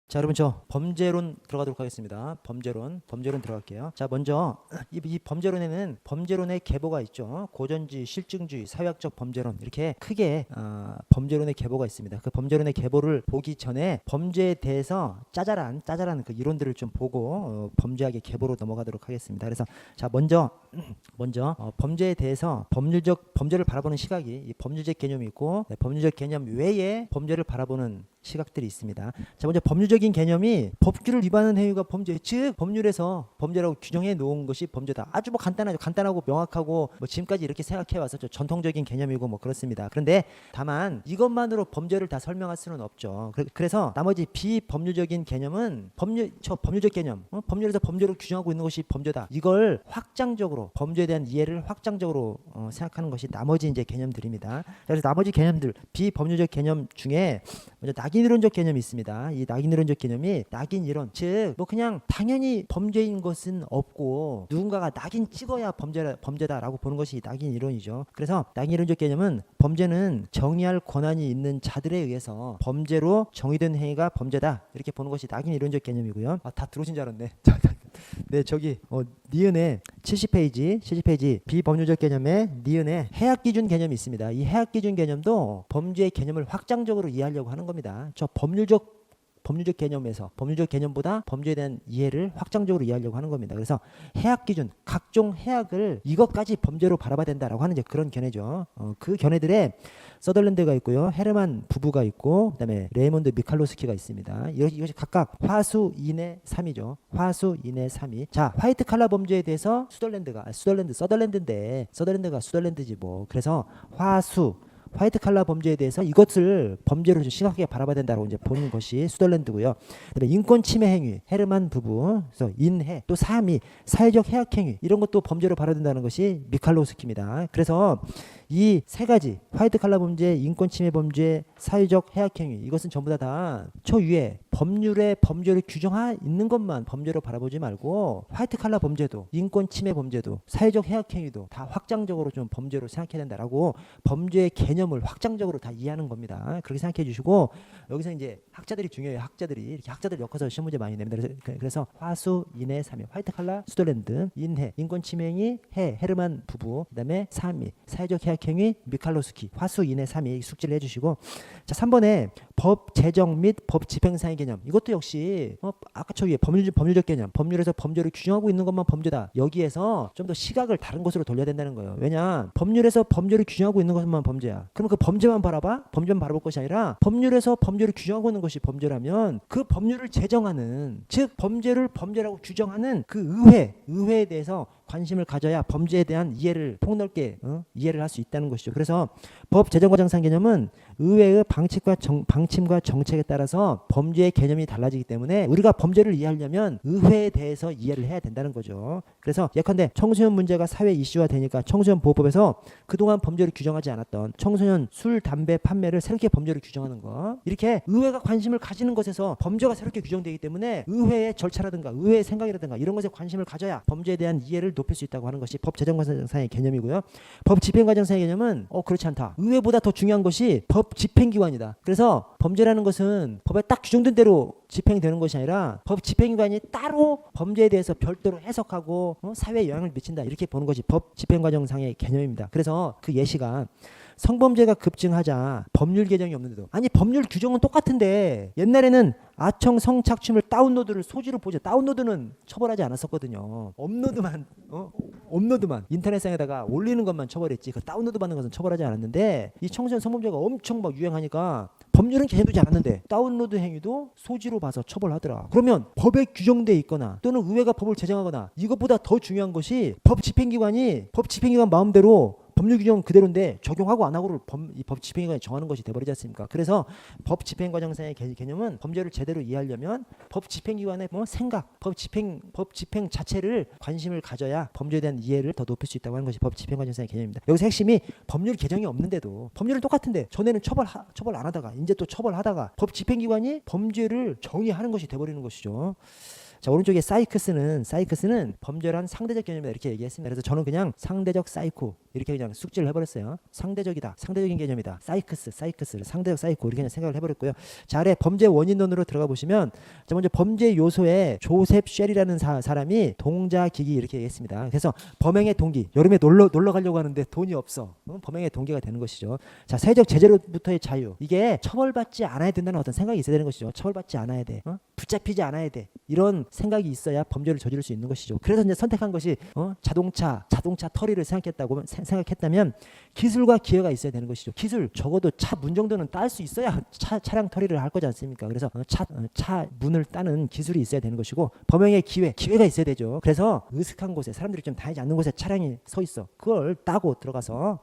자, 여러분 저 범죄론 들어가도록 하겠습니다. 범죄론 들어갈게요. 자, 먼저 이 범죄론에는 범죄론의 계보가 있죠. 고전주의, 실증주의, 사회학적 범죄론 이렇게 크게 범죄론의 계보가 있습니다. 그 범죄론의 계보를 보기 전에 범죄에 대해서 짜잘한 그 이론들을 좀 보고 범죄학의 계보로 넘어가도록 하겠습니다. 그래서 자, 먼저 범죄에 대해서 범죄를 바라보는 시각이 이 범죄적 개념이 있고 범죄적 개념 외에 범죄를 바라보는 시각들이 있습니다. 자, 먼저 법률적인 개념이 법규를 위반하는 행위가 범죄, 즉 법률에서 범죄라고 규정해 놓은 것이 범죄다. 아주 뭐 간단하고 명확하고 뭐 지금까지 이렇게 생각해 와서 전통적인 개념이고 뭐 그렇습니다. 그런데 다만 이것만으로 범죄를 다 설명할 수는 없죠. 그래서 나머지 비법률적인 개념은 법률적 개념, 법률에서 범죄로 규정하고 있는 것이 범죄다. 이걸 확장적으로 범죄에 대한 이해를 확장적으로 생각하는 것이 나머지 이제 개념들입니다. 그래서 나머지 개념들 비법률적 개념 중에 먼저 낙인이론적 개념이 있습니다. 이 낙인이론적 개념이 낙인이론, 즉 뭐 그냥 당연히 범죄인 것은 없고 누군가가 낙인 찍어야 범죄다라고 보는 것이 낙인이론이죠. 그래서 낙인이론적 개념은 범죄는 정의할 권한이 있는 자들에 의해서 범죄로 정의된 행위가 범죄다 이렇게 보는 것이 낙인이론적 개념이고요. 다 들어오신 줄 알았네. 네, 저기 니은에 70페이지 비법률적 개념에 니은에 해악기준 개념이 있습니다. 이 해악기준 개념도 범죄의 개념을 확장적으로 이해하려고 하는 겁니다. 저 법률적 개념에서 법률적 개념보다 범죄에 대한 이해를 확장적으로 이해하려고 하는 겁니다. 그래서 해악 기준, 각종 해악을 이것까지 범죄로 바라봐야 된다라고 하는 이제 그런 견해죠. 그 견해들에 서덜랜드가 있고요, 헤르만 부부가 있고, 그다음에 레이몬드 미칼로스키가 있습니다. 이것이 각각 화수 2내 3이죠. 화수 2내 3이. 자, 화이트 칼라 범죄에 대해서 서덜랜드가 수덜랜드지 뭐. 그래서 화이트 칼라 범죄에 대해서 이것을 범죄로 좀 심각하게 바라봐야 된다고 이제 보는 것이 수덜랜드고요. 그다음에 인권 침해 행위, 헤르만 부부, 그래서 인해, 또 사미, 사회적 해악 행위 이런 것도 범죄로 바라야 된다는 것이 미칼로스키입니다. 그래서 이 세 가지 화이트 칼라 범죄, 인권 침해 범죄, 사회적 해악 행위 이것은 전부 다 저 위에 법률에 범죄를 규정하 있는 것만 범죄로 바라보지 말고 화이트 칼라 범죄도, 인권 침해 범죄도, 사회적 해악 행위도 다 확장적으로 좀 범죄로 생각해야 된다라고 범죄의 개념을 확장적으로 다 이해하는 겁니다. 그렇게 생각해 주시고, 여기서 이제 학자들이 중요해요. 이렇게 학자들 엮어서 시험 문제 많이 냅니다. 그래서 화수, 인해, 삼위, 화이트 칼라, 수덜랜드, 인해, 인권 침해 행위, 헤르만 부부, 그다음에 삼위, 사회적 해악 행위, 미칼로스키, 화수, 인해, 삼위 숙지를 해주시고, 자, 3번에 법 제정 및 법 집행 사의 개념. 이것도 역시 아까 저 위에 법률적 개념, 법률에서 범죄를 규정하고 있는 것만 범죄다. 여기에서 좀 더 시각을 다른 곳으로 돌려야 된다는 거예요. 왜냐, 법률에서 범죄를 규정하고 있는 것만 범죄야. 그럼 그 범죄만 바라볼 것이 아니라 법률에서 범죄를 규정하고 있는 것이 범죄라면 그 법률을 제정하는, 즉 범죄를 범죄라고 규정하는 그 의회에 대해서 관심을 가져야 범죄에 대한 이해를 폭넓게 이해를 할 수 있다는 것이죠. 그래서 법 제정 과정상 개념은 의회의 방침과 정책에 따라서 범죄의 개념이 달라지기 때문에 우리가 범죄를 이해하려면 의회에 대해서 이해를 해야 된다는 거죠. 그래서 예컨대 청소년 문제가 사회 이슈화 되니까 청소년 보호법에서 그동안 범죄를 규정하지 않았던 청소년 술, 담배 판매를 새롭게 범죄로 규정하는 거, 이렇게 의회가 관심을 가지는 것에서 범죄가 새롭게 규정되기 때문에 의회의 절차라든가 의회의 생각이라든가 이런 것에 관심을 가져야 범죄에 대한 이해를 높일 수 있다고 하는 것이 법 제정 과정상의 개념이고요. 법 집행 과정상의 개념은 그렇지 않다. 의회보다 더 중요한 것이 법 집행기관이다. 그래서 범죄라는 것은 법에 딱 규정된 대로 집행되는 것이 아니라 법 집행기관이 따로 범죄에 대해서 별도로 해석하고 사회에 영향을 미친다. 이렇게 보는 것이 법 집행 과정상의 개념입니다. 그래서 그 예시가 성범죄가 급증하자 법률 개정이 없는데도, 아니 법률 규정은 똑같은데 옛날에는 아청 성착취물 다운로드를 소지로 보죠. 다운로드는 처벌하지 않았었거든요. 업로드만 인터넷상에다가 올리는 것만 처벌했지 그 다운로드 받는 것은 처벌하지 않았는데, 이 청소년 성범죄가 엄청 막 유행하니까 법률은 개념되지 않았는데 다운로드 행위도 소지로 봐서 처벌하더라. 그러면 법에 규정돼 있거나 또는 의회가 법을 제정하거나, 이것보다 더 중요한 것이 법 집행기관 마음대로 법률 규정 그대로인데 적용하고 안 하고를 이 법 집행기관이 정하는 것이 돼버리지 않습니까? 그래서 법 집행 과정상의 개념은 범죄를 제대로 이해하려면 법 집행기관의 생각, 법 집행 자체를 관심을 가져야 범죄에 대한 이해를 더 높일 수 있다고 하는 것이 법 집행 과정상의 개념입니다. 여기서 핵심이 법률 개정이 없는데도, 법률은 똑같은데 전에는 처벌 안 하다가 이제 또 처벌하다가 법 집행기관이 범죄를 정의하는 것이 돼버리는 것이죠. 자, 오른쪽에 사이크스는 범죄란 상대적 개념이다 이렇게 얘기했습니다. 그래서 저는 그냥 상대적 사이코 이렇게 그냥 숙지를 해버렸어요. 상대적이다, 상대적인 개념이다. 사이크스를 상대적 사이코 이렇게 그냥 생각을 해버렸고요. 자, 아래 범죄 원인론으로 들어가 보시면 자, 먼저 범죄 요소에 조셉 쉘이라는 사람이 동자기기 이렇게 얘기했습니다. 그래서 범행의 동기, 여름에 놀러 가려고 하는데 돈이 없어. 범행의 동기가 되는 것이죠. 자, 사회적 제재로부터의 자유, 이게 처벌받지 않아야 된다는 어떤 생각이 있어야 되는 것이죠. 처벌받지 않아야 돼. 붙잡히지 않아야 돼. 이런 생각이 있어야 범죄를 저지를 수 있는 것이죠. 그래서 이제 선택한 것이 자동차 터리를 생각했다면 기술과 기회가 있어야 되는 것이죠. 기술, 적어도 차 문 정도는 딸 수 있어야 차량 터리를 할 거지 않습니까? 그래서 차 문을 따는 기술이 있어야 되는 것이고, 범행의 기회가 있어야 되죠. 그래서 으슥한 곳에, 사람들이 좀 다니지 않는 곳에 차량이 서 있어. 그걸 따고 들어가서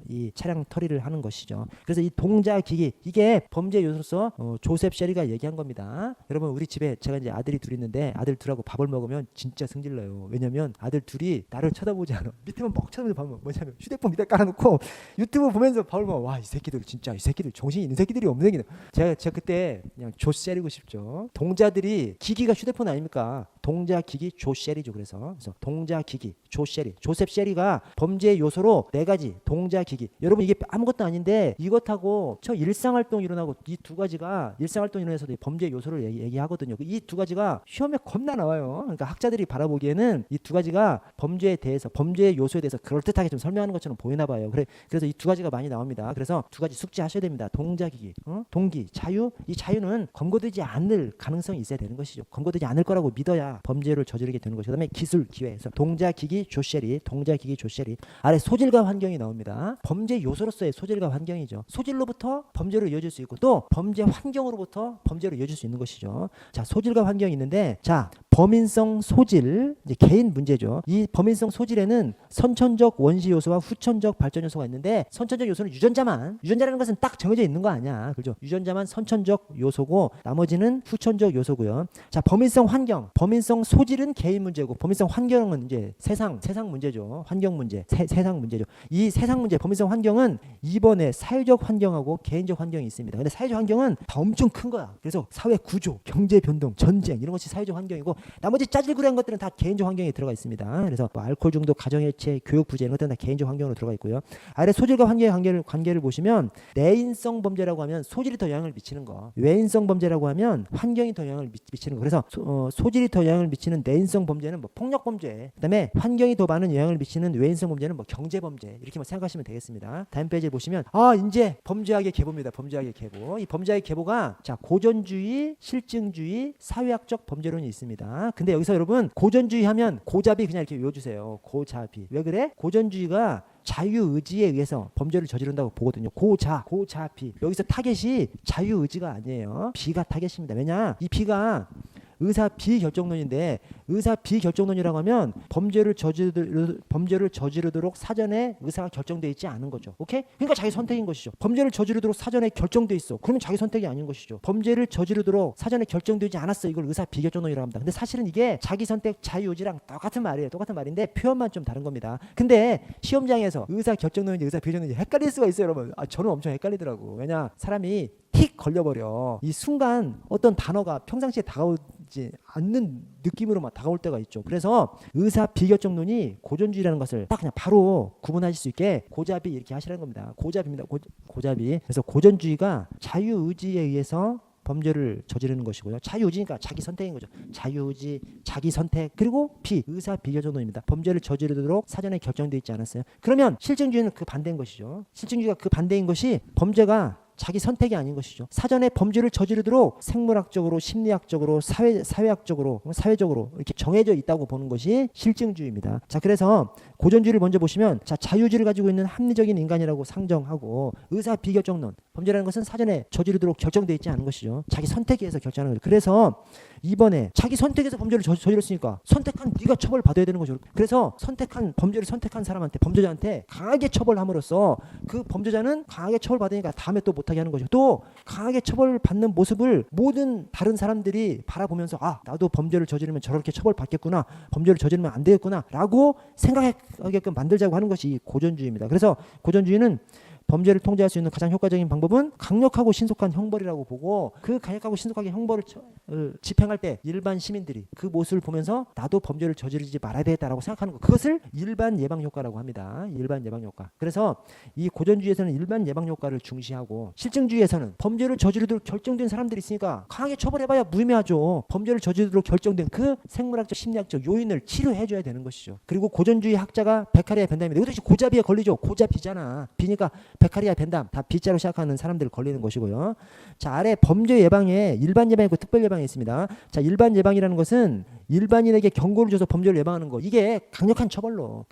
이 차량 터리를 하는 것이죠. 그래서 이 동자기기, 이게 범죄 요소로서 조셉 쉐리가 얘기한 겁니다. 여러분, 우리 집에 제가 이제 아들이 둘 있는데 아들 둘하고 밥을 먹으면 진짜 승질나요. 왜냐면 아들 둘이 나를 쳐다보지 않아. 밑에만 뻑 쳐다보면서 밥을 먹어. 뭐냐면 휴대폰 밑에 깔아놓고 유튜브 보면서 밥을 먹어. 와, 이 새끼들 진짜, 이 새끼들 정신이 있는 새끼들이 없는 새끼들. 제가 그때 그냥 조쉐리고 싶죠. 동자들이, 기기가 휴대폰 아닙니까? 동자기기 조쉐리죠. 그래서 동자기기 조쉐리, 조셉 쉐리가 범죄 요소로 4가지 동자기기. 여러분, 이게 아무것도 아닌데 이것하고 저 일상활동 일어나고 이 두 가지가 일상활동 일어나서도 범죄 요소를 얘기하거든요. 이 두 가지가 시험에 겁나 나와요. 그러니까 학자들이 바라보기에는 이 두 가지가 범죄 요소에 대해서 그럴듯하게 좀 설명하는 것처럼 보이나 봐요. 그래서 이 두 가지가 많이 나옵니다. 그래서 두 가지 숙지하셔야 됩니다. 동자기기, 동기, 자유. 이 자유는 검거되지 않을 가능성이 있어야 되는 것이죠. 검거되지 않을 거라고 믿어야 범죄를 저지르게 되는 것이고, 그다음에 기술, 기회에서 동자기기 조쉐리, 아래 소질과 환경이 나옵니다. 범죄 요소로서의 소질과 환경이죠. 소질로부터 범죄로 이어질 수 있고, 또 범죄 환경으로부터 범죄로 이어질 수 있는 것이죠. 자, 소질과 환경이 있는데, 자, 범인성 소질, 이제 개인 문제죠. 이 범인성 소질에는 선천적 원시 요소와 후천적 발전 요소가 있는데, 선천적 요소는 유전자라는 것은 딱 정해져 있는 거 아니야. 그렇죠? 유전자만 선천적 요소고 나머지는 후천적 요소고요. 자, 범인성 소질은 개인 문제고, 범인성 환경은 이제 세상 문제죠. 환경 문제, 세상 문제죠. 이 세상 문제, 범인성 환경은 2번에 사회적 환경하고 개인적 환경이 있습니다. 근데 사회적 환경은 다 엄청 큰 거야. 그래서 사회 구조, 경제 변동, 전쟁, 이런 것이 사회적 환경이고, 나머지 짜질구레한 것들은 다 개인적 환경에 들어가 있습니다. 그래서 뭐 알코올 중독, 가정해체, 교육 부재, 이런 것들은 다 개인적 환경으로 들어가 있고요. 아래 소질과 환경의 관계를 보시면, 내인성 범죄라고 하면 소질이 더 영향을 미치는 거, 외인성 범죄라고 하면 환경이 더 영향을 미치는 거. 그래서 소질이 더 영향을 미치는 내인성 범죄는 뭐 폭력 범죄, 그다음에 환경이 더 많은 영향을 미치는 외인성 범죄는 뭐 경제 범죄, 이렇게 생각하시면 되겠습니다. 다음 페이지에 보시면 이제 범죄학의 계보입니다. 범죄학의 계보. 이 범죄학의 계보가, 자, 고전주의, 실증주의, 사회학적 범죄론이 있습니다. 근데 여기서 여러분, 고전주의 하면 고잡이 그냥 이렇게 외워주세요. 고잡이. 왜 그래? 고전주의가 자유의지에 의해서 범죄를 저지른다고 보거든요. 고자비. 여기서 타겟이 자유의지가 아니에요. 비가 타겟입니다. 왜냐? 이 비가 의사 비결정론인데, 의사 비결정론이라고 하면 범죄를 저지르도록 사전에 의사가 결정돼 있지 않은 거죠. 오케이? 그러니까 자기 선택인 것이죠. 범죄를 저지르도록 사전에 결정돼 있어. 그러면 자기 선택이 아닌 것이죠. 범죄를 저지르도록 사전에 결정되지 않았어. 이걸 의사 비결정론이라고 합니다. 근데 사실은 이게 자기 선택 자유의지랑 똑같은 말이에요. 똑같은 말인데 표현만 좀 다른 겁니다. 근데 시험장에서 의사 결정론인지 의사 비결정론인지 헷갈릴 수가 있어요, 여러분. 저는 엄청 헷갈리더라고. 왜냐, 사람이 틱 걸려버려. 이 순간 어떤 단어가 평상시에 다가오지 않는 느낌으로만 다가올 때가 있죠. 그래서 의사 비결정론이 고전주의라는 것을 딱 그냥 바로 구분하실 수 있게 고잡이 이렇게 하시라는 겁니다. 고잡입니다. 고잡이. 그래서 고전주의가 자유의지에 의해서 범죄를 저지르는 것이고요. 자유의지니까 자기 선택인 거죠. 자유의지, 자기 선택, 그리고 의사 비결정론입니다. 범죄를 저지르도록 사전에 결정되어 있지 않았어요. 그러면 실증주의는 그 반대인 것이죠. 실증주의가 그 반대인 것이 범죄가 자기 선택이 아닌 것이죠. 사전에 범죄를 저지르도록 생물학적으로, 심리학적으로, 사회학적으로, 사회적으로 이렇게 정해져 있다고 보는 것이 실증주의입니다. 자, 그래서 고전주의를 먼저 보시면, 자, 자유의지를 가지고 있는 합리적인 인간이라고 상정하고, 의사 비결정론, 범죄라는 것은 사전에 저지르도록 결정되어 있지 않은 것이죠. 자기 선택에 의해서 결정하는 거죠. 그래서 이번에 자기 선택에서 범죄를 저질렀으니까 선택한 네가 처벌받아야 되는 거죠. 그래서 범죄를 선택한 사람한테, 범죄자한테 강하게 처벌함으로써 그 범죄자는 강하게 처벌받으니까 다음에 또 못하게 하는 거죠. 또 강하게 처벌받는 모습을 모든 다른 사람들이 바라보면서, 나도 범죄를 저지르면 저렇게 처벌받겠구나, 범죄를 저지르면 안 되겠구나 라고 생각하게끔 만들자고 하는 것이 고전주의입니다. 그래서 고전주의는 범죄를 통제할 수 있는 가장 효과적인 방법은 강력하고 신속한 형벌이라고 보고, 그 강력하고 신속하게 형벌을 집행할 때 일반 시민들이 그 모습을 보면서 나도 범죄를 저지르지 말아야 되겠다라고 생각하는 것, 그것을 일반 예방 효과라고 합니다. 일반 예방 효과. 그래서 이 고전주의에서는 일반 예방 효과를 중시하고, 실증주의에서는 범죄를 저지르도록 결정된 사람들이 있으니까 강하게 처벌해봐야 무의미하죠. 범죄를 저지르도록 결정된 그 생물학적 심리학적 요인을 치료해줘야 되는 것이죠. 그리고 고전주의 학자가 베카리아 벤담입니다. 이것도 고자비에 걸리죠. 고자비잖아. 비니까 베카리아 벤담, 다 B자로 시작하는 사람들 걸리는 것이고요. 자, 아래 범죄 예방에 일반 예방이 있고 특별 예방이 있습니다. 자, 일반 예방이라는 것은 일반인에게 경고를 줘서 범죄를 예방하는 거. 이게 강력한 처벌로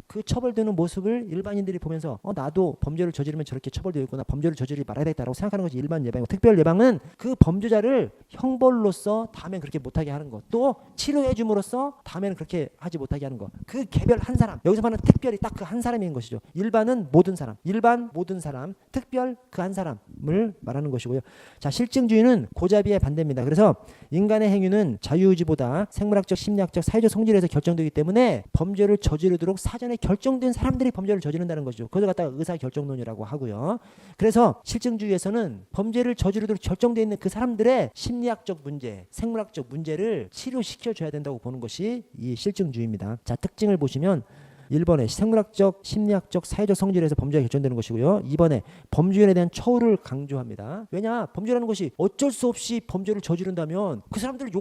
그 처벌되는 모습을 일반인들이 보면서 나도 범죄를 저지르면 저렇게 처벌되겠구나, 범죄를 저지르지 말아야 되겠다라고 생각하는 것이 일반 예방이고, 특별 예방은 그 범죄자를 형벌로서 다음엔 그렇게 못하게 하는 것, 또 치료해 줌으로써 다음에는 그렇게 하지 못하게 하는 것. 그 개별 한 사람, 여기서 말하는 특별히 딱 그 한 사람인 것이죠. 일반은 모든 사람, 일반 모든 사람, 특별 그 한 사람을 말하는 것이고요. 자, 실증주의는 고자비의 반대입니다. 그래서 인간의 행위는 자유의지보다 생물학적, 심리학적, 사회적 성질에서 결정되기 때문에 범죄를 저지르도록 사전에 결정된 사람들이 범죄를 저지른다는 거죠. 그걸 갖다가 의사결정론이라고 하고요. 그래서 실증주의에서는 범죄를 저지르도록 결정되어 있는 그 사람들의 심리학적 문제, 생물학적 문제를 치료시켜줘야 된다고 보는 것이 이 실증주의입니다. 자, 특징을 보시면 1번에 생물학적, 심리학적, 사회적 성질에서 범죄가 결정되는 것이고요. 2번에 범죄인에 대한 처우를 강조합니다. 왜냐? 범죄라는 것이 어쩔 수 없이 범죄를 저지른다면 그 사람들을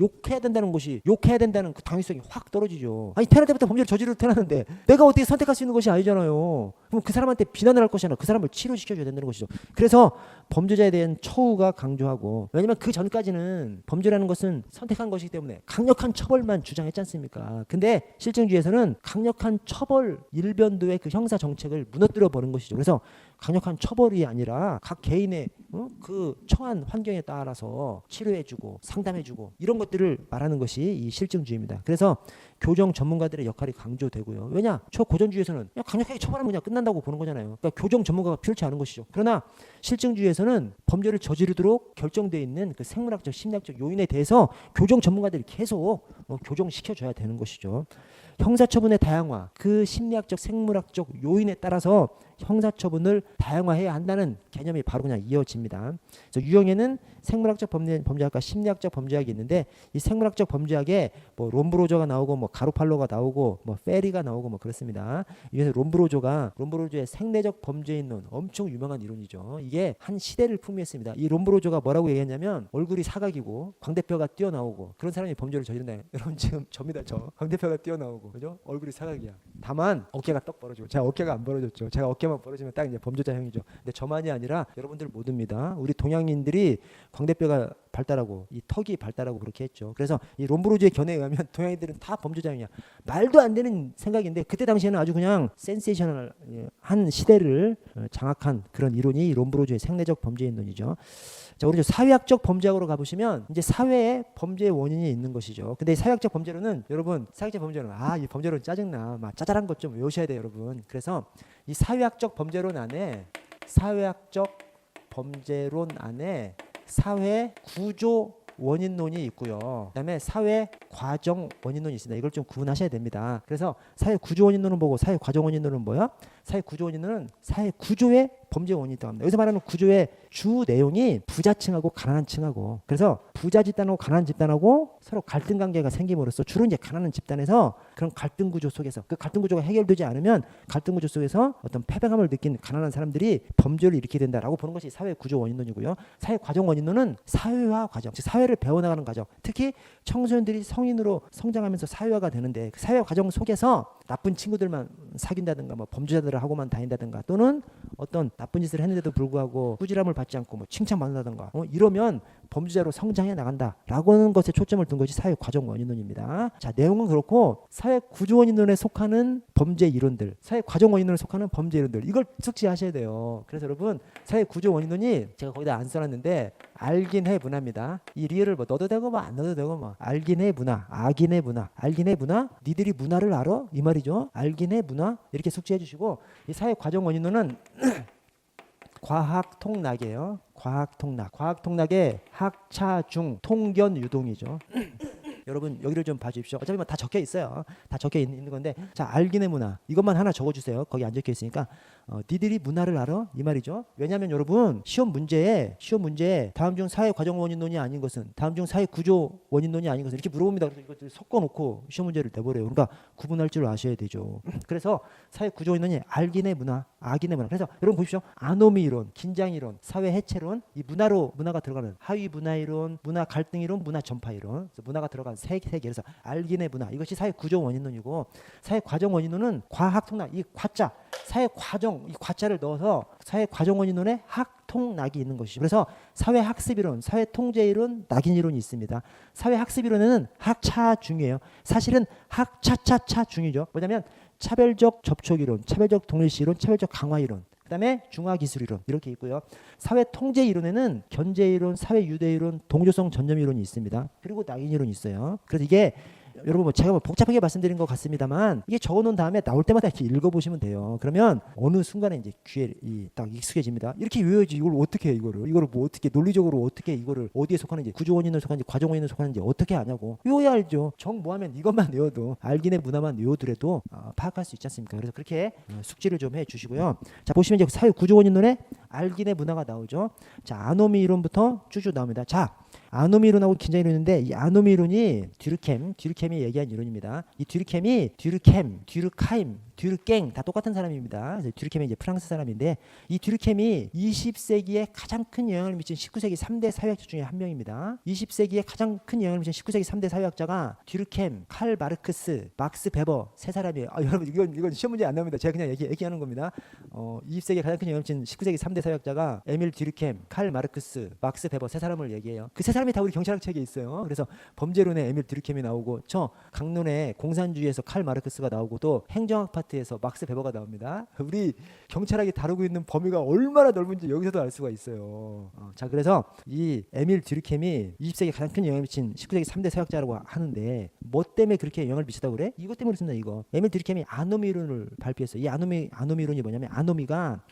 욕해야 된다는 것이, 욕해야 된다는 그 당위성이 확 떨어지죠. 아니, 태어날 때부터 범죄를 저지르고 태어났는데 내가 어떻게 선택할 수 있는 것이 아니잖아요. 그럼 그 사람한테 비난을 할 것이 아니라 그 사람을 치료시켜줘야 된다는 것이죠. 그래서 범죄자에 대한 처우가 강조하고, 왜냐면 그 전까지는 범죄라는 것은 선택한 것이기 때문에 강력한 처벌만 주장했지 않습니까? 근데 실증주의에서는 강력한 처벌 일변도의 그 형사 정책을 무너뜨려 버린 것이죠. 그래서 강력한 처벌이 아니라 각 개인의 그 처한 환경에 따라서 치료해주고 상담해주고 이런 것들을 말하는 것이 이 실증주의입니다. 그래서 교정 전문가들의 역할이 강조되고요. 왜냐? 초고전주의에서는 그냥 강력하게 처벌하면 그냥 끝난다고 보는 거잖아요. 그러니까 교정 전문가가 필요치 않은 것이죠. 그러나 실증주의에서는 범죄를 저지르도록 결정되어 있는 그 생물학적, 심리학적 요인에 대해서 교정 전문가들이 계속 교정시켜줘야 되는 것이죠. 형사처분의 다양화, 그 심리학적, 생물학적 요인에 따라서 형사처분을 다양화해야 한다는 개념이 바로 그냥 이어집니다. 그래서 유형에는 생물학적 범죄학과 심리학적 범죄학이 있는데, 이 생물학적 범죄학에 뭐 롬브로저가 나오고 뭐 가로팔로가 나오고 뭐 페리가 나오고 뭐 그렇습니다. 이에서 롬브로저의 생내적 범죄인론, 엄청 유명한 이론이죠. 이게 한 시대를 풍미했습니다. 이 롬브로저가 뭐라고 얘기했냐면, 얼굴이 사각이고 광대뼈가 튀어나오고 그런 사람이 범죄를 저지른다. 여러분 지금 접니다. 저 광대뼈가 튀어나오고, 그죠? 얼굴이 사각이야. 다만 어깨가 떡 벌어지고, 제가 어깨가 안 벌어졌죠. 제가 어깨만 벌어지면 딱 이제 범죄자형이죠. 근데 저만이 아니라 여러분들 모두입니다. 우리 동양인들이 광대뼈가 발달하고 이 턱이 발달하고 그렇게 했죠. 그래서 이 롬브로즈의 견해에 의하면 동양인들은 다 범죄자형이야. 말도 안 되는 생각인데, 그때 당시에는 아주 그냥 센세이셔널한 시대를 장악한 그런 이론이 롬브로즈의 생내적 범죄인론이죠. 자, 우리 사회학적 범죄학으로 가보시면 이제 사회에 범죄의 원인이 있는 것이죠. 근데 사회학적 범죄론은, 여러분 사회학적 범죄론, 이 범죄론 짜증나, 막 짜잘한 것 좀 외우셔야 돼요, 여러분. 그래서 이 사회학적 범죄론 안에 사회 구조 원인론이 있고요. 그다음에 사회 과정 원인론이 있습니다. 이걸 좀 구분하셔야 됩니다. 그래서 사회 구조 원인론은 뭐고 사회 과정 원인론은 뭐야? 사회 구조 원인론은 사회 구조의 범죄 원인이 있다고 합니다. 여기서 말하는 구조의 주 내용이 부자층하고 가난한 층하고, 그래서 부자 집단하고 가난한 집단하고 서로 갈등 관계가 생김으로써 주로 이제 가난한 집단에서 그런 갈등 구조 속에서, 그 갈등 구조가 해결되지 않으면 갈등 구조 속에서 어떤 패배감을 느낀 가난한 사람들이 범죄를 일으키게 된다라고 보는 것이 사회 구조 원인론이고요. 사회 과정 원인론은 사회화 과정, 즉 사회를 배워나가는 과정, 특히 청소년들이 성인으로 성장하면서 사회화가 되는데, 그 사회화 과정 속에서 나쁜 친구들만 사귄다든가 뭐 범죄자들을 하고만 다닌다든가, 또는 어떤 나쁜 짓을 했는데도 불구하고 꾸지람을 받지 않고 뭐 칭찬받는다든가 이러면 범죄자로 성장해 나간다라고 하는 것에 초점을 둔 것이 사회 과정 원인론입니다. 자, 내용은 그렇고 사회 구조 원인론에 속하는 범죄 이론들, 사회 과정 원인론에 속하는 범죄 이론들, 이걸 숙지하셔야 돼요. 그래서 여러분 사회 구조 원인론이 제가 거기다 안 써놨는데 알긴 해 문화입니다. 이 리을을 뭐 넣어도 되고 뭐 안 넣어도 되고 뭐 알긴 해 문화, 알긴 해 문화, 알긴 해 문화, 니들이 문화를 알아? 이 말이죠. 알긴 해 문화 이렇게 숙지해 주시고, 이 사회 과정 원인론은 과학통락이에요. 과학통락의 학차중 통견 유동이죠. 여러분 여기를 좀 봐주십시오. 어차피 다 적혀 있어요. 다 적혀 있는 건데, 자, 알기네 문화 이것만 하나 적어주세요. 거기 안 적혀 있으니까. 니들이 문화를 알아? 이 말이죠. 왜냐하면 여러분 시험 문제에 다음 중 사회 과정 원인론이 아닌 것은, 다음 중 사회 구조 원인론이 아닌 것은 이렇게 물어봅니다. 그래서 이것들 섞어놓고 시험 문제를 내버려요. 그러니까 구분할 줄 아셔야 되죠. 그래서 사회 구조 원인론이 알기네 문화, 악인의 문화. 그래서 여러분 보십시오. 아노미 이론, 긴장 이론, 사회 해체론, 이 문화로 문화가 들어가는 하위 문화 이론, 문화 갈등 이론, 문화 전파 이론. 그래서 문화가 들어간 세 개. 그래서 알기네 문화. 이것이 사회 구조 원인론이고, 사회 과정 원인론은 과학 통락, 이 과자, 사회 과정, 이 과자를 넣어서 사회 과정 원인론에 학통낙이 있는 것이죠. 그래서 사회 학습 이론, 사회 통제 이론, 낙인 이론이 있습니다. 사회 학습 이론에는 학차 중이에요. 사실은 학차차차 중이죠. 뭐냐면 차별적 접촉 이론, 차별적 동일시 이론, 차별적 강화 이론, 그다음에 중화기술 이론 이렇게 있고요. 사회 통제 이론에는 견제 이론, 사회 유대 이론, 동조성 전념 이론이 있습니다. 그리고 낙인 이론이 있어요. 그래서 이게 여러분 제가 복잡하게 말씀드린 것 같습니다만, 이게 적어놓은 다음에 나올 때마다 이렇게 읽어보시면 돼요. 그러면 어느 순간에 이제 귀에 딱 익숙해집니다. 이렇게 외워야지. 이걸 어떻게 해, 이거를 뭐 어떻게 논리적으로 어떻게 이거를 어디에 속하는지, 구조 원인을 속하는지 과정 원인을 속하는지 어떻게 아냐고. 외워야 알죠. 정모하면 이것만 외워도, 알기네 문화만 외우더라도 파악할 수 있지 않습니까? 그래서 그렇게 숙지를 좀 해주시고요. 자, 보시면 이제 사회 구조 원인론에 알기네 문화가 나오죠. 자, 아노미 이론부터 쭉쭉 나옵니다. 자, 아노미 이론하고 긴장 이론인데, 이 아노미 이론이 듀르켐이 얘기한 이론입니다. 이 듀르켐이 듀르카임, 듀르갱 다 똑같은 사람입니다. 듀르켐이 이제 프랑스 사람인데, 이 듀르켐이 20세기에 가장 큰 영향을 미친 19세기 3대 사회학자 중에 한 명입니다. 20세기에 가장 큰 영향을 미친 19세기 3대 사회학자가 듀르켐, 칼 마르크스, 막스 베버 세 사람이에요. 여러분 이건 시험 문제 안 나옵니다. 제가 그냥 얘기하는 겁니다. 20세기에 가장 큰 영향을 미친 19세기 3대 사회학자가 에밀 듀르켐, 칼 마르크스, 막스 베버 세 사람을 얘기해요. 그 세 사람이 다 우리 경찰학 책에 있어요. 그래서 범죄론에 에밀 듀르켐이 나오고, 저 강론에 공산주의에서 칼 마르크스가 나오고, 또 행정학 파트에서 막스 베버가 나옵니다. 우리 경찰학이 다루고 있는 범위가 얼마나 넓은지 여기서도 알 수가 있어요. 자, 그래서 이 에밀 듀르켐이 20세기에 가장 큰 영향을 미친 19세기 3대 사회학자라고 하는데, 뭐 때문에 그렇게 영향을 미쳤다고 그래? 이것 때문에 그렇습니다. 이거 에밀 듀르켐이 아노미 이론을 발표했어요. 이 아노미 이론이 뭐냐면, 아노미가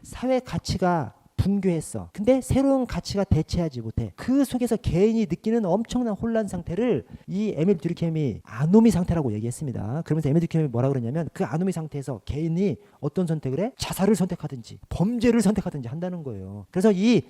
사회 가치가 붕괴했어. 근데 새로운 가치가 대체하지 못해. 그 속에서 개인이 느끼는 엄청난 혼란 상태를 이 에밀 듀르켐이 아노미 상태라고 얘기했습니다. 그러면서 에밀 듀르켐이 뭐라 그러냐면, 그 아노미 상태에서 개인이 어떤 선택을 해? 자살을 선택하든지 범죄를 선택하든지 한다는 거예요. 그래서 이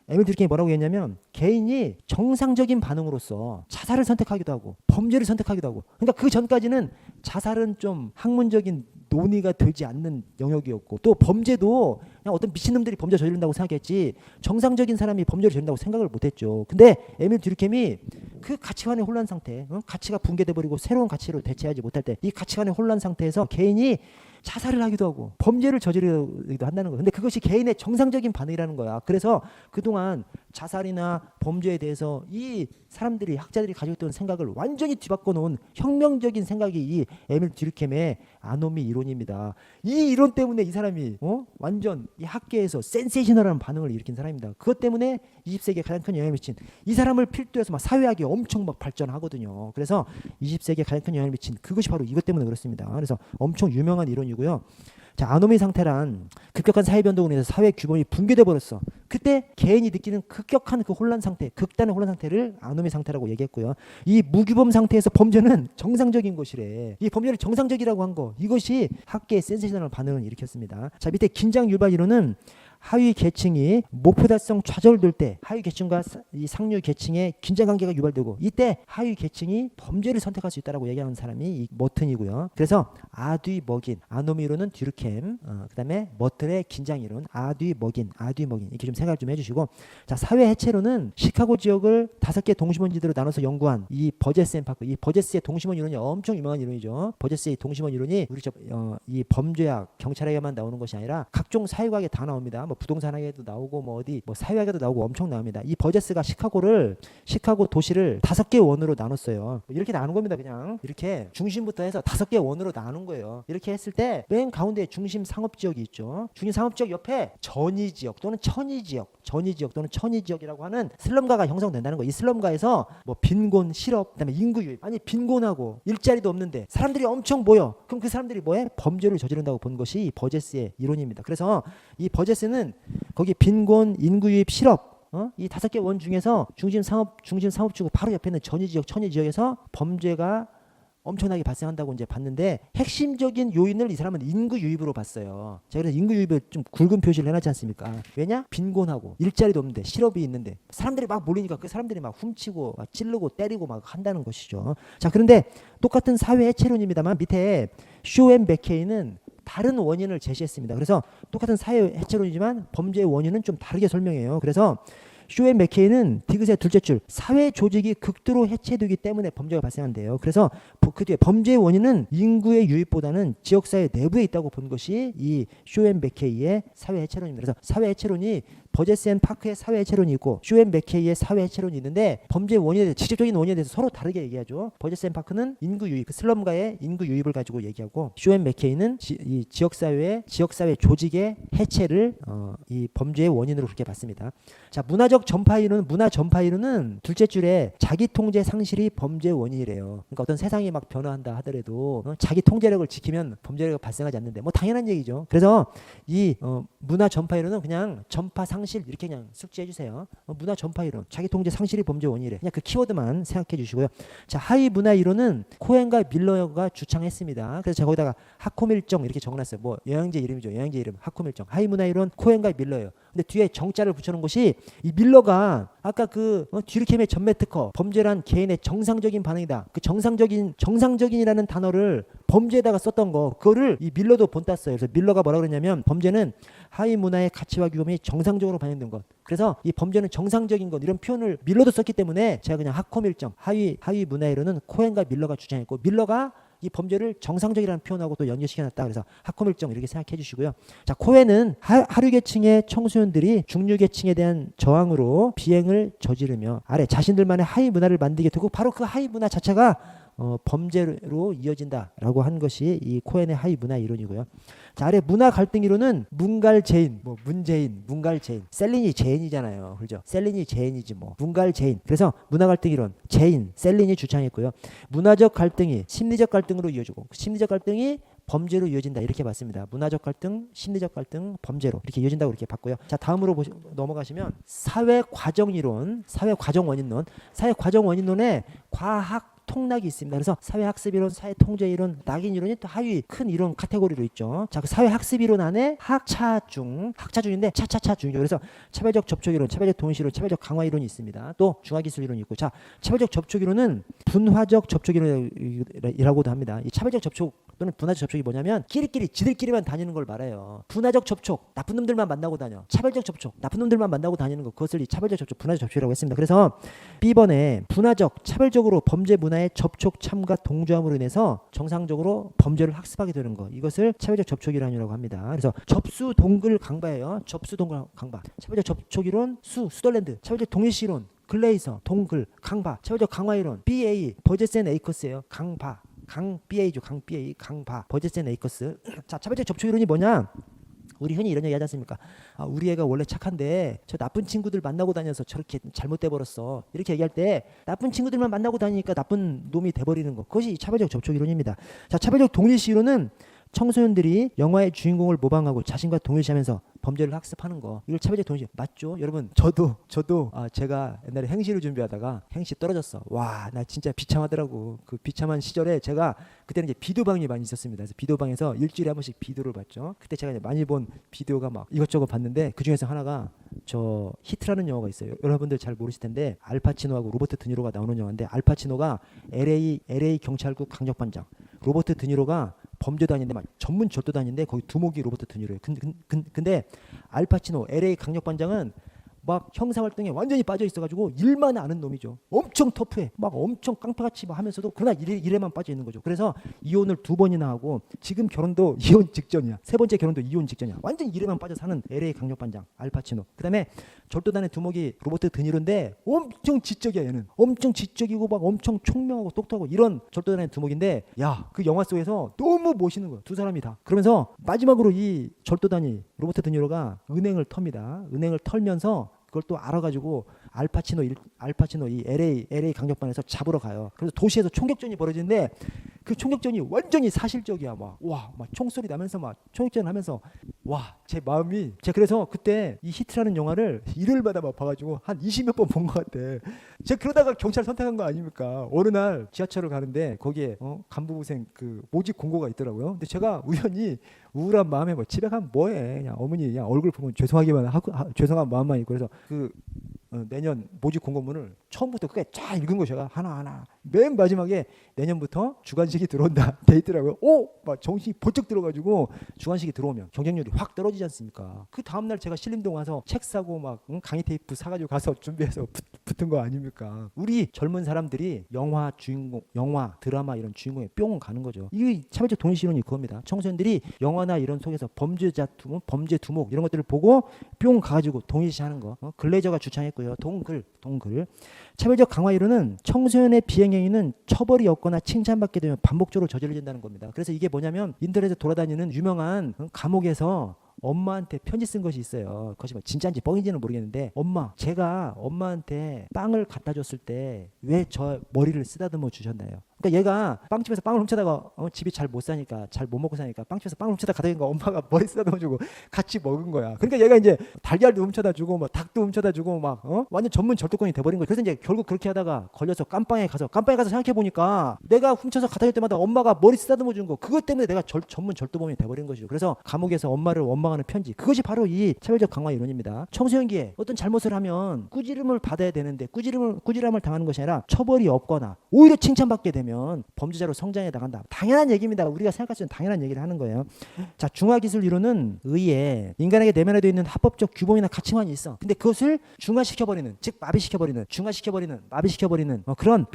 에밀 듀르켐이 뭐라고 했냐면, 개인이 정상적인 반응으로서 자살을 선택하기도 하고 범죄를 선택하기도 하고, 그러니까 그 전까지는 자살은 좀 학문적인 논의가 되지 않는 영역이었고, 또 범죄도 그냥 어떤 미친놈들이 범죄 저지른다고 생각했지, 정상적인 사람이 범죄를 저지른다고 생각을 못했죠. 근데 에밀 듀르켐이 그 가치관의 혼란 상태, 가치가 붕괴돼 버리고 새로운 가치로 대체하지 못할 때, 이 가치관의 혼란 상태에서 개인이 자살을 하기도 하고 범죄를 저지르기도 한다는 거예요. 근데 그것이 개인의 정상적인 반응이라는 거야. 그래서 그동안 자살이나 범죄에 대해서 이 사람들이, 학자들이 가지고 있던 생각을 완전히 뒤바꿔 놓은 혁명적인 생각이 이 에밀 듀르켐의 아노미 이론입니다. 이 이론 때문에 이 사람이 완전 이 학계에서 센세이셔널한 반응을 일으킨 사람입니다. 그것 때문에 20세기에 가장 큰 영향을 미친, 이 사람을 필두로 해서 막 사회학이 엄청 막 발전하거든요. 그래서 20세기에 가장 큰 영향을 미친 그것이 바로 이것 때문에 그렇습니다. 그래서 엄청 유명한 이론이고요. 자, 아노미 상태란 급격한 사회 변동으로 인해서 사회 규범이 붕괴돼 버렸어. 그때 개인이 느끼는 급격한 그 혼란 상태, 극단의 혼란 상태를 아노미 상태라고 얘기했고요. 이 무규범 상태에서 범죄는 정상적인 것이래. 이 범죄를 정상적이라고 한 거, 이것이 학계의 센세이셔널 반응을 일으켰습니다. 자, 밑에 긴장 유발 이론은 하위 계층이 목표 달성 좌절될 때 하위 계층과 이 상류 계층의 긴장 관계가 유발되고, 이때 하위 계층이 범죄를 선택할 수 있다라고 얘기하는 사람이 이 머튼이고요. 그래서 아뒤 먹인, 아노미 이론은 듀르켐, 그다음에 머튼의 긴장 이론, 아뒤 먹인 이렇게 좀 생각을 좀 해주시고, 자, 사회 해체론은 시카고 지역을 5개 동심원지대로 나눠서 연구한 이 버제스 앤 파크, 이 버제스의 동심원 이론이 엄청 유명한 이론이죠. 버제스의 동심원 이론이 우리 이 범죄학, 경찰학에만 나오는 것이 아니라 각종 사회과학에 다 나옵니다. 뭐 부동산학에도 나오고 뭐 어디 뭐 사회학에도 나오고 엄청 나옵니다. 이 버제스가 시카고 도시를 5개 원으로 나눴어요. 이렇게 나눈 겁니다. 그냥 이렇게 중심부터 해서 5개 원으로 나눈 거예요. 이렇게 했을 때 맨 가운데 중심 상업지역이 있죠. 중심 상업지역 옆에 전이지역 또는 천이지역이라고 하는 슬럼가가 형성된다는 거예요. 이 슬럼가에서 뭐 빈곤, 실업, 그다음에 인구 유입, 아니 빈곤하고 일자리도 없는데 사람들이 엄청 모여. 그럼 그 사람들이 뭐해? 범죄를 저지른다고 본 것이 버제스의 이론입니다. 그래서 이 버제스는 거기 빈곤, 인구 유입, 실업, 이 5개 원 중에서 중심 상업지구 바로 옆에 있는 전위 지역, 천위 지역에서 범죄가 엄청나게 발생한다고 이제 봤는데 핵심적인 요인을 이 사람은 인구 유입으로 봤어요. 제가 그래서 인구 유입을 좀 굵은 표시를 해놨지 않습니까? 왜냐? 빈곤하고 일자리도 없는데 실업이 있는데 사람들이 막 몰리니까 그 사람들이 막 훔치고 막 찌르고 때리고 막 한다는 것이죠. 자, 그런데 똑같은 사회 해체론입니다만 밑에 쇼앤 맥케이는 다른 원인을 제시했습니다. 그래서 똑같은 사회 해체론이지만 범죄의 원인은 좀 다르게 설명해요. 그래서 쇼앤 맥케이는 디귿의 둘째 줄 사회 조직이 극도로 해체되기 때문에 범죄가 발생한대요. 그래서 그 뒤에 범죄의 원인은 인구의 유입보다는 지역사회 내부에 있다고 본 것이 이 쇼앤 맥케이의 사회 해체론입니다. 그래서 사회 해체론이 버제스 앤 파크의 사회 해체론이 있고 쇼앤 맥케이의 사회 해체론이 있는데 범죄의 원인에 대해서 직접적인 원인에 대해서 서로 다르게 얘기하죠. 버제스 앤 파크는 인구 유입, 그 슬럼가의 인구 유입을 가지고 얘기하고 쇼앤 맥케이는 이 지역사회 조직의 해체를 이 범죄의 원인으로 그렇게 봤습니다. 자, 문화 전파 이론은 둘째 줄에 자기 통제 상실이 범죄의 원인이래요. 그러니까 어떤 세상이 막 변화한다 하더라도 자기 통제력을 지키면 범죄가 발생하지 않는데 뭐 당연한 얘기죠. 그래서 이 문화 전파 이론은 그냥 전파 상실 이렇게 그냥 숙지해 주세요. 문화 전파 이론, 자기 통제 상실이 범죄 원인이래. 그냥 그 키워드만 생각해 주시고요. 자, 하위 문화 이론은 코엔과 밀러가 주창했습니다. 그래서 제가 거기다가 하코밀정 이렇게 적어놨어요. 뭐 영양제 이름이죠. 영양제 이름 하코밀정. 하위 문화 이론 코엔과 밀러예요. 근데 뒤에 정자를 붙여놓은 것이 이 밀러가 아까 그 듀르켐의 전매 특허 범죄란 개인의 정상적인 반응이다. 그 정상적인이라는 단어를 범죄에다가 썼던 거 그거를 이 밀러도 본땄어요. 그래서 밀러가 뭐라 그랬냐면 범죄는 하위 문화의 가치와 규범이 정상적으로 반영된 것. 그래서 이 범죄는 정상적인 것 이런 표현을 밀러도 썼기 때문에 제가 그냥 하코밀정 하위 문화 이론은 코엔과 밀러가 주장했고 밀러가 이 범죄를 정상적이라는 표현하고 또 연결시켜놨다. 그래서 하코밀정 이렇게 생각해 주시고요. 자, 코엔은 하류계층의 청소년들이 중류계층에 대한 저항으로 비행을 저지르며 아래 자신들만의 하위 문화를 만들게 되고 바로 그 하위 문화 자체가 범죄로 이어진다라고 한 것이 이 코엔의 하위 문화 이론이고요. 자, 아래 문화 갈등 이론은 문갈제인, 뭐 문재인, 문갈제인, 셀린이 제인이잖아요, 그렇죠? 셀린이 제인이지 뭐 문갈제인. 그래서 문화 갈등 이론, 제인, 셀린이 주창했고요. 문화적 갈등이 심리적 갈등으로 이어지고 심리적 갈등이 범죄로 이어진다 이렇게 봤습니다. 문화적 갈등, 심리적 갈등, 범죄로 이렇게 이어진다고 이렇게 봤고요. 자, 다음으로 넘어가시면 사회 과정 이론, 사회 과정 원인론, 사회 과정 원인론에 과학 통락이 있습니다. 그래서 사회학습이론, 사회통제이론, 낙인이론이 또 하위 큰 이론 카테고리로 있죠. 자, 그 사회학습이론 안에 학차중인데 차중이죠. 그래서 차별적 접촉이론, 차별적 동시이론, 차별적 강화이론이 있습니다. 또 중화기술이론이 있고, 자, 차별적 접촉이론은 분화적 접촉이론이라고도 합니다. 이 차별적 접촉 또는 분화적 접촉이 뭐냐면 지들끼리만 다니는 걸 말해요. 분화적 접촉, 나쁜 놈들만 만나고 다녀. 차별적 접촉, 나쁜 놈들만 만나고 다니는 거, 그것을 이 차별적 접촉, 분화적 접촉이라고 했습니다. 그래서 B번에 분화적, 차별적으로 범죄 문화의 접촉, 참가, 동조함으로 인해서 정상적으로 범죄를 학습하게 되는 거, 이것을 차별적 접촉이론이라고 합니다. 그래서 접수 동글 강바예요. 접수 동글 강바. 차별적 접촉이론 수덜랜드, 차별적 동일시론 글레이서, 동글, 강바, 차별적 강화이론 BA, 버제스 앤 에이커스예요. 강바, BA죠. BA, 강바, 버제스 앤 에이커스. 자, 차별적 접촉 이론이 뭐냐? 우리 흔히 이런 얘기 하지 않습니까? 아, 우리 애가 원래 착한데 저 나쁜 친구들 만나고 다녀서 저렇게 잘못돼 버렸어. 이렇게 얘기할 때 나쁜 친구들만 만나고 다니니까 나쁜 놈이 돼버리는 거. 그것이 차별적 접촉 이론입니다. 자, 차별적 동일시 이론은 청소년들이 영화의 주인공을 모방하고 자신과 동일시하면서 범죄를 학습하는 거, 이걸 차별적 동일시 맞죠? 여러분, 저도 제가 옛날에 행시를 준비하다가 행시 떨어졌어. 와, 나 진짜 비참하더라고. 그 비참한 시절에 제가 그때는 이제 비디오방이 많이 있었습니다. 그래서 비디오방에서 일주일에 한 번씩 비디오를 봤죠. 그때 제가 이제 많이 본 비디오가 막 이것저것 봤는데 그 중에서 하나가 저 히트라는 영화가 있어요. 여러분들 잘 모르실 텐데 알파치노하고 로버트 드니로가 나오는 영화인데, 알파치노가 LA 경찰국 강력반장, 로버트 드니로가 범죄도 아닌데 막 전문 절도도 아닌데 거기 두목이 로버트 드니로예요. 근데 알파치노 LA 강력반장은 막 형사활동에 완전히 빠져 있어가지고 일만 아는 놈이죠. 엄청 터프해. 막 엄청 깡패같이 막 하면서도 그러나 일에만 빠져 있는 거죠. 그래서 이혼을 2번이나 하고 지금 결혼도 이혼 직전이야. 3번째 결혼도 이혼 직전이야. 완전 일에만 빠져 사는 LA 강력반장 알파치노. 그 다음에 절도단의 두목이 로버트 드니로인데 엄청 지적이야. 얘는 엄청 지적이고 막 엄청 총명하고 똑똑하고 이런 절도단의 두목인데, 야, 그 영화 속에서 너무 멋있는 거야. 두 사람이 다. 그러면서 마지막으로 이 절도단이 로버트 드니로가 은행을 텁니다. 은행을 털면서 그걸 또 알아가지고 알파치노 이 LA 강력반에서 잡으러 가요. 그래서 도시에서 총격전이 벌어지는데 그 총격전이 완전히 사실적이야. 막 총소리 나면서 막 총격전을 하면서 와, 제 마음이 제가 그래서 그때 이 히트라는 영화를 일요일마다 막 봐가지고 한 20몇 번 본 것 같아. 제가 그러다가 경찰 선택한 거 아닙니까? 어느 날 지하철을 가는데 거기에 간부생 그 모집 공고가 있더라고요. 근데 제가 우연히 우울한 마음에 뭐 집에 가면 뭐해? 그냥 어머니 그냥 얼굴 보면 죄송하기만 하고 죄송한 마음만 있고 그래서 그 내년 모집 공고문을 처음부터 끝까지 쫙 읽은 거 제가 하나하나 맨 마지막에 내년부터 주관식이 들어온다 돼 있더라고요. 막 정신이 번쩍 들어가지고 주관식이 들어오면 경쟁률이 확 떨어지지 않습니까? 그 다음날 제가 신림동 와서 책 사고 막 강의 테이프 사가지고 가서 준비해서 붙은 거 아닙니까? 우리 젊은 사람들이 영화 주인공, 영화 드라마 이런 주인공에 뿅 가는 거죠. 이 차별적 동일시론이 그겁니다. 청소년들이 영화나 이런 속에서 범죄자 두목, 범죄 두목 이런 것들을 보고 뿅 가가지고 동일시하는 거. 글레이저가 주창했고요. 동글. 차별적 강화 이론은 청소년의 비행행위는 처벌이 없거나 칭찬받게 되면 반복적으로 저질러진다는 겁니다. 그래서 이게 뭐냐면 인터넷에 돌아다니는 유명한 감옥에서 엄마한테 편지 쓴 것이 있어요. 그것이 뭐 진짜인지 뻥인지는 모르겠는데 제가 엄마한테 빵을 갖다 줬을 때 왜 저 머리를 쓰다듬어 주셨나요? 그러니까 얘가 빵집에서 빵을 훔쳐다가 집이 잘 못 사니까 잘 못 먹고 사니까 빵집에서 빵을 훔쳐다 가다 보니까 엄마가 머리 쓰다듬어 주고 같이 먹은 거야. 그러니까 얘가 이제 달걀도 훔쳐다 주고 뭐 닭도 훔쳐다 주고 막 완전 전문 절도권이 돼버린 거야. 그래서 이제 결국 그렇게 하다가 걸려서 깜빵에 가서 생각해 보니까 내가 훔쳐서 갖다 줄 때마다 엄마가 머리 쓰다듬어 준 거 그것 때문에 내가 전문 절도범이 돼버린 것이죠. 그래서 감옥에서 엄마를 원망하는 편지 그것이 바로 이 차별적 강화 이론입니다. 청소년기에 어떤 잘못을 하면 꾸지람을 받아야 되는데 꾸지람을 당하는 것이 아니라 처벌이 없거나 오히려 칭찬받게 되면 범죄자로 성장해 나간다. 당연한 얘기입니다. 우리가 생각할 수 있는 당연한 얘기를 하는 거예요. 자, 중화기술 이론은 의에 인간에게 내면에도 있는 합법적 규범이나 가치관이 있어. 근데 그것을 중화시켜버리는, 즉 마비시켜버리는, 마비시켜버리는 그런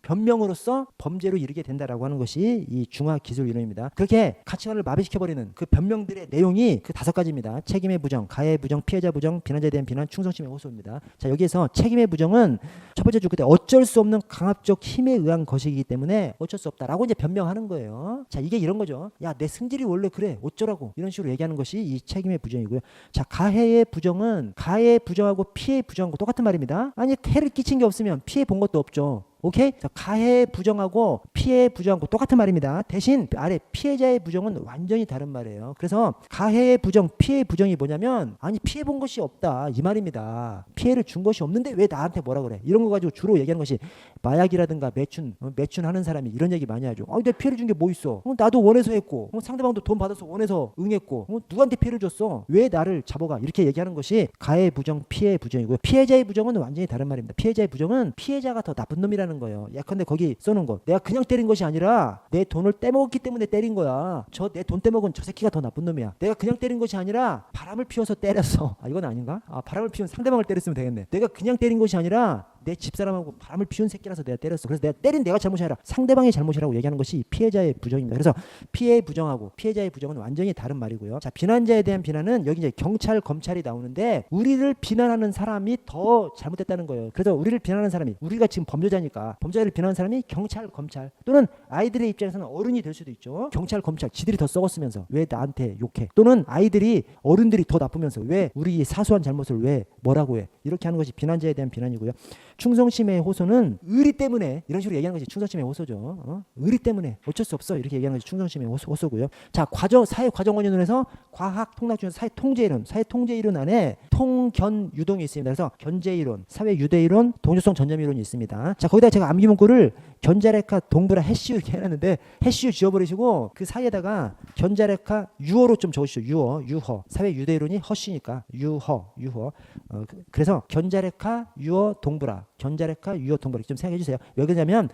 변명으로서 범죄로 이르게 된다라고 하는 것이 이 중화기술 이론입니다. 그렇게 가치관을 마비시켜버리는 그 변명들의 내용이 그 5가지입니다. 책임의 부정, 가해의 부정, 피해자 부정, 비난자에 대한 비난, 충성심의 호소입니다. 자, 여기에서 책임의 부정은 첫 번째 줄 그때 어쩔 수 없는 강압적 힘에 의한 것이기 때문에 어쩔 수 없다라고 이제 변명하는 거예요. 자, 이게 이런 거죠. 야, 내 승질이 원래 그래. 어쩌라고. 이런 식으로 얘기하는 것이 이 책임의 부정이고요. 자, 가해의 부정은 가해의 부정하고 피해의 부정하고 똑같은 말입니다. 아니, 해를 끼친 게 없으면 피해 본 것도 없죠. 오케이? 자, 가해 부정하고 피해 부정하고 똑같은 말입니다. 대신 아래 피해자의 부정은 완전히 다른 말이에요. 그래서 가해의 부정, 피해의 부정이 뭐냐면 아니 피해 본 것이 없다 이 말입니다. 피해를 준 것이 없는데 왜 나한테 뭐라 그래? 이런 거 가지고 주로 얘기하는 것이 마약이라든가 매춘하는 사람이 이런 얘기 많이 하죠. 내가 피해를 준 게 뭐 있어? 나도 원해서 했고 상대방도 돈 받아서 원해서 응했고 누구한테 피해를 줬어? 왜 나를 잡아가? 이렇게 얘기하는 것이 가해 부정, 피해 부정이고요. 피해자의 부정은 완전히 다른 말입니다. 피해자의 부정은 피해자가 더 나쁜 놈이라는 거예요. 예컨대 거기 써놓은 거 내가 그냥 때린 것이 아니라 내 돈을 떼먹었기 때문에 때린 거야. 저 내 돈 떼먹은 저 새끼가 더 나쁜 놈이야. 내가 그냥 때린 것이 아니라 바람을 피워서 때렸어. 이건 아닌가? 바람을 피운 상대방을 때렸으면 되겠네. 내가 그냥 때린 것이 아니라 내 집사람하고 바람을 피운 새끼라서 내가 때렸어. 그래서 내가 때린 내가 잘못이 아니라 상대방의 잘못이라고 얘기하는 것이 피해자의 부정입니다. 그래서 피해 부정하고 피해자의 부정은 완전히 다른 말이고요. 자, 비난자에 대한 비난은 여기 이제 경찰, 검찰이 나오는데 우리를 비난하는 사람이 더 잘못됐다는 거예요. 그래서 우리를 비난하는 사람이 우리가 지금 범죄자니까 범죄자를 비난하는 사람이 경찰, 검찰 또는 아이들의 입장에서는 어른이 될 수도 있죠. 경찰, 검찰 지들이 더 썩었으면서 왜 나한테 욕해? 또는 아이들이 어른들이 더 나쁘면서 왜 우리 사소한 잘못을 왜 뭐라고 해? 이렇게 하는 것이 비난자에 대한 비난이고요. 충성심의 호소는 의리 때문에 이런 식으로 얘기하는 것이 충성심의 호소죠. 의리 때문에 어쩔 수 없어 이렇게 얘기하는 것이 충성심의 호소고요. 자, 사회 과정원론에서 과학 통락 중에서 사회 통제 이론 안에 통견 유동이 있습니다. 그래서 견제 이론, 사회 유대 이론, 동조성 전념 이론이 있습니다. 자, 거기다 제가 암기 문구를 견자레카 동브라 해시유 이렇게 해놨는데 해시유 지워버리시고 그 사이에다가 견자레카 유어로 좀 적으시죠. 유허. 사회 유대 이론이 허시니까 유허. 그래서 견자레카 유어 동브라. 견자레카 유어 동브라 좀 생각해 주세요. 왜 그러냐면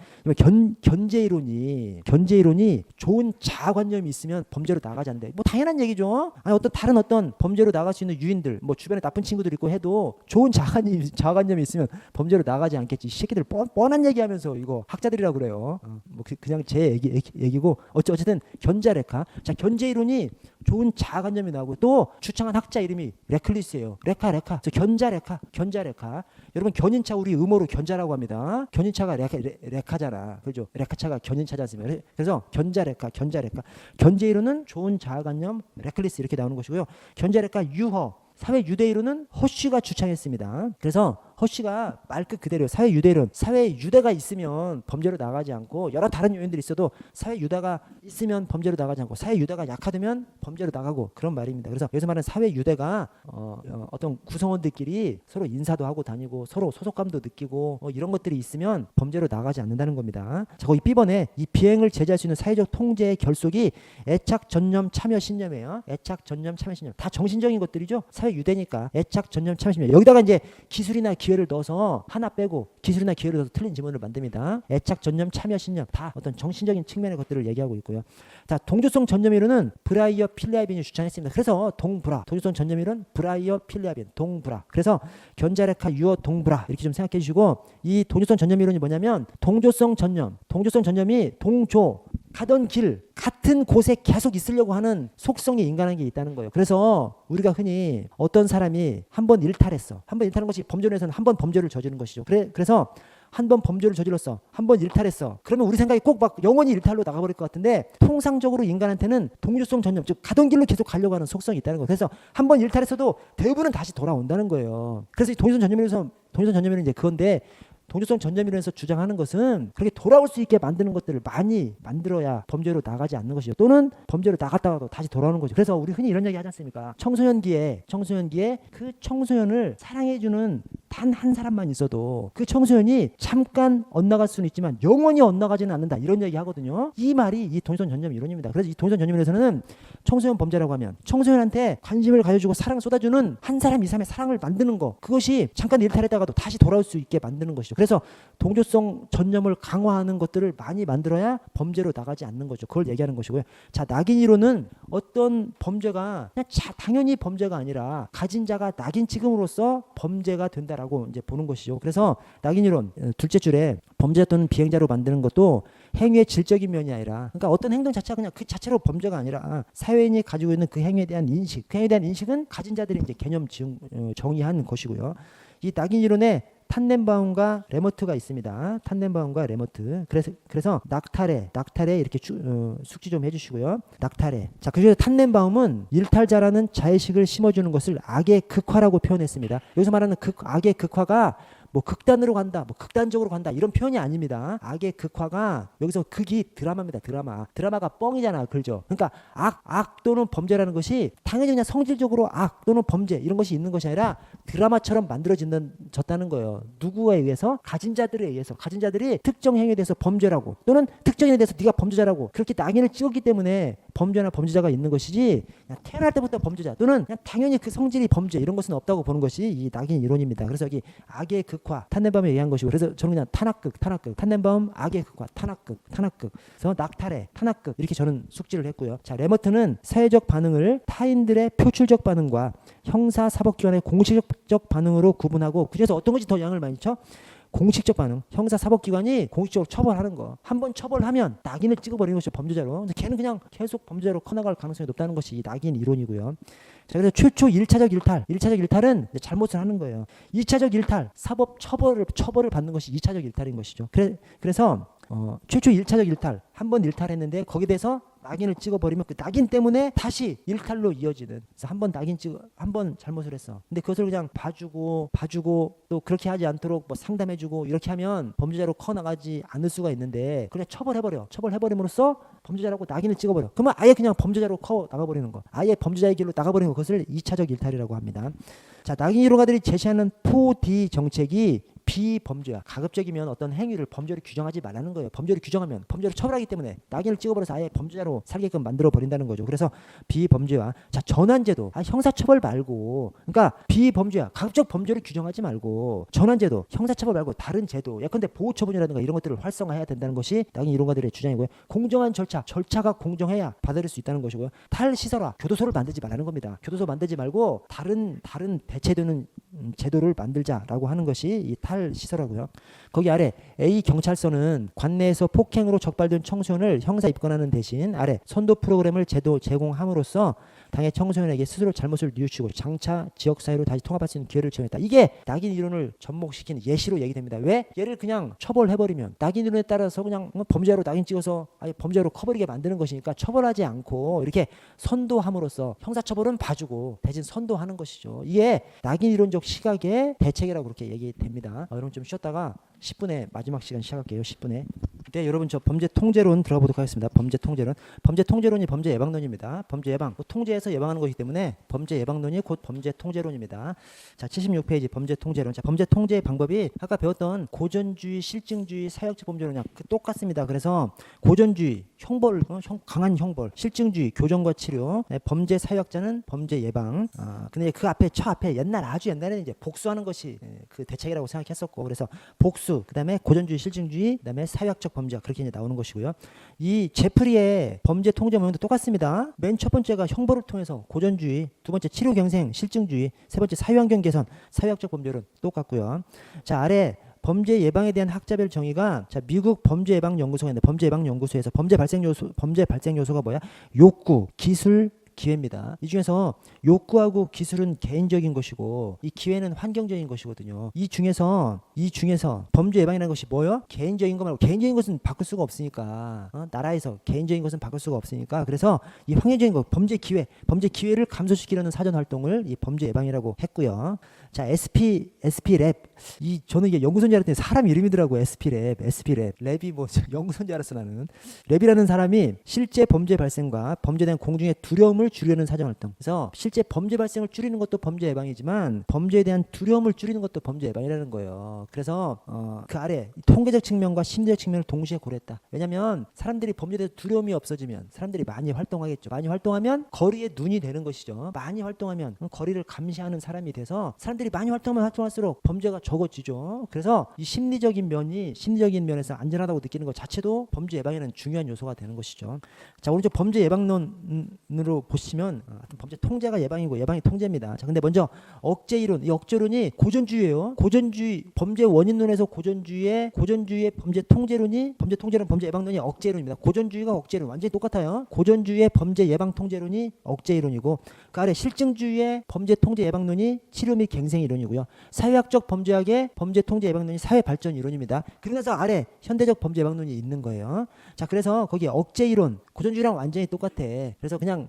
견제 이론이 좋은 자아관념이 있으면 범죄로 나가지 않는데 뭐 당연한 얘기죠. 아니 다른 어떤 범죄로 나갈 수 있는 유인들 뭐 주변에 나쁜 친구들 있고 해도 좋은 자아관념이 있으면 범죄로 나가지 않겠지. 이 새끼들 뻔한 얘기하면서 이거 학자들이라고 그래요. 그냥 제 얘기고 어쨌든 견자레카. 자, 견제 이론이 좋은 자아관념이 나오고 또 주창한 학자 이름이 레클리스예요. 레카. 견자레카. 여러분 견인차 우리 음어로 견자라고 합니다. 견인차가 레카잖아. 그죠? 레카차가 견인차지 않습니까? 그래서 견자레카. 견제 이론은 좋은 자아관념, 레클리스 이렇게 나오는 것이고요. 견자레카 유허. 사회 유대 이론은 허쉬가 주창했습니다. 그래서 허씨가 말끝 그대로 사회 유대론, 사회 유대가 있으면 범죄로 나가지 않고 여러 다른 요인들이 있어도 사회 유대가 있으면 범죄로 나가지 않고 사회 유대가 약화되면 범죄로 나가고 그런 말입니다. 그래서 여기서 말하는 사회 유대가 어떤 구성원들끼리 서로 인사도 하고 다니고 서로 소속감도 느끼고 이런 것들이 있으면 범죄로 나가지 않는다는 겁니다. 자, 거기 B번에 이 비행을 제재할 수 있는 사회적 통제의 결속이 애착, 전념, 참여, 신념이에요. 애착, 전념, 참여, 신념 다 정신적인 것들이죠. 사회 유대니까 애착, 전념, 참여, 신념. 여기다가 이제 기술이나 기회를 넣어서 하나 빼고 기술이나 기회를 넣어서 틀린 지문을 만듭니다. 애착, 전념, 참여, 신념 다 어떤 정신적인 측면의 것들을 얘기하고 있고요. 자, 동조성 전념이론은 브라이어 필리아빈이 주장했습니다. 그래서 동브라, 동조성 전념이론 브라이어 필리아빈, 동브라. 그래서 견자레카 유어 동브라 이렇게 좀 생각해 주시고 이 동조성 전념이론이 뭐냐면 동조성 전념이 동조 가던 길 같은 곳에 계속 있으려고 하는 속성이 인간에게 있다는 거예요. 그래서 우리가 흔히 어떤 사람이 한번 일탈했어. 한번 일탈한 것이 범죄에서는 한 번 범죄를 저지른 것이죠. 그래서 한 번 범죄를 저질렀어. 한 번 일탈했어. 그러면 우리 생각이 꼭 막 영원히 일탈로 나가버릴 것 같은데 통상적으로 인간한테는 동조성 전념, 즉 가던 길로 계속 가려고 하는 속성이 있다는 거예요. 그래서 한 번 일탈했어도 대부분은 다시 돌아온다는 거예요. 그래서 이 동조성 전념이론은 이제 그건데 동조성 전념이론에서 주장하는 것은 그렇게 돌아올 수 있게 만드는 것들을 많이 만들어야 범죄로 나가지 않는 것이죠. 또는 범죄로 나갔다가도 다시 돌아오는 거죠. 그래서 우리 흔히 이런 얘기 하지 않습니까? 청소년기에 그 청소년을 사랑해주는 단 한 사람만 있어도 그 청소년이 잠깐 엇나갈 수는 있지만 영원히 엇나가지는 않는다. 이런 얘기 하거든요. 이 말이 이 동조성 전념 이론입니다. 그래서 이 동조성 전념이론에서는 청소년 범죄라고 하면 청소년한테 관심을 가져주고 사랑을 쏟아주는 한 사람 이상의 사랑을 만드는 거, 그것이 잠깐 일탈했다가도 다시 돌아올 수 있게 만드는 것이죠. 그래서 동조성 전념을 강화하는 것들을 많이 만들어야 범죄로 나가지 않는 거죠. 그걸 얘기하는 것이고요. 자, 낙인 이론은 어떤 범죄가 그냥 당연히 범죄가 아니라 가진 자가 낙인 찍음으로써 범죄가 된다라고 이제 보는 것이죠. 그래서 낙인 이론 둘째 줄에 범죄자 또는 비행자로 만드는 것도 행위의 질적인 면이 아니라, 그러니까 어떤 행동 자체가 그냥 그 자체로 범죄가 아니라 사회인이 가지고 있는 그 행위에 대한 인식, 그 행위에 대한 인식은 가진 자들이 이제 개념 정의한 것이고요. 이 낙인 이론에 탄넨바움과 레머트가 있습니다. 탄넨바움과 레머트. 그래서 낙탈해 이렇게 숙지 좀 해주시고요. 낙탈해. 자, 그중에서 탄넨바움은 일탈자라는 자의식을 심어주는 것을 악의 극화라고 표현했습니다. 여기서 말하는 악의 극화가 뭐 극단으로 간다, 뭐 극단적으로 간다 이런 표현이 아닙니다. 악의 극화가 여기서 극이 드라마입니다. 드라마가 뻥이잖아, 그죠? 그러니까 악 또는 범죄라는 것이 당연히 그냥 성질적으로 악 또는 범죄 이런 것이 있는 것이 아니라 드라마처럼 만들어졌다는 거예요. 누구에 의해서? 가진 자들에 의해서. 가진 자들이 특정 행위에 대해서 범죄라고 또는 특정 행위에 대해서 네가 범죄자라고 그렇게 낙인을 찍었기 때문에 범죄나 범죄자가 있는 것이지 그냥 태어날 때부터 범죄자 또는 그냥 당연히 그 성질이 범죄 이런 것은 없다고 보는 것이 이 낙인 이론입니다. 그래서 여기 악의 극화, 탄넨바움에 얘기한 것이고, 그래서 저는 그냥 탄악극, 탄넨바움, 악의 극화, 탄악극. 그래서 낙탈해, 탄악극 이렇게 저는 숙지를 했고요. 자, 레머트는 사회적 반응을 타인들의 표출적 반응과 형사 사법기관의 공식적 반응으로 구분하고, 그중에서 어떤 것이 더 영향을 많이 쳐? 공식적 반응. 형사 사법기관이 공식적으로 처벌하는 거. 한번 처벌하면 낙인을 찍어버리는 것이죠. 범죄자로. 근데 걔는 그냥 계속 범죄자로 커나갈 가능성이 높다는 것이 이 낙인 이론이고요. 자, 그래서 최초 1차적 일탈은 잘못을 하는 거예요. 2차적 일탈, 사법 처벌을 받는 것이 2차적 일탈인 것이죠. 그래서 최초 1차적 일탈, 한 번 일탈했는데 거기에 대해서 낙인을 찍어버리면 그 낙인 때문에 다시 일탈로 이어지는. 그래서 한 번 잘못을 했어. 근데 그것을 그냥 봐주고 또 그렇게 하지 않도록 뭐 상담해주고 이렇게 하면 범죄자로 커나가지 않을 수가 있는데 그냥 처벌해버림으로써 범죄자라고 낙인을 찍어버려. 그러면 아예 그냥 범죄자로 커 나가버리는 거. 아예 범죄자의 길로 나가버리는 것을 2차적 일탈이라고 합니다. 자, 낙인 이론가들이 제시하는 4D 정책이 비범죄야. 가급적이면 어떤 행위를 범죄로 규정하지 말라는 거예요. 범죄로 규정하면 범죄로 처벌하기 때문에 낙인을 찍어버려서 아예 범죄자로 살게끔 만들어 버린다는 거죠. 그래서 비범죄와 자, 전환제도, 형사처벌 말고, 그러니까 비범죄야. 가급적 범죄로 규정하지 말고 전환제도, 형사처벌 말고 다른 제도, 예컨대 보호처분이라든가 이런 것들을 활성화해야 된다는 것이 낙인 이론가들의 주장이고요. 공정한 절차가 공정해야 받아들일 수 있다는 것이고요. 탈시설화, 교도소를 만들지 말라는 겁니다. 교도소 만들지 말고 다른 대체되는 제도를 만들자라고 하는 것이 이 탈시설화고요. 거기 아래 A 경찰서는 관내에서 폭행으로 적발된 청소년을 형사 입건하는 대신 아래 선도 프로그램을 제공함으로써 당해 청소년에게 스스로 잘못을 뉘우치고 장차 지역사회로 다시 통합할 수 있는 기회를 제공했다. 이게 낙인 이론을 접목시키는 예시로 얘기됩니다. 왜? 얘를 그냥 처벌해버리면 낙인 이론에 따라서 그냥 범죄자로 낙인 찍어서 아예 범죄자로 커버리게 만드는 것이니까 처벌하지 않고 이렇게 선도함으로써 형사처벌은 봐주고 대신 선도하는 것이죠. 이게 낙인 이론적 통계적 시각의 대책이라고 그렇게 얘기됩니다. 여러분 좀 쉬었다가 10분에 마지막 시간 시작할게요. 10분에. 네, 여러분 저 범죄 통제론 들어가 보도록 하겠습니다. 범죄 통제론. 범죄 통제론이 범죄 예방론입니다. 범죄 예방, 통제해서 예방하는 것이기 때문에 범죄 예방론이 곧 범죄 통제론입니다. 자, 76페이지 범죄 통제론. 자, 범죄 통제 방법이 아까 배웠던 고전주의, 실증주의, 사역적 범죄론이랑 똑같습니다. 그래서 고전주의, 형벌, 강한 형벌, 실증주의, 교정과 치료, 네, 범죄 사역자는 범죄 예방. 근데 그 앞에 아주 옛날에는 이제 복수하는 것이 그 대책이라고 생각했었고, 그래서 복수, 그다음에 고전주의, 실증주의, 그다음에 사역적 범죄 그렇게 이제 나오는 것이고요. 이 제프리의 범죄 통제 모형도 똑같습니다. 맨 첫 번째가 형벌을 통해서 고전주의, 두 번째 치료 경생, 실증주의, 세 번째 사회환경 개선, 사회학적 범죄론 똑같고요. 자, 아래 범죄 예방에 대한 학자별 정의가 자, 미국 범죄 예방 연구소가 있는데 범죄 예방 연구소에서 범죄 발생 요소가 뭐야? 욕구, 기술, 기회입니다. 이 중에서 욕구하고 기술은 개인적인 것이고 이 기회는 환경적인 것이거든요. 이 중에서 범죄 예방이라는 것이 뭐요? 개인적인 거 말고 개인적인 것은 바꿀 수가 없으니까 나라에서 개인적인 것은 바꿀 수가 없으니까 그래서 이 환경적인 것 범죄 기회를 감소시키려는 사전 활동을 이 범죄 예방이라고 했고요. 자, SP랩 저는 이게 연구소인 줄 알았더니 사람 이름이더라고. 랩이 뭐 연구소인 줄 알았어 나는. 랩이라는 사람이 실제 범죄 발생과 범죄에 대한 공중의 두려움을 줄이려는 사전활동. 그래서 실제 범죄 발생을 줄이는 것도 범죄 예방이지만 범죄에 대한 두려움을 줄이는 것도 범죄 예방이라는 거예요. 그래서 그 아래 통계적 측면과 심리적 측면을 동시에 고려했다. 왜냐하면 사람들이 범죄에 대해서 두려움이 없어지면 사람들이 많이 활동하겠죠. 많이 활동하면 거리에 눈이 되는 것이죠. 많이 활동하면 거리를 감시하는 사람이 돼서 사람들이 많이 활동할수록 범죄가 적어지죠. 그래서 이 심리적인 면에서 안전하다고 느끼는 것 자체도 범죄 예방에는 중요한 요소가 되는 것이죠. 자, 오른쪽 범죄 예방론으로 보시면 범죄 통제가 예방이고 예방이 통제입니다. 자, 근데 먼저 억제 이론, 이 억제론이 고전주의예요. 고전주의 범죄 원인론에서 고전주의의 범죄 통제론, 범죄 예방론이 억제론입니다. 고전주의가 억제론 완전히 똑같아요. 고전주의의 범죄 예방 통제론이 억제 이론이고 그 아래 실증주의의 범죄 통제 예방론이 치료 및 갱생 이론이고요. 사회학적 범죄학의 범죄 통제 예방론이 사회 발전 이론입니다. 그러면서 아래 현대적 범죄 예방론이 있는 거예요. 자, 그래서 거기 억제 이론 고전주의랑 완전히 똑같아. 그래서 그냥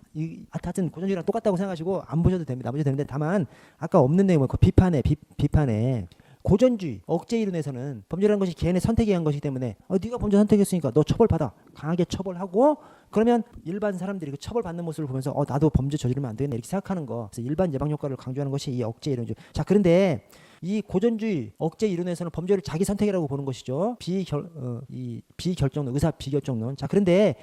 하여튼 고전주의랑 똑같다고 생각하시고 안 보셔도 됩니다. 다만 아까 없는 내용은 그 비판에 고전주의, 억제 이론에서는 범죄라는 것이 개인의 선택에 의한 것이기 때문에 네가 범죄 선택했으니까 너 처벌받아. 강하게 처벌하고 그러면 일반 사람들이 그 처벌받는 모습을 보면서 나도 범죄 저지르면 안 되겠네 이렇게 생각하는 거. 그래서 일반 예방 효과를 강조하는 것이 이 억제 이론이죠. 자, 그런데 이 고전주의 억제 이론에서는 범죄를 자기 선택이라고 보는 것이죠. 비결정론, 의사 비결정론. 자, 그런데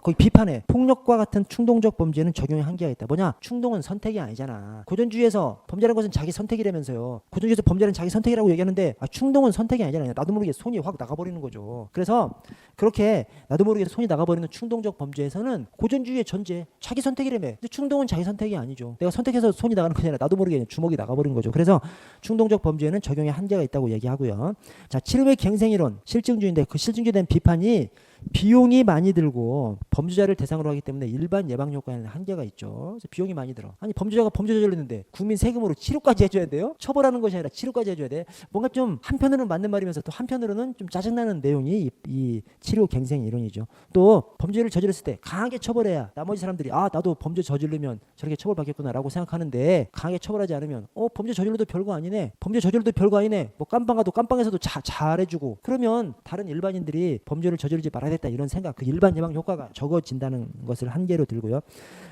거기 비판해. 폭력과 같은 충동적 범죄는 적용의 한계가 있다. 뭐냐? 충동은 선택이 아니잖아. 고전주의에서 범죄라는 것은 자기 선택이라면서요. 고전주의에서 범죄는 자기 선택이라고 얘기하는데 충동은 선택이 아니잖아요. 나도 모르게 손이 확 나가버리는 거죠. 그래서 그렇게 나도 모르게 손이 나가버리는 충동적 범죄에서는 고전주의의 전제 자기 선택이라며. 근데 충동은 자기 선택이 아니죠. 내가 선택해서 손이 나가는 게 아니라 나도 모르게 주먹이 나가버리는 거죠. 그래서 충동적 범죄에는 적용의 한계가 있다고 얘기하고요. 자, 치료 및 갱생이론 실증주의인데 그 실증주의에 대한 비판이 비용이 많이 들고 범죄자를 대상으로 하기 때문에 일반 예방 효과에는 한계가 있죠. 그래서 비용이 많이 들어. 아니 범죄자가 범죄 저질렀는데 국민 세금으로 치료까지 해줘야 돼요? 처벌하는 것이 아니라 치료까지 해줘야 돼. 뭔가 좀 한편으로는 맞는 말이면서 또 한편으로는 좀 짜증나는 내용이 이 치료 갱생 이론이죠. 또 범죄를 저질렀을 때 강하게 처벌해야 나머지 사람들이 나도 범죄 저지르면 저렇게 처벌받겠구나라고 생각하는데 강하게 처벌하지 않으면 범죄 저질러도 별거 아니네. 뭐 깜빵 가도 깜빵에서도 잘해주고 그러면 다른 일반인들이 범죄를 저지르지 말아야 됐다 이런 생각, 그 일반 예방 효과가 적어진다는 것을 한계로 들고요.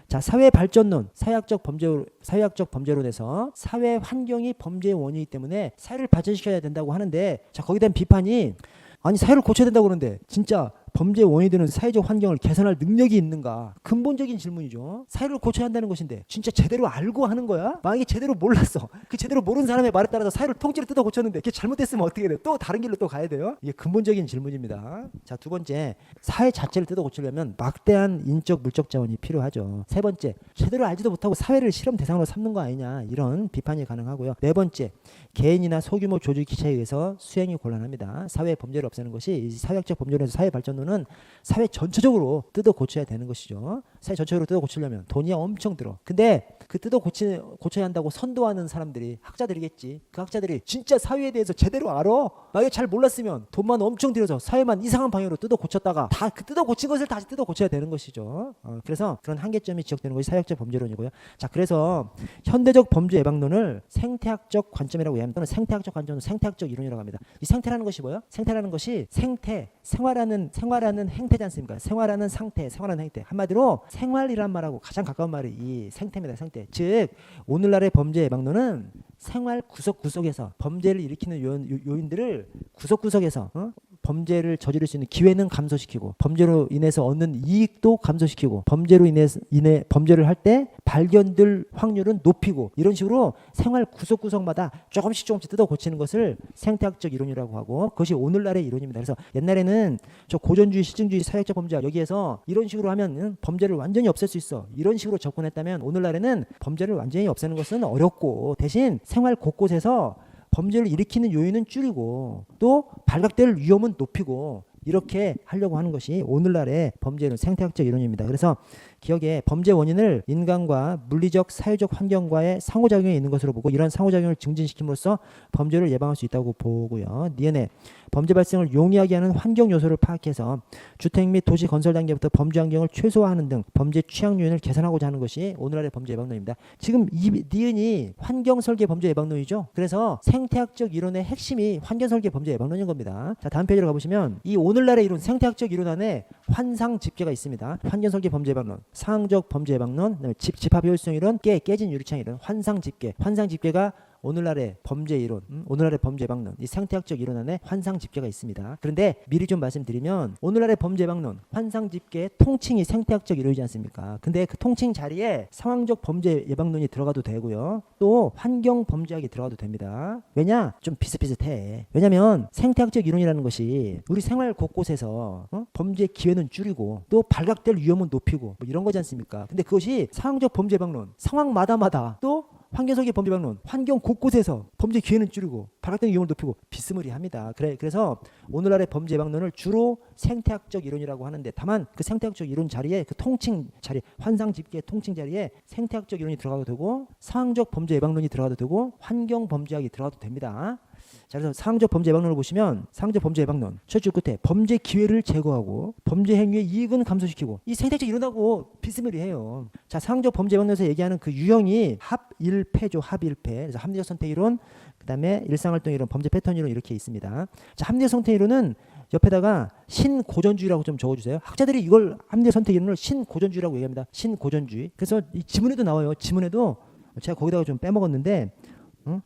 자, 사회 발전론, 사회학적 범죄론에서 사회 환경이 범죄의 원인이기 때문에 사회를 발전시켜야 된다고 하는데 자, 거기에 대한 비판이 아니 사회를 고쳐야 된다고 그러는데 진짜 범죄의 원인이 되는 사회적 환경을 개선할 능력이 있는가? 근본적인 질문이죠. 사회를 고쳐야 한다는 것인데 진짜 제대로 알고 하는 거야? 만약에 제대로 몰랐어. 그 제대로 모르는 사람의 말에 따라서 사회를 통째로 뜯어 고쳤는데 그게 잘못됐으면 어떻게 돼? 또 다른 길로 또 가야 돼요? 이게 근본적인 질문입니다. 자, 두 번째, 사회 자체를 뜯어 고치려면 막대한 인적 물적 자원이 필요하죠. 세 번째, 제대로 알지도 못하고 사회를 실험 대상으로 삼는 거 아니냐 이런 비판이 가능하고요. 네 번째, 개인이나 소규모 조직 기체에 의해서 수행이 곤란합니다. 사회 범죄를 없애는 것이 사회학적 범죄론에서 사회 발전론 이거는 사회 전체적으로 뜯어 고쳐야 되는 것이죠. 사회 전체적으로 뜯어 고치려면 돈이 엄청 들어. 근데 그 고쳐야 한다고 선도하는 사람들이 학자들이겠지. 그 학자들이 진짜 사회에 대해서 제대로 알아? 만약에 잘 몰랐으면 돈만 엄청 들여서 사회만 이상한 방향으로 뜯어 고쳤다가 다 그 뜯어 고친 것을 다시 뜯어 고쳐야 되는 것이죠. 그래서 그런 한계점이 지적되는 것이 사회학적 범죄론이고요. 자, 그래서 현대적 범죄 예방론을 생태학적 관점이라고 얘기합니다. 또는 생태학적 관점은 생태학적 이론이라고 합니다. 이 생태라는 것이 뭐예요? 생태라는 것이 생활하는 행태지 않습니까? 생활하는 상태, 생활하는 행태. 한마디로 생활이란 말하고 가장 가까운 말이 이 생태입니다. 생태. 즉 오늘날의 범죄 예방론은 생활 구석구석에서 범죄를 일으키는 요인들을 구석구석에서 범죄를 저지를 수 있는 기회는 감소시키고 범죄로 인해서 얻는 이익도 감소시키고 범죄로 범죄를 할 때 발견될 확률은 높이고 이런 식으로 생활 구석구석마다 조금씩 뜯어 고치는 것을 생태학적 이론이라고 하고 그것이 오늘날의 이론입니다. 그래서 옛날에는 저 고전주의, 실증주의, 사회학적 범죄 여기에서 이런 식으로 하면 범죄를 완전히 없앨 수 있어. 이런 식으로 접근했다면 오늘날에는 범죄를 완전히 없애는 것은 어렵고 대신 생활 곳곳에서 범죄를 일으키는 요인은 줄이고 또 발각될 위험은 높이고 이렇게 하려고 하는 것이 오늘날의 범죄는 생태학적 이론입니다. 그래서 기억에 범죄 원인을 인간과 물리적, 사회적 환경과의 상호작용이 있는 것으로 보고 이런 상호작용을 증진시킴으로써 범죄를 예방할 수 있다고 보고요. 니은에 범죄 발생을 용이하게 하는 환경 요소를 파악해서 주택 및 도시 건설 단계부터 범죄 환경을 최소화하는 등 범죄 취약 요인을 개선하고자 하는 것이 오늘날의 범죄 예방론입니다. 지금 이 니은이 환경 설계 범죄 예방론이죠. 그래서 생태학적 이론의 핵심이 환경 설계 범죄 예방론인 겁니다. 자, 다음 페이지로 가보시면 이 오늘날의 이론, 생태학적 이론 안에 환상 집계가 있습니다. 환경 설계 범죄 예방론, 상황적 범죄 예방론, 그다음에 집합 효율성 이론, 깨진 유리창 이론, 환상 집계가 오늘날의 범죄 이론, 오늘날의 범죄 예방론, 이 생태학적 이론 안에 환상 집계가 있습니다. 그런데 미리 좀 말씀드리면 오늘날의 범죄 예방론, 환상 집계 통칭이 생태학적 이론이지 않습니까? 근데 그 통칭 자리에 상황적 범죄 예방론이 들어가도 되고요. 또 환경 범죄학이 들어가도 됩니다. 왜냐? 좀 비슷비슷해. 왜냐면 생태학적 이론이라는 것이 우리 생활 곳곳에서 범죄 기회는 줄이고 또 발각될 위험은 높이고 뭐 이런 거지 않습니까? 근데 그것이 상황적 범죄 예방론, 상황마다 또 환경설계 범죄 예방론, 환경 곳곳에서 범죄 기회는 줄이고 발각되는 위험을 높이고 비스무리합니다. 그래서 오늘날의 범죄 예방론을 주로 생태학적 이론이라고 하는데 다만 그 생태학적 이론 자리에 그 통칭 자리, 환상 집계 통칭 자리에 생태학적 이론이 들어가도 되고 상황적 범죄 예방론이 들어가도 되고 환경 범죄학이 들어가도 됩니다. 자, 그래서 상황적 범죄 예방론을 보시면 상황적 범죄 예방론 첫 줄 끝에 범죄 기회를 제거하고 범죄 행위의 이익은 감소시키고 이 생태학적 이론하고 비스무리해요. 자, 상황적 범죄 예방론에서 얘기하는 그 유형이 합일패죠. 합일패. 그래서 합리적 선택 이론, 그다음에 일상활동 이론, 범죄 패턴 이론 이렇게 있습니다. 자, 합리적 선택 이론은 옆에다가 신고전주의라고 좀 적어주세요. 학자들이 이걸 합리적 선택 이론을 신고전주의라고 얘기합니다. 신고전주의. 그래서 이 지문에도 나와요. 지문에도 제가 거기다가 좀 빼먹었는데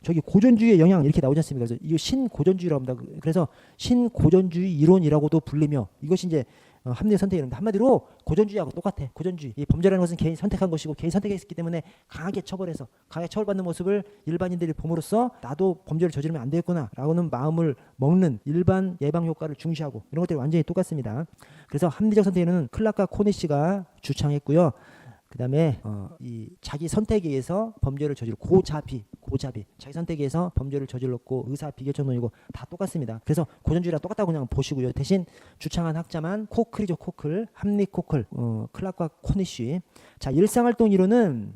저기 고전주의의 영향 이렇게 나오지 않습니까? 그래서 이거 신고전주의라고 합니다. 그래서 신고전주의 이론이라고도 불리며 이것이 이제 합리적 선택이랍니다. 한마디로 고전주의하고 똑같아. 고전주의. 이 범죄라는 것은 개인이 선택한 것이고 개인이 선택했기 때문에 강하게 처벌받는 모습을 일반인들이 봄으로써 나도 범죄를 저지르면 안 되겠구나 라고는 마음을 먹는 일반 예방 효과를 중시하고 이런 것들이 완전히 똑같습니다. 그래서 합리적 선택에는 클락과 코니시가 주창했고요. 그 다음에 이 자기 선택에 의해서 범죄를 저지르고 고자비 자기 선택에 의해서 범죄를 저질렀고 의사 비결정론이고 다 똑같습니다. 그래서 고전주의랑 똑같다고 그냥 보시고요. 대신 주창한 학자만 코클이죠. 코클, 합리 코클, 클락과 코니쉬. 자, 일상활동 이론은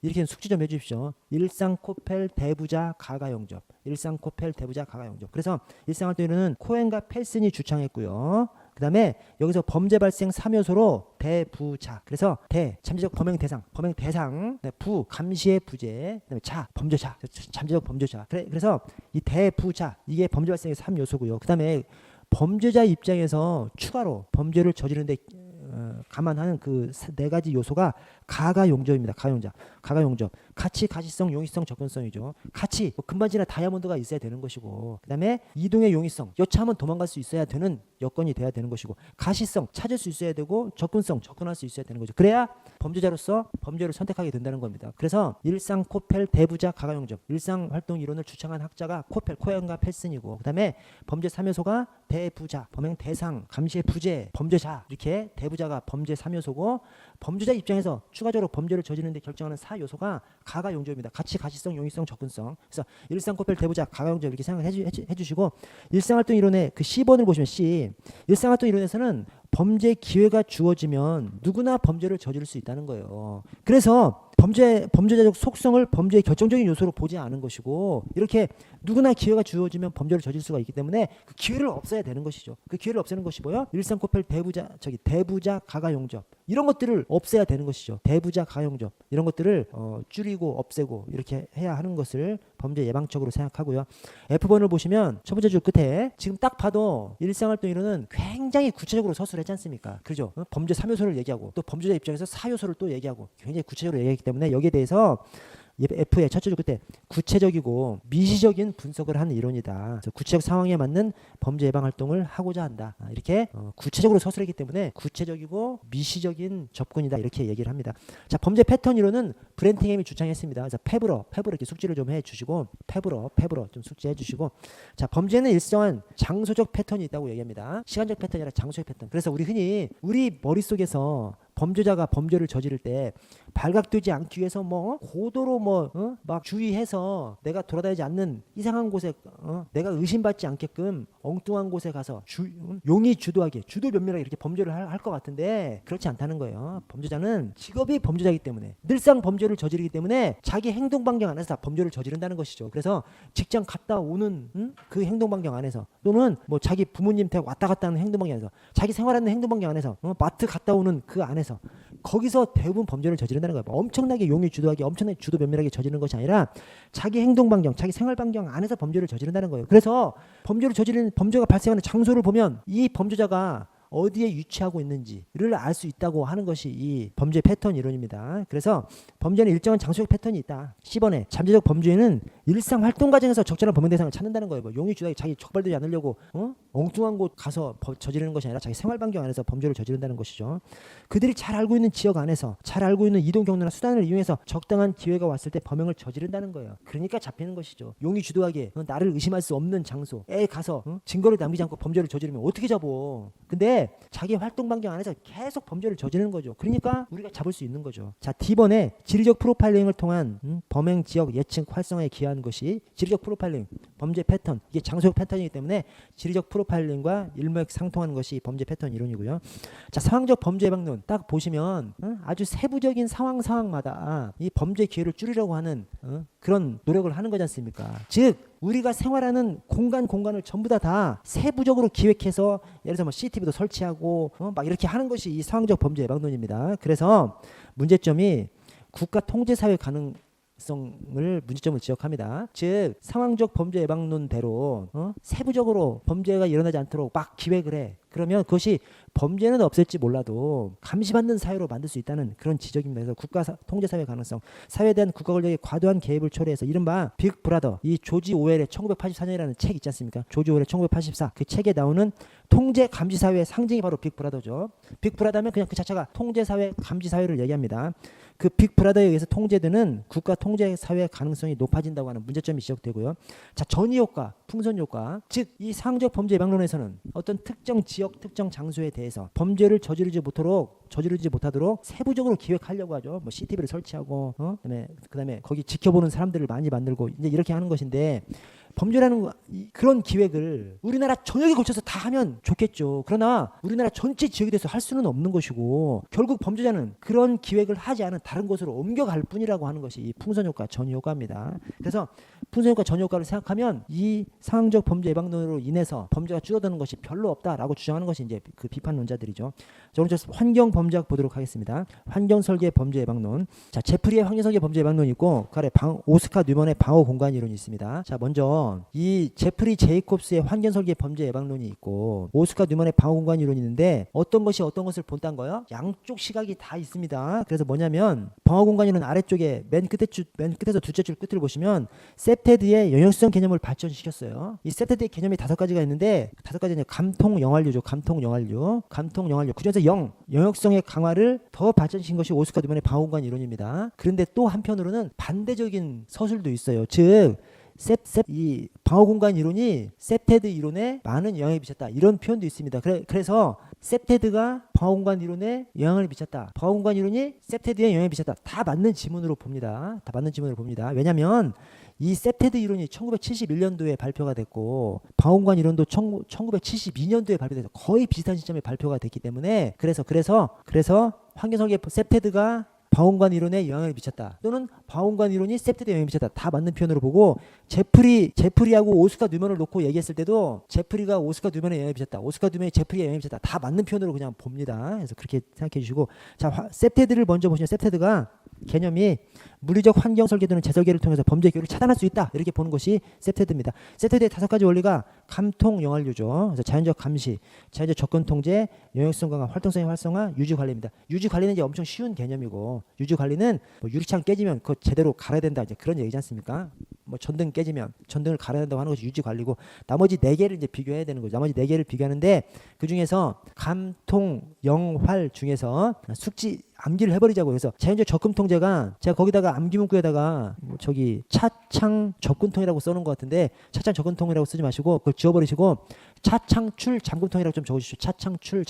이렇게 숙지 좀 해주십시오. 일상코펠 대부자 가가영접. 그래서 일상활동 이론은 코엔과 펠슨이 주창했고요. 그 다음에 여기서 범죄 발생 3요소로 대부자. 그래서 대, 잠재적 범행 대상, 부, 감시의 부재, 그 다음에 자, 범죄자, 잠재적 범죄자. 그래서 이 대부자, 이게 범죄 발생의 3요소고요. 그 다음에 범죄자 입장에서 추가로 범죄를 저지르는데 감안하는 그 네 가지 요소가 가가용접입니다. 가가용접. 가치, 가시성, 용이성, 접근성이죠. 가치, 금반지나 다이아몬드가 있어야 되는 것이고, 그 다음에 이동의 용이성, 여차하면 도망갈 수 있어야 되는 여건이 돼야 되는 것이고, 가시성, 찾을 수 있어야 되고, 접근성, 접근할 수 있어야 되는 거죠. 그래야 범죄자로서 범죄를 선택하게 된다는 겁니다. 그래서 일상 코펠 대부자 가가용접, 일상활동 이론을 주창한 학자가 코엔과 펠슨이고, 그 다음에 범죄 3요소가 대부자, 범행 대상, 감시의 부재, 범죄자, 이렇게 대부자가 범죄 3요소고, 범죄자 입장에서 추가적으로 범죄를 저지르는 데 결정하는 4요소가 가가 용접입니다. 가치, 가시성, 용이성, 접근성. 그래서 일상코펠 대부자 가가 용접 이렇게 생각을 해주시고 일상활동 이론의 그 C번을 보시면 C 일상활동 이론에서는 범죄 기회가 주어지면 누구나 범죄를 저지를 수 있다는 거예요. 그래서 범죄자적 속성을 범죄의 결정적인 요소로 보지 않은 것이고 이렇게 누구나 기회가 주어지면 범죄를 저질 수가 있기 때문에 그 기회를 없애야 되는 것이죠. 그 기회를 없애는 것이 뭐예요? 일상코펠 대부자 가가용접 이런 것들을 없애야 되는 것이죠. 대부자 가가용접 이런 것들을 줄이고 없애고 이렇게 해야 하는 것을 범죄 예방적으로 생각하고요. F번을 보시면 첫 번째 줄 끝에 지금 딱 봐도 일상활동 이론은 굉장히 구체적으로 서술했지 않습니까? 그죠? 범죄 3요소를 얘기하고 또 범죄자 입장에서 4요소를 또 얘기하고 굉장히 구체적으로 얘기하기 때문에 여기에 대해서 F의 첫째 줄 끝에 구체적이고 미시적인 분석을 하는 이론이다. 그래서 구체적 상황에 맞는 범죄 예방 활동을 하고자 한다. 이렇게 구체적으로 서술했기 때문에 구체적이고 미시적인 접근이다. 이렇게 얘기를 합니다. 자, 범죄 패턴 이론은 브렌팅햄이 주창했습니다. 그래서 페브러 이렇게 숙지를 좀 해주시고 페브러 좀 숙지해 주시고 자, 범죄는 일정한 장소적 패턴이 있다고 얘기합니다. 시간적 패턴이 아니라 장소적 패턴. 그래서 우리 흔히 우리 머릿속에서 범죄자가 범죄를 저지를 때 발각되지 않기 위해서 뭐 고도로 막 주의해서 내가 돌아다니지 않는 이상한 곳에 내가 의심받지 않게끔 엉뚱한 곳에 가서 용의 주도하게 주도 면밀하게 이렇게 범죄를 할 것 같은데 그렇지 않다는 거예요. 범죄자는 직업이 범죄자이기 때문에 늘상 범죄를 저지르기 때문에 자기 행동 반경 안에서 다 범죄를 저지른다는 것이죠. 그래서 직장 갔다 오는 그 행동 반경 안에서 또는 뭐 자기 부모님 댁 왔다 갔다 하는 행동 반경 안에서 자기 생활하는 행동 반경 안에서 마트 갔다 오는 그 안에서 거기서 대부분 범죄를 저지른다는 거예요. 엄청나게 용의 주도하게 엄청나게 주도 면밀하게 저지르는 것이 아니라 자기 행동 반경 자기 생활 반경 안에서 범죄를 저지른다는 거예요. 그래서 범죄를 저지르는 범죄가 발생하는 장소를 보면 이 범죄자가 어디에 위치하고 있는지를 알 수 있다고 하는 것이 이 범죄 패턴 이론입니다. 그래서 범죄는 일정한 장소적 패턴이 있다. 10번에 잠재적 범죄는 일상 활동 과정에서 적절한 범행 대상을 찾는다는 거예요. 뭐 용의 주도하게 자기 적발되지 않으려고 엉뚱한 곳 가서 저지르는 것이 아니라 자기 생활 반경 안에서 범죄를 저지른다는 것이죠. 그들이 잘 알고 있는 지역 안에서 잘 알고 있는 이동 경로나 수단을 이용해서 적당한 기회가 왔을 때 범행을 저지른다는 거예요. 그러니까 잡히는 것이죠. 용의 주도하게 나를 의심할 수 없는 장소에 가서 증거를 남기지 않고 범죄를 저지르면 어떻게 잡어? 근데 자기 활동 반경 안에서 계속 범죄를 저지르는 거죠. 그러니까 우리가 잡을 수 있는 거죠. 자, D번에 지리적 프로파일링을 통한 범행 지역 예측 활성화에 기여하는 것이 지리적 프로파일링, 범죄 패턴, 이게 장소적 패턴이기 때문에 지리적 프로파일링과 일맥상통하는 것이 범죄 패턴 이론이고요. 자, 상황적 범죄 예방론 딱 보시면 아주 세부적인 상황마다 이 범죄 기회를 줄이려고 하는 그런 노력을 하는 거지 않습니까? 즉 우리가 생활하는 공간을 전부 다 세부적으로 기획해서 예를 들어서 뭐 CCTV도 설치하고 막 이렇게 하는 것이 이 상황적 범죄 예방론입니다. 그래서 문제점이 국가 통제 사회 가능성을 문제점을 지적합니다. 즉 상황적 범죄 예방론대로 세부적으로 범죄가 일어나지 않도록 막 기획을 해. 그러면 그것이 범죄는 없을지 몰라도 감시받는 사회로 만들 수 있다는 그런 지적입니다. 그래서 국가 통제 사회 가능성, 사회에 대한 국가 권력의 과도한 개입을 초래해서 이른바 빅 브라더, 이 조지 오웰의 1984년이라는 책 있지 않습니까? 조지 오웰의 1984 그 책에 나오는 통제 감시 사회의 상징이 바로 빅 브라더죠. 빅 브라더면 그냥 그 자체가 통제 사회 감시 사회를 얘기합니다. 그 빅 브라더에 의해서 통제되는 국가 통제 사회 가능성이 높아진다고 하는 문제점이 지적되고요. 자, 전이 효과, 풍선 효과, 즉 이 상황적 범죄 예방론에서는 어떤 특정 지역, 특정 장소에 대해서 범죄를 저지르지 못하도록 세부적으로 기획하려고 하죠. 뭐 CCTV를 설치하고, 그다음에 거기 지켜보는 사람들을 많이 만들고 이제 이렇게 하는 것인데. 범죄라는 그런 기획을 우리나라 전역에 걸쳐서 다 하면 좋겠죠. 그러나 우리나라 전체 지역에 대해서 할 수는 없는 것이고 결국 범죄자는 그런 기획을 하지 않은 다른 곳으로 옮겨갈 뿐이라고 하는 것이 이 풍선효과 전이효과입니다. 그래서 풍선효과 전이효과를 생각하면 이 상황적 범죄 예방론으로 인해서 범죄가 줄어드는 것이 별로 없다라고 주장하는 것이 이제 그 비판론자들이죠. 자, 오늘 환경 범죄학 보도록 하겠습니다. 환경 설계 범죄 예방론. 자, 제프리의 환경 설계 범죄 예방론이 있고 그 아래 오스카 뉴먼의 방어 공간 이론이 있습니다. 자, 먼저 이 제프리 제이콥스의 환경 설계 범죄 예방론이 있고 오스카 뉴먼의 방어 공간 이론이 있는데 어떤 것이 어떤 것을 본다는 거예요? 양쪽 시각이 다 있습니다. 그래서 뭐냐면 방어 공간 이론 아래쪽에 맨 끝에서 둘째 줄 끝을 보시면 셉테드의 영역성 개념을 발전시켰어요. 이 셉테드의 개념이 5가지가 있는데 5가지는 감통 영활류죠. 감통 영활류. 그중에서 영역성의 강화를 더 발전시킨 것이 오스카 뉴먼의 방어 공간 이론입니다. 그런데 또 한편으로는 반대적인 서술도 있어요. 즉 이 방어 공간 이론이 셉테드 이론에 많은 영향을 미쳤다. 이런 표현도 있습니다. 그래서 셉테드가 방어 공간 이론에 영향을 미쳤다. 방어 공간 이론이 셉테드에 영향을 미쳤다. 다 맞는 지문으로 봅니다. 왜냐하면 이 셉테드 이론이 1971년도에 발표가 됐고 방어 공간 이론도 1972년도에 발표돼서 거의 비슷한 시점에 발표가 됐기 때문에 그래서 환경설계 셉테드가 방어공간 이론에 영향을 미쳤다. 또는 방어공간 이론이 셉테드에 영향을 미쳤다. 다 맞는 표현으로 보고 제프리하고 오스카 뉴먼을 놓고 얘기했을 때도 제프리가 오스카 뉴먼에 영향을 미쳤다. 오스카 뉴먼이 제프리에 영향을 미쳤다. 다 맞는 표현으로 그냥 봅니다. 그래서 그렇게 생각해 주시고 자 셉테드를 먼저 보시면 셉테드가 개념이 물리적 환경 설계도는 재설계를 통해서 범죄 기회를 차단할 수 있다. 이렇게 보는 것이 셉테드입니다. 셉테드의 5가지 원리가 감통 영할유죠. 그래서 자연적 감시, 자연적 접근 통제, 영역성 강화, 활동성의 활성화, 유지 관리입니다. 유지 관리는 이제 엄청 쉬운 개념이고 유지 관리는 뭐 유리창 깨지면 그거 제대로 갈아야 된다. 이제 그런 얘기지 않습니까? 뭐 전등 깨지면 전등을 갈아야 된다고 하는 것이 유지 관리고 나머지 4개를 이제 비교해야 되는 거죠. 나머지 4개를 비교하는데 그 중에서 감통 영활 중에서 숙지 암기를 해버리자고. 그래서 자연적 접근 통제가 제가 거기다가 암기 문구에다가 뭐 저기 차창 접근통이라고 써놓은 것 같은데 차창 접근통이라고 쓰지 마시고 그걸 지워버리시고 차창출 잠금통이라고 좀 적어주십시오. 차창출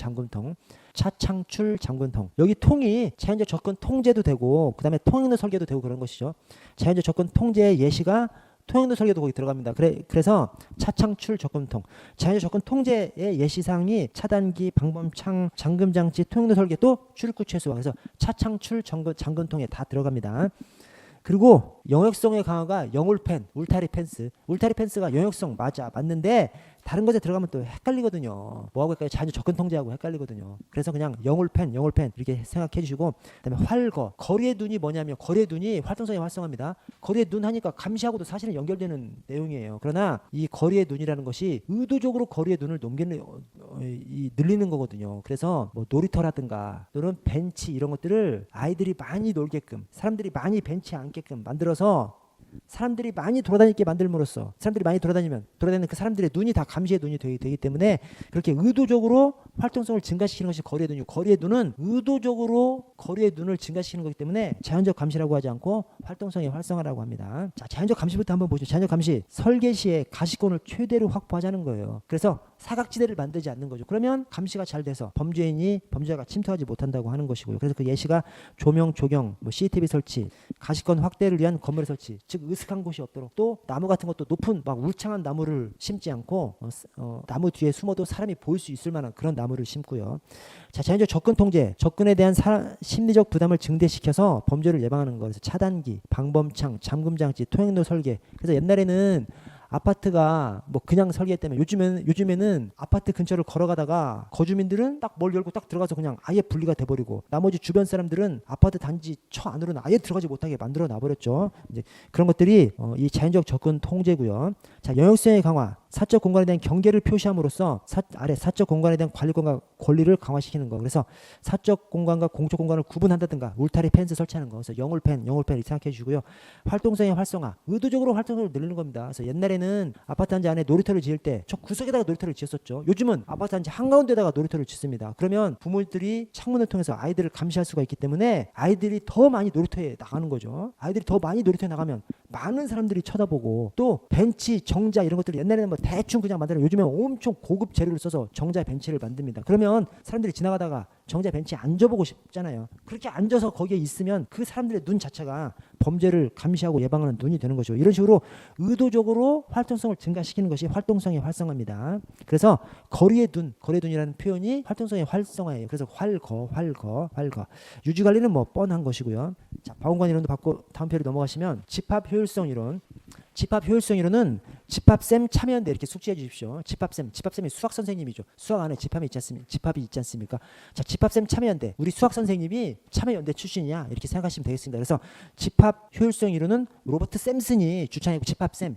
잠금통. 여기 통이 자연적 접근 통제도 되고 그 다음에 통행로 설계도 되고 그런 것이죠. 자연적 접근 통제의 예시가 통행로 설계도 거기 들어갑니다. 그래서 차창출 접근통, 자연적 접근 통제의 예시사항이 차단기, 방범창, 잠금장치, 통행로 설계 또 출입구 최소화. 그래서 차창출 잠금통에 다 들어갑니다. 그리고 영역성의 강화가 영울펜, 울타리 펜스가 영역성 맞는데 다른 것에 들어가면 또 헷갈리거든요. 뭐하고 헷갈려? 자연적 접근 통제하고 헷갈리거든요. 그래서 그냥 영울펜 이렇게 생각해 주시고 그다음에 활거, 거리의 눈이 뭐냐면 거리의 눈이 활동성이 활성화입니다. 거리의 눈 하니까 감시하고도 사실은 연결되는 내용이에요. 그러나 이 거리의 눈이라는 것이 의도적으로 거리의 눈을 늘리는 거거든요. 그래서 뭐 놀이터라든가 또는 벤치 이런 것들을 아이들이 많이 놀게끔 사람들이 많이 벤치에 앉게끔 만들어서 사람들이 많이 돌아다니게 만들므로써 사람들이 많이 돌아다니는 그 사람들의 눈이 다 감시의 눈이 되기 때문에 그렇게 의도적으로 활동성을 증가시키는 것이 거리의 눈이고 거리의 눈은 의도적으로 거리의 눈을 증가시키는 것이기 때문에 자연적 감시라고 하지 않고 활동성의 활성화라고 합니다. 자, 자연적 감시부터 한번 보시죠. 자연적 감시 설계 시에 가시권을 최대로 확보하자는 거예요. 그래서 사각지대를 만들지 않는 거죠. 그러면 감시가 잘 돼서 범죄자가 침투하지 못한다고 하는 것이고요. 그래서 그 예시가 조명, 조경, CCTV 설치, 가시권 확대를 위한 건물 설치, 즉 으슥한 곳이 없도록 또 나무 같은 것도 높은 막 울창한 나무를 심지 않고 나무 뒤에 숨어도 사람이 보일 수 있을 만한 그런 나무를 심고요. 자, 자연적 접근 통제, 접근에 대한 심리적 부담을 증대시켜서 범죄를 예방하는 거. 그래서 차단기, 방범창, 잠금장치, 통행로 설계. 그래서 옛날에는 아파트가 뭐 그냥 설계했다면 요즘에는 아파트 근처를 걸어가다가 거주민들은 딱 뭘 열고 딱 들어가서 그냥 아예 분리가 돼버리고 나머지 주변 사람들은 아파트 단지 처 안으로는 아예 들어가지 못하게 만들어 놔버렸죠. 이제 그런 것들이 이 자연적 접근 통제고요. 자, 영역성의 강화, 사적 공간에 대한 경계를 표시함으로써 사적 공간에 대한 관리권과 권리를 강화시키는 거. 그래서 사적 공간과 공적 공간을 구분한다든가 울타리 펜스 설치하는 거. 그래서 영울펜 이렇게 생각해 주시고요. 활동성의 활성화, 의도적으로 활동성을 늘리는 겁니다. 그래서 옛날에는 아파트 단지 안에 놀이터를 지을 때 저 구석에다가 놀이터를 지었었죠. 요즘은 아파트 단지 한가운데다가 놀이터를 짓습니다. 그러면 부모들이 창문을 통해서 아이들을 감시할 수가 있기 때문에 아이들이 더 많이 놀이터에 나가는 거죠. 아이들이 더 많이 놀이터에 나가면 많은 사람들이 쳐다보고 또 벤치, 정자 이런 것들을 옛날에는 뭐 대충 그냥 만들어 요즘엔 엄청 고급 재료를 써서 정자 벤치를 만듭니다. 그러면 사람들이 지나가다가 정자 벤치에 앉아보고 싶잖아요. 그렇게 앉아서 거기에 있으면 그 사람들의 눈 자체가 범죄를 감시하고 예방하는 눈이 되는 거죠. 이런 식으로 의도적으로 활동성을 증가시키는 것이 활동성의 활성화입니다. 그래서 거리의 눈이라는 표현이 활동성의 활성화예요. 그래서 활거. 유지관리는 뭐 뻔한 것이고요. 자, 방어관 이론도 받고 다음 표로 넘어가시면 집합 효율성 이론은 집합쌤 참여연대 이렇게 숙지해 주십시오. 집합쌤이 수학 선생님이죠. 수학 안에 집합이 있지 않습니까? 자, 집합쌤 참여연대. 우리 수학 선생님이 참여연대 출신이야. 이렇게 생각하시면 되겠습니다. 그래서 집합 효율성 이론은 로버트 샘슨이 주창했고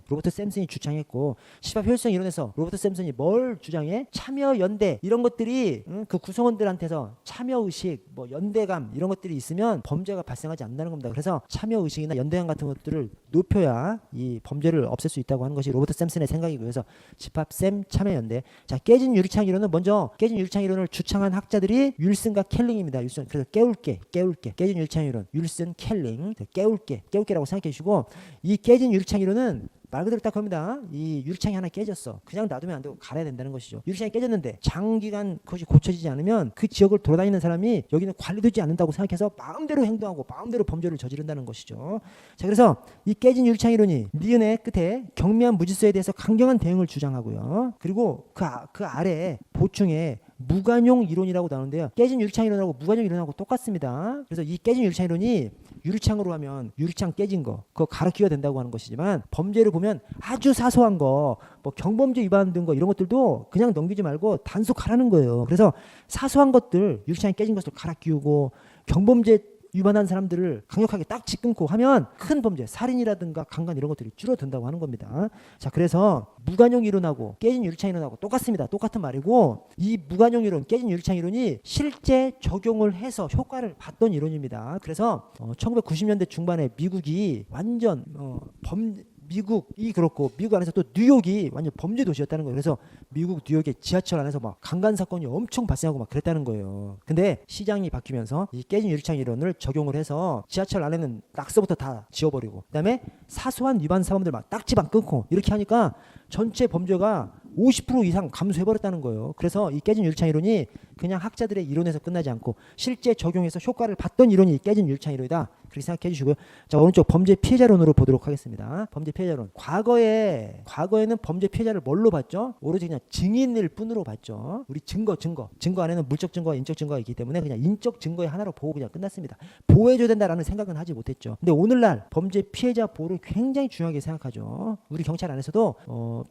로버트 샘슨이 주창했고 집합 효율성 이론에서 로버트 샘슨이 뭘 주장해? 참여연대 이런 것들이 그 구성원들한테서 참여의식, 뭐 연대감 이런 것들이 있으면 범죄가 발생하지 않는다는 겁니다. 그래서 참여의식이나 연대감 같은 것들을 높여야 이 범죄를 없앨 수 있다고 하는 것이 로버트 샘슨의 생각이고요. 그래서 집합쌤 참여연대. 자, 깨진 유리창 이론은 먼저 깨진 유리창 이론을 주창한 학자들이 윌슨과 켈링입니다. 그래서 깨울게. 깨진 유리창 이론. 윌슨, 켈링. 깨울게라고 생각해 주시고 이 깨진 유리창 이론은 말 그대로 딱 겁니다. 이 유리창이 하나 깨졌어. 그냥 놔두면 안 되고 갈아야 된다는 것이죠. 유리창이 깨졌는데 장기간 그것이 고쳐지지 않으면 그 지역을 돌아다니는 사람이 여기는 관리되지 않는다고 생각해서 마음대로 행동하고 마음대로 범죄를 저지른다는 것이죠. 자, 그래서 이 깨진 유리창 이론이 니은의 끝에 경미한 무질서에 대해서 강경한 대응을 주장하고요. 그리고 그 아래 보충에 무관용 이론이라고 나오는데요. 깨진 유리창 이론하고 무관용 이론하고 똑같습니다. 그래서 이 깨진 유리창 이론이 유리창으로 하면 유리창 깨진 거 그거 가르쳐야 된다고 하는 것이지만 범죄를 보면 아주 사소한 거 뭐 경범죄 위반 등 거 이런 것들도 그냥 넘기지 말고 단속하라는 거예요. 그래서 사소한 것들 유리창이 깨진 것을 갈아 끼우고 경범죄 위반한 사람들을 강력하게 딱 짚끊고 하면 큰 범죄, 살인이라든가 강간 이런 것들이 줄어든다고 하는 겁니다. 자, 그래서 무관용 이론하고 깨진 유리창 이론하고 똑같습니다. 똑같은 말이고 이 무관용 이론, 깨진 유리창 이론이 실제 적용을 해서 효과를 봤던 이론입니다. 그래서 1990년대 중반에 미국이 완전 미국이 그렇고 미국 안에서 또 뉴욕이 완전 범죄 도시였다는 거예요. 그래서 미국 뉴욕의 지하철 안에서 막 강간 사건이 엄청 발생하고 막 그랬다는 거예요. 근데 시장이 바뀌면서 이 깨진 유리창 이론을 적용을 해서 지하철 안에는 낙서부터 다 지워버리고 그다음에 사소한 위반 사범들 막 딱지만 끊고 이렇게 하니까 전체 범죄가 50% 이상 감소해버렸다는 거예요. 그래서 이 깨진 유리창 이론이 그냥 학자들의 이론에서 끝나지 않고 실제 적용해서 효과를 봤던 이론이 깨진 유리창 이론이다. 그렇게 생각해 주시고요. 자, 오른쪽 범죄 피해자론으로 보도록 하겠습니다. 범죄 피해자론. 과거에는 범죄 피해자를 뭘로 봤죠? 오로지 그냥 증인일 뿐으로 봤죠. 우리 증거 안에는 물적 증거와 인적 증거가 있기 때문에 그냥 인적 증거의 하나로 보고 그냥 끝났습니다. 보호해줘야 된다라는 생각은 하지 못했죠. 근데 오늘날 범죄 피해자 보호를 굉장히 중요하게 생각하죠. 우리 경찰 안에서도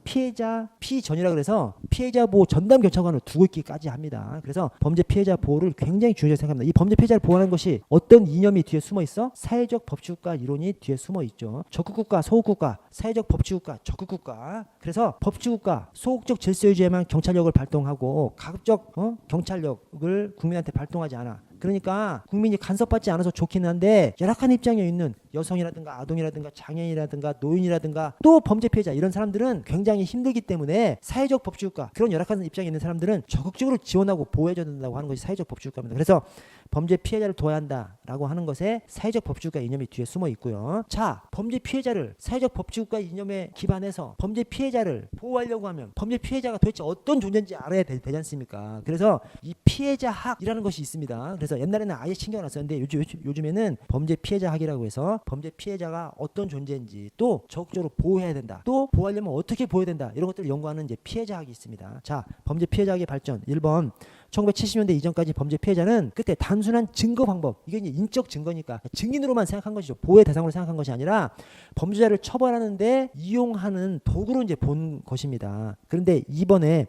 피해자 피전이라 그래서 피해자 보호 전담 경찰관을 두고 있기까지 합니다. 그래서 범죄 피해자 보호를 굉장히 중요하게 생각합니다. 이 범죄 피해자를 보호하는 것이 어떤 이념이 뒤에 숨어 있어? 사회적 법치국가 이론이 뒤에 숨어 있죠. 적극국가, 소극국가, 사회적 법치국가, 적극국가. 그래서 법치국가, 소극적 질서 유지에만 경찰력을 발동하고 가급적 경찰력을 국민한테 발동하지 않아. 그러니까 국민이 간섭받지 않아서 좋긴 한데 열악한 입장에 있는 여성이라든가 아동이라든가 장애인이라든가 노인이라든가 또 범죄 피해자 이런 사람들은 굉장히 힘들기 때문에 사회적 법치국가 그런 열악한 입장에 있는 사람들은 적극적으로 지원하고 보호해줘야 된다고 하는 것이 사회적 법치국가입니다. 그래서 범죄 피해자를 도와야 한다라고 하는 것에 사회적 법치국가 이념이 뒤에 숨어 있고요. 자, 범죄 피해자를 사회적 법치국가 이념에 기반해서 범죄 피해자를 보호하려고 하면 범죄 피해자가 도대체 어떤 존재인지 알아야 되지 않습니까? 그래서 이 피해자학이라는 것이 있습니다. 그래서 옛날에는 아예 신경을 안 썼는데 요즘에는 범죄 피해자학이라고 해서 범죄 피해자가 어떤 존재인지 또 적극적으로 보호해야 된다. 또 보호하려면 어떻게 보호해야 된다. 이런 것들을 연구하는 이제 피해자학이 있습니다. 자, 범죄 피해자학의 발전 1번 1970년대 이전까지 범죄 피해자는 그때 단순한 증거 방법 이게 이제 인적 증거니까 증인으로만 생각한 것이죠. 보호의 대상으로 생각한 것이 아니라 범죄자를 처벌하는데 이용하는 도구로 이제 본 것입니다. 그런데 이번에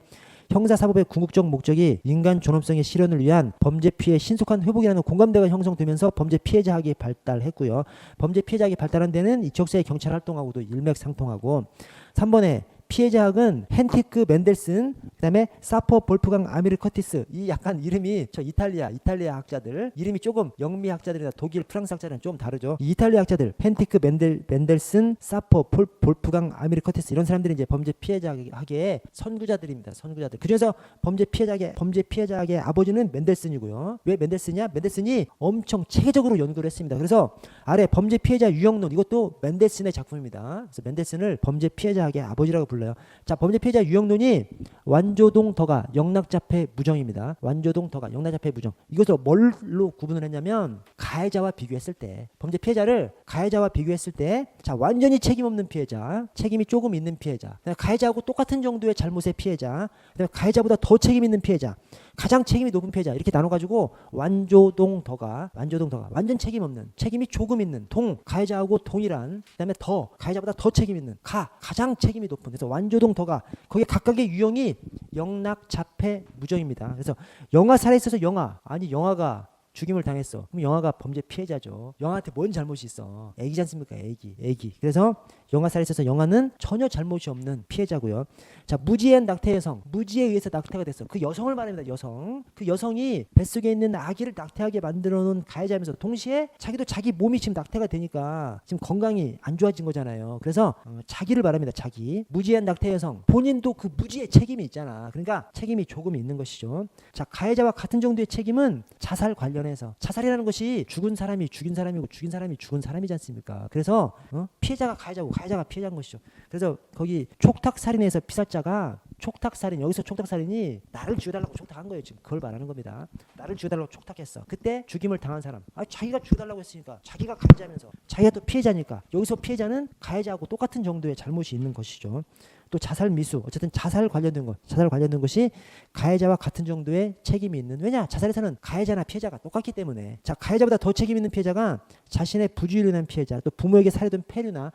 형사사법의 궁극적 목적이 인간 존엄성의 실현을 위한 범죄 피해 신속한 회복이라는 공감대가 형성되면서 범죄 피해자학이 발달했고요. 범죄 피해자학이 발달한 데는 이척세의 경찰 활동하고도 일맥상통하고 3번에 피해자학은 헨티크 멘델슨 그다음에 사퍼 볼프강 아미르 커티스 이 약간 이름이 저 이탈리아 학자들 이름이 조금 영미 학자들이나 독일 프랑스 학자들은 좀 다르죠. 이 이탈리아 학자들 헨티크 멘델슨 사퍼 볼프강 아미르 커티스 이런 사람들이 이제 범죄 피해자학의 선구자들입니다. 선구자들. 그래서 범죄 피해자학의 아버지는 멘델슨이고요. 왜 멘델슨이냐? 멘델슨이 엄청 체계적으로 연구를 했습니다. 그래서 아래 범죄 피해자 유형론 이것도 멘델슨의 작품입니다. 그래서 멘델슨을 범죄 피해자학의 아버지라고 불러요. 자, 범죄 피해자 유형론이 완조동 덕아 영락자폐 무정입니다. 완조동 덕아 영락자폐 무정. 이것을 뭘로 구분을 했냐면 가해자와 비교했을 때 범죄 피해자를 가해자와 비교했을 때 자, 완전히 책임 없는 피해자, 책임이 조금 있는 피해자, 가해자하고 똑같은 정도의 잘못의 피해자, 가해자보다 더 책임 있는 피해자, 가장 책임이 높은 피해자 이렇게 나눠가지고 완조동 덕아 완전 책임 없는 책임이 조금 있는 동 가해자하고 동일한 그다음에 더 가해자보다 더 책임 있는 가장 책임이 높은 그래서 완조동 덕아 거기에 각각의 유형이 영락 자폐 무정입니다. 그래서 영아 살해 있어서 영아가 죽임을 당했어. 그럼 영아가 범죄 피해자죠. 영아한테 뭔 잘못이 있어? 애기지 않습니까? 애기. 그래서 영아 살해 있어서 영아는 전혀 잘못이 없는 피해자고요. 자, 무지한 낙태 여성. 무지에 의해서 낙태가 됐어. 그 여성을 말합니다. 여성. 그 여성이 뱃속에 있는 아기를 낙태하게 만들어 놓은 가해자면서 동시에 자기도 자기 몸이 지금 낙태가 되니까 지금 건강이 안 좋아진 거잖아요. 그래서 자기를 말합니다. 자기. 무지한 낙태 여성. 본인도 그 무지의 책임이 있잖아. 그러니까 책임이 조금 있는 것이죠. 자, 가해자와 같은 정도의 책임은 자살 관련해 사건에서 자살이라는 것이 죽은 사람이 죽인 사람이고 죽인 사람이 죽은 사람이지 않습니까? 그래서 피해자가 가해자고 가해자가 피해자인 것이죠. 그래서 거기 촉탁살인에서 피살자가 촉탁살인, 여기서 촉탁살인이 나를 죽여달라고 촉탁한 거예요. 지금 그걸 말하는 겁니다. 나를 죽여달라고 촉탁했어. 그때 죽임을 당한 사람, 자기가 죽여달라고 했으니까 자기가 가해자면서 자기가 또 피해자니까 여기서 피해자는 가해자하고 똑같은 정도의 잘못이 있는 것이죠. 또 자살 미수, 어쨌든 자살 관련된 것이 가해자와 같은 정도의 책임이 있는. 왜냐? 자살에서는 가해자나 피해자가 똑같기 때문에. 자, 가해자보다 더 책임 있는 피해자가 자신의 부주의로 인한 피해자, 또 부모에게 살해된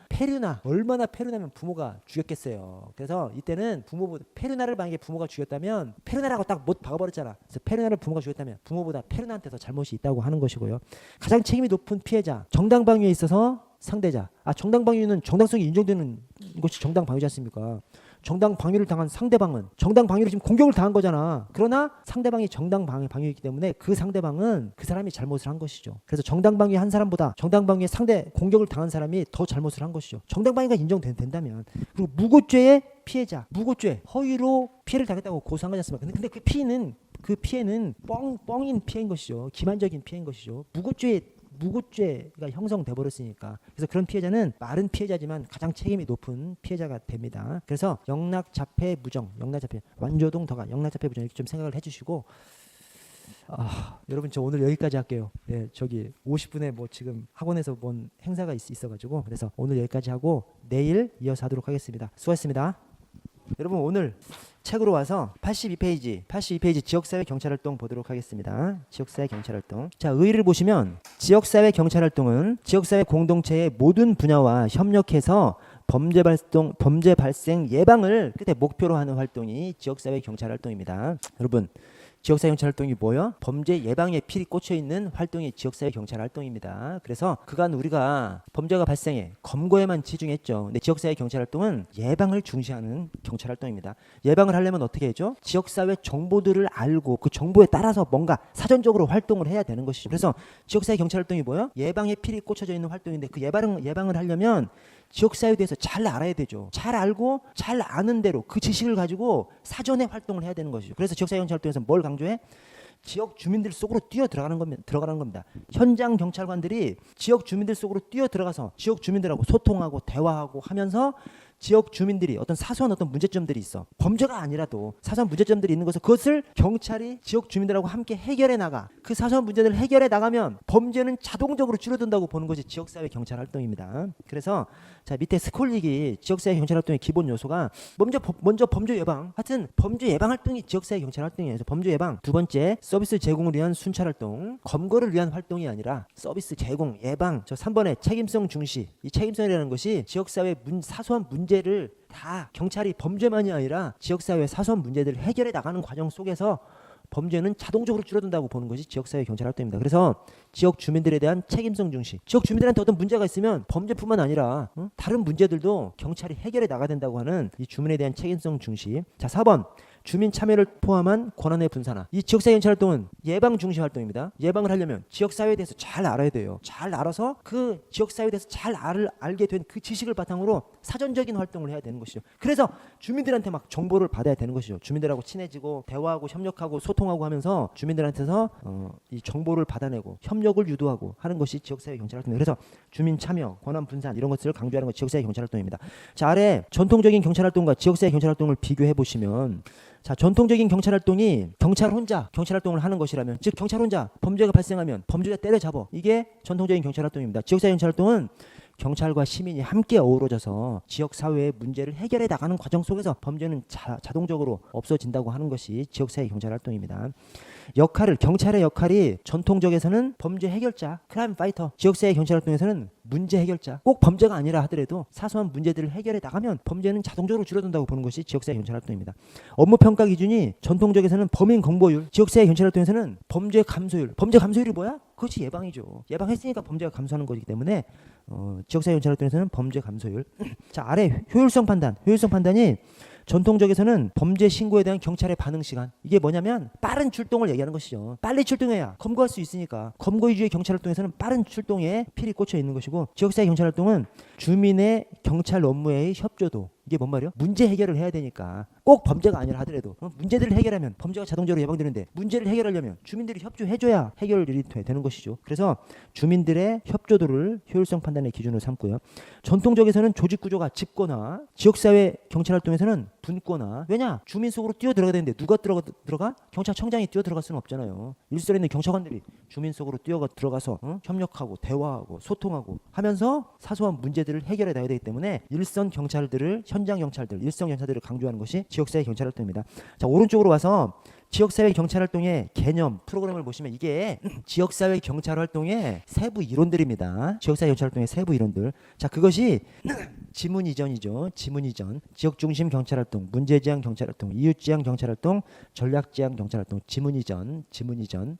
페류나 얼마나 페류나면 부모가 죽였겠어요. 그래서 이때는 부모보다 페류나를 만약에 부모가 죽였다면 페류나라고 딱 못 박아버렸잖아. 그래서 페류나를 부모가 죽였다면 부모보다 페류나한테 더 잘못이 있다고 하는 것이고요. 가장 책임이 높은 피해자, 정당방위에 있어서 상대자. 정당방위는 정당성이 인정되는 것이 정당방위지 않습니까? 정당방위를 당한 상대방은 정당방위로 지금 공격을 당한 거잖아. 그러나 상대방이 정당방위이기 때문에 그 상대방은 그 사람이 잘못을 한 것이죠. 그래서 정당방위 한 사람보다 정당방위의 상대 공격을 당한 사람이 더 잘못을 한 것이죠. 정당방위가 인정된다면. 그리고 무고죄의 피해자, 무고죄, 허위로 피해를 당했다고 고소한 거지 않습니까? 근데 그 피해는 뻥인 피해인 것이죠. 기만적인 피해인 것이죠. 무고죄가 형성돼 버렸으니까. 그래서 그런 피해자는 말은 피해자지만 가장 책임이 높은 피해자가 됩니다. 그래서 영락자폐 무정, 완조동 더가 영락자폐 무정 이렇게 좀 생각을 해주시고, 여러분 저 오늘 여기까지 할게요. 네, 저기 50분에 뭐 지금 학원에서 뭔 행사가 있어가지고 그래서 오늘 여기까지 하고 내일 이어서 하도록 하겠습니다. 수고하셨습니다. 여러분 오늘 책으로 와서 82페이지 지역사회 경찰활동 보도록 하겠습니다. 지역사회 경찰활동. 자, 의의를 보시면 지역사회 경찰활동은 지역사회 공동체의 모든 분야와 협력해서 범죄 발생 예방을 끝에 목표로 하는 활동이 지역사회 경찰활동입니다. 여러분 지역사회 경찰활동이 뭐요? 범죄 예방에 필히 꽂혀있는 활동이 지역사회 경찰활동입니다. 그래서 그간 우리가 범죄가 발생해 검거에만 치중했죠. 근데 지역사회 경찰활동은 예방을 중시하는 경찰활동입니다. 예방을 하려면 어떻게 해죠? 지역사회 정보들을 알고 그 정보에 따라서 뭔가 사전적으로 활동을 해야 되는 것이죠. 그래서 지역사회 경찰활동이 뭐요? 예방에 필히 꽂혀져 있는 활동인데 그 예방을 하려면 지역사회에 대해서 잘 알아야 되죠. 잘 알고 잘 아는 대로 그 지식을 가지고 사전에 활동을 해야 되는 것이죠. 그래서 지역사회 경찰활동에서 뭘 강조해? 지역 주민들 속으로 뛰어 들어가는 겁니다. 현장 경찰관들이 지역 주민들 속으로 뛰어 들어가서 지역 주민들하고 소통하고 대화하고 하면서 지역 주민들이 어떤 사소한 어떤 문제점들이 있어. 범죄가 아니라도 사소한 문제점들이 있는 것을 그것을 경찰이 지역 주민들하고 함께 해결해 나가. 그 사소한 문제들을 해결해 나가면 범죄는 자동적으로 줄어든다고 보는 것이 지역사회 경찰 활동입니다. 그래서 자 밑에 스콜릭이 지역사회 경찰 활동의 기본 요소가 먼저 범죄 예방. 하여튼 범죄 예방 활동이 지역사회 경찰 활동이에요. 그래서 범죄 예방. 두 번째 서비스 제공을 위한 순찰 활동. 검거를 위한 활동이 아니라 서비스 제공, 예방. 저 3번에 책임성 중시. 이 책임성이라는 것이 지역사회 사소한 문제를 다 경찰이 범죄만이 아니라 지역사회의 사소한 문제들을 해결해 나가는 과정 속에서 범죄는 자동적으로 줄어든다고 보는 것이 지역사회 경찰 활동입니다. 그래서 지역 주민들에 대한 책임성 중시. 지역 주민들한테 어떤 문제가 있으면 범죄뿐만 아니라 다른 문제들도 경찰이 해결해 나가야 된다고 하는 이 주민에 대한 책임성 중시. 자, 4번. 주민 참여를 포함한 권한의 분산화. 이 지역사회 경찰 활동은 예방 중시 활동입니다. 예방을 하려면 지역사회에 대해서 잘 알아야 돼요. 잘 알아서 그 지역사회에 대해서 잘 알게 된 그 지식을 바탕으로 사전적인 활동을 해야 되는 것이죠. 그래서 주민들한테 막 정보를 받아야 되는 것이죠. 주민들하고 친해지고 대화하고 협력하고 소통하고 하면서 주민들한테서 이 정보를 받아내고 협력을 유도하고 하는 것이 지역사회 경찰 활동입니다. 그래서 주민 참여, 권한 분산 이런 것들을 강조하는 것이 지역사회 경찰 활동입니다. 자, 아래 전통적인 경찰 활동과 지역사회 경찰 활동을 비교해 보시면 자, 전통적인 경찰 활동이 경찰 혼자 경찰 활동을 하는 것이라면, 즉 경찰 혼자 범죄가 발생하면 범죄자 때려잡아. 이게 전통적인 경찰 활동입니다. 지역사회 경찰 활동은 경찰과 시민이 함께 어우러져서 지역사회의 문제를 해결해 나가는 과정 속에서 범죄는 자동적으로 없어진다고 하는 것이 지역사회 경찰 활동입니다. 경찰의 역할이 전통적에서는 범죄 해결자, 크라임 파이터, 지역사회 경찰 활동에서는 문제 해결자. 꼭 범죄가 아니라 하더라도 사소한 문제들을 해결해 나가면 범죄는 자동적으로 줄어든다고 보는 것이 지역사회 경찰 활동입니다. 업무 평가 기준이 전통적에서는 범인 공보율, 지역사회 경찰 활동에서는 범죄 감소율. 범죄 감소율이 뭐야? 그것이 예방이죠. 예방했으니까 범죄가 감소하는 거기 때문에 지역사회 경찰 활동에서는 범죄 감소율. 자, 아래 효율성 판단이 전통적에서는 범죄 신고에 대한 경찰의 반응 시간. 이게 뭐냐면 빠른 출동을 얘기하는 것이죠. 빨리 출동해야 검거할 수 있으니까 검거 위주의 경찰 활동에서는 빠른 출동에 필히 꽂혀 있는 것이고, 지역사회 경찰 활동은 주민의 경찰 업무의 협조도. 이게 뭔 말이야? 문제 해결을 해야 되니까 꼭 범죄가 아니라 하더라도 문제들을 해결하면 범죄가 자동적으로 예방되는데 문제를 해결하려면 주민들이 협조해줘야 해결이 되는 것이죠. 그래서 주민들의 협조도를 효율성 판단의 기준으로 삼고요. 전통적에서는 조직 구조가 집거나 지역사회 경찰 활동에서는 분거나 왜냐 주민 속으로 뛰어 들어가야 되는데 누가 들어가? 경찰청장이 뛰어 들어갈 수는 없잖아요. 일선에 있는 경찰관들이 주민 속으로 뛰어 들어가서 협력하고 대화하고 소통하고 하면서 사소한 문제들을 해결해 나가야 되기 때문에 일선 경찰들을 현장 경찰들 일선 경찰들을 강조하는 것이 지역사회 경찰 활동입니다. 자 오른쪽으로 와서 지역사회 경찰 활동의 개념 프로그램을 보시면 이게 지역사회 경찰 활동의 세부 이론들입니다. 지역사회 경찰 활동의 세부 이론들. 자 그것이 지문 이전이죠. 지문 이전, 지역 중심 경찰 활동, 문제 지향 경찰 활동, 이웃 지향 경찰 활동, 전략 지향 경찰 활동, 지문 이전, 지문 이전.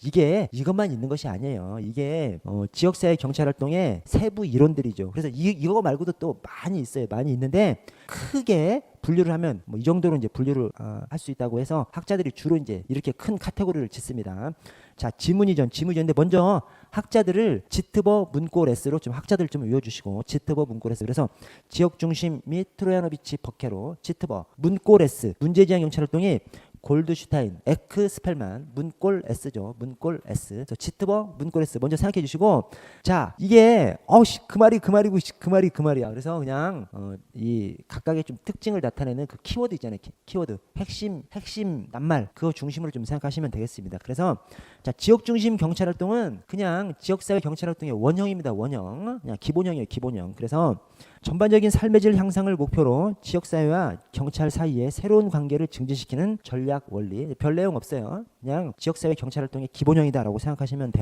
이게 이것만 있는 것이 아니에요. 이게 지역사회 경찰 활동의 세부 이론들이죠. 그래서 이거 말고도 또 많이 있어요. 많이 있는데 크게 분류를 하면 뭐 이 정도로 이제 분류를 할 수 있다고 해서 학자들이 주로 이제 이렇게 큰 카테고리를 짓습니다. 자, 지문 이전인데 먼저 학자들을 지트버 문고레스로 좀 학자들 좀 외워주시고 지트버 문고레스 그래서 지역 중심 및 트로야노비치 버케로 지트버 문고레스 문제지향 경찰 활동이 골드슈타인, 에크 스펠만, 문골 S죠. 문골 S. 그래서 지트버, 문골 S 먼저 생각해 주시고 자 이게 그 말이야. 그래서 그냥 이 각각의 좀 특징을 나타내는 그 키워드 있잖아요. 키워드 핵심 낱말 그거 중심으로 좀 생각하시면 되겠습니다. 그래서 자 지역 중심 경찰 활동은 그냥 지역사회 경찰 활동의 원형입니다. 원형 그냥 기본형이에요. 기본형. 그래서 전반적인 삶의 질 향상을 목표로 지역사회와 경찰 사이에 새로운 관계를 증진시키는 전략 원리 별 내용 없어요. 그냥 지역사회 경찰 활동의 기본형이다라고 생각하시면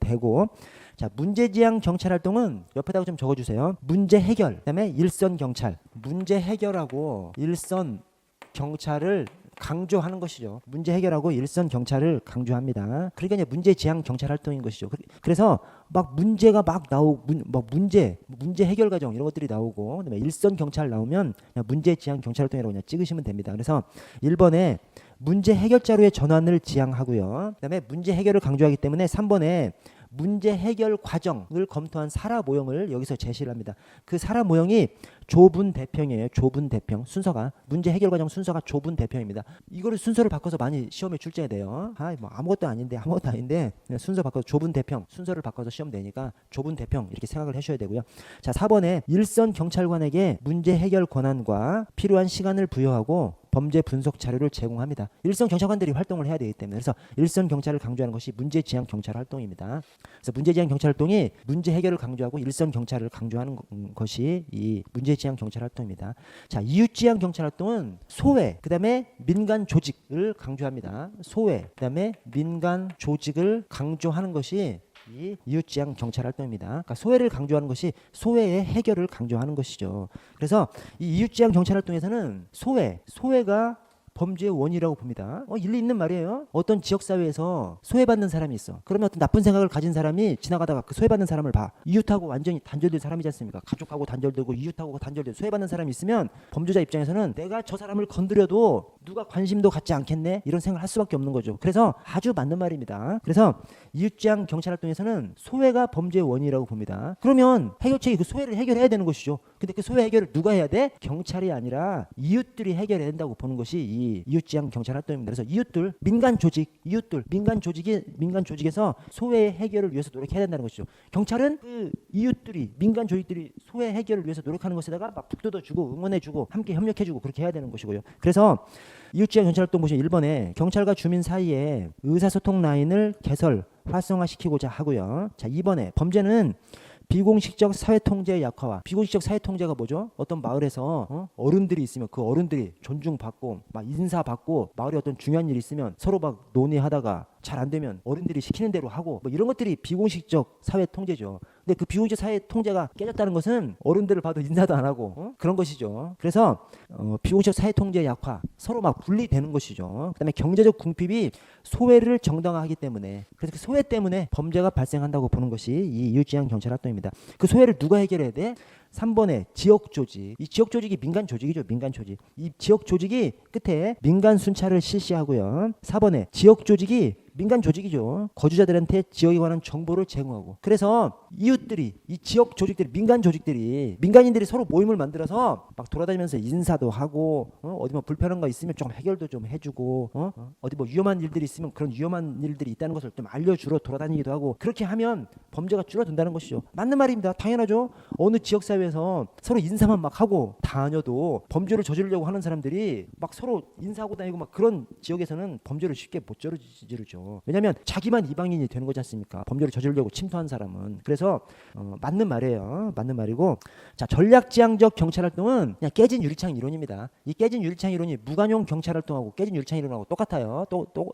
되고 자 문제지향 경찰 활동은 옆에다가 좀 적어주세요. 문제 해결 그다음에 일선 경찰 문제 해결하고 일선 경찰을 강조하는 것이죠. 문제 해결하고 일선 경찰을 강조합니다. 그러니까 이제 문제 지향 경찰 활동인 것이죠. 그래서 막 문제가 막 나오고 문제 해결 과정 이런 것들이 나오고 그다음에 일선 경찰 나오면 그냥 문제 지향 경찰 활동이라고 그냥 찍으시면 됩니다. 그래서 1번에 문제 해결 자료의 전환을 지향하고요. 그다음에 문제 해결을 강조하기 때문에 3번에 문제 해결 과정을 검토한 사라 모형을 여기서 제시를 합니다. 그 사라 모형이 좁은 대평이에요. 좁은 대평 순서가 문제 해결 과정 순서가 좁은 대평입니다. 이거를 순서를 바꿔서 많이 시험에 출제가 돼요. 뭐 아무것도 아닌데 그냥 순서 바꿔서 좁은 대평 순서를 바꿔서 시험 내니까 좁은 대평 이렇게 생각을 하셔야 되고요. 자 4번에 일선 경찰관에게 문제 해결 권한과 필요한 시간을 부여하고 범죄 분석 자료를 제공합니다. 일선 경찰관들이 활동을 해야 되기 때문에 그래서 일선 경찰을 강조하는 것이 문제 지향 경찰 활동입니다. 그래서 문제 지향 경찰 활동이 문제 해결을 강조하고 일선 경찰을 강조하는 것이 이 문제 지향 경찰 활동입니다. 자, 이웃 지향 경찰 활동은 소외, 그다음에 민간 조직을 강조합니다. 소외, 그다음에 민간 조직을 강조하는 것이 이 이웃지향 경찰 활동입니다. 그러니까 소외를 강조하는 것이 소외의 해결을 강조하는 것이죠. 그래서 이 이웃지향 경찰 활동에서는 소외가 범죄의 원인이라고 봅니다. 일리 있는 말이에요. 어떤 지역사회에서 소외받는 사람이 있어. 그러면 어떤 나쁜 생각을 가진 사람이 지나가다가 그 소외받는 사람을 봐. 이웃하고 완전히 단절된 사람이지 않습니까? 가족하고 단절되고 이웃하고 단절되고 소외받는 사람이 있으면 범죄자 입장에서는 내가 저 사람을 건드려도 누가 관심도 갖지 않겠네? 이런 생각을 할 수밖에 없는 거죠. 그래서 아주 맞는 말입니다. 그래서 이웃지향 경찰 활동에서는 소외가 범죄의 원인이라고 봅니다. 그러면 해결책이 그 소외를 해결해야 되는 것이죠. 근데 그 소외 해결을 누가 해야 돼? 경찰이 아니라 이웃들이 해결해야 된다고 보는 것이 이 이웃지향 경찰 활동입니다. 그래서 이웃들, 민간 조직에서 소외 해결을 위해서 노력해야 된다는 것이죠. 경찰은 그 이웃들이, 민간 조직들이 소외 해결을 위해서 노력하는 것에다가 막 북돋아주고 응원해주고 함께 협력해주고 그렇게 해야 되는 것이고요. 그래서 이웃지향 경찰 활동 보시면 1번에 경찰과 주민 사이에 의사소통 라인을 개설, 활성화시키고자 하고요. 자, 2번에 범죄는 비공식적 사회통제의 약화와 비공식적 사회통제가 뭐죠? 어떤 마을에서 어른들이 있으면 그 어른들이 존중받고 막 인사받고 마을에 어떤 중요한 일이 있으면 서로 막 논의하다가 잘 안 되면 어른들이 시키는 대로 하고 뭐 이런 것들이 비공식적 사회통제죠. 근데 그 비공식적 사회통제가 깨졌다는 것은 어른들을 봐도 인사도 안 하고 그런 것이죠. 그래서 비공식적 사회통제의 약화 서로 막 분리되는 것이죠. 그다음에 경제적 궁핍이 소외를 정당화하기 때문에 그래서 그 소외 때문에 범죄가 발생한다고 보는 것이 이 이웃지향 경찰 활동입니다. 그 소외를 누가 해결해야 돼? 3번에 지역 조직. 이 지역 조직이 민간 조직이죠. 민간 조직. 이 지역 조직이 끝에 민간 순찰을 실시하고요. 4번에 지역 조직이 민간 조직이죠. 거주자들한테 지역에 관한 정보를 제공하고. 그래서 이웃들이, 이 지역 조직들이, 민간인들이 서로 모임을 만들어서 막 돌아다니면서 인사도 하고, 어디 뭐 불편한 거 있으면 좀 해결도 좀 해주고, 어디 뭐 위험한 일들이 있으면 그런 위험한 일들이 있다는 것을 좀 알려주러 돌아다니기도 하고, 그렇게 하면 범죄가 줄어든다는 것이죠. 맞는 말입니다. 당연하죠. 어느 지역 사회에서 서로 인사만 막 하고 다녀도 범죄를 저지르려고 하는 사람들이 막 서로 인사하고 다니고 막 그런 지역에서는 범죄를 쉽게 못 저지르죠. 왜냐하면 자기만 이방인이 되는 거지 않습니까? 범죄를 저지르려고 침투한 사람은. 그래서 맞는 말이에요. 맞는 말이고, 자, 전략지향적 경찰활동은 그냥 깨진 유리창 이론입니다. 이 깨진 유리창 이론이 무관용 경찰활동하고 깨진 유리창 이론하고 똑같아요.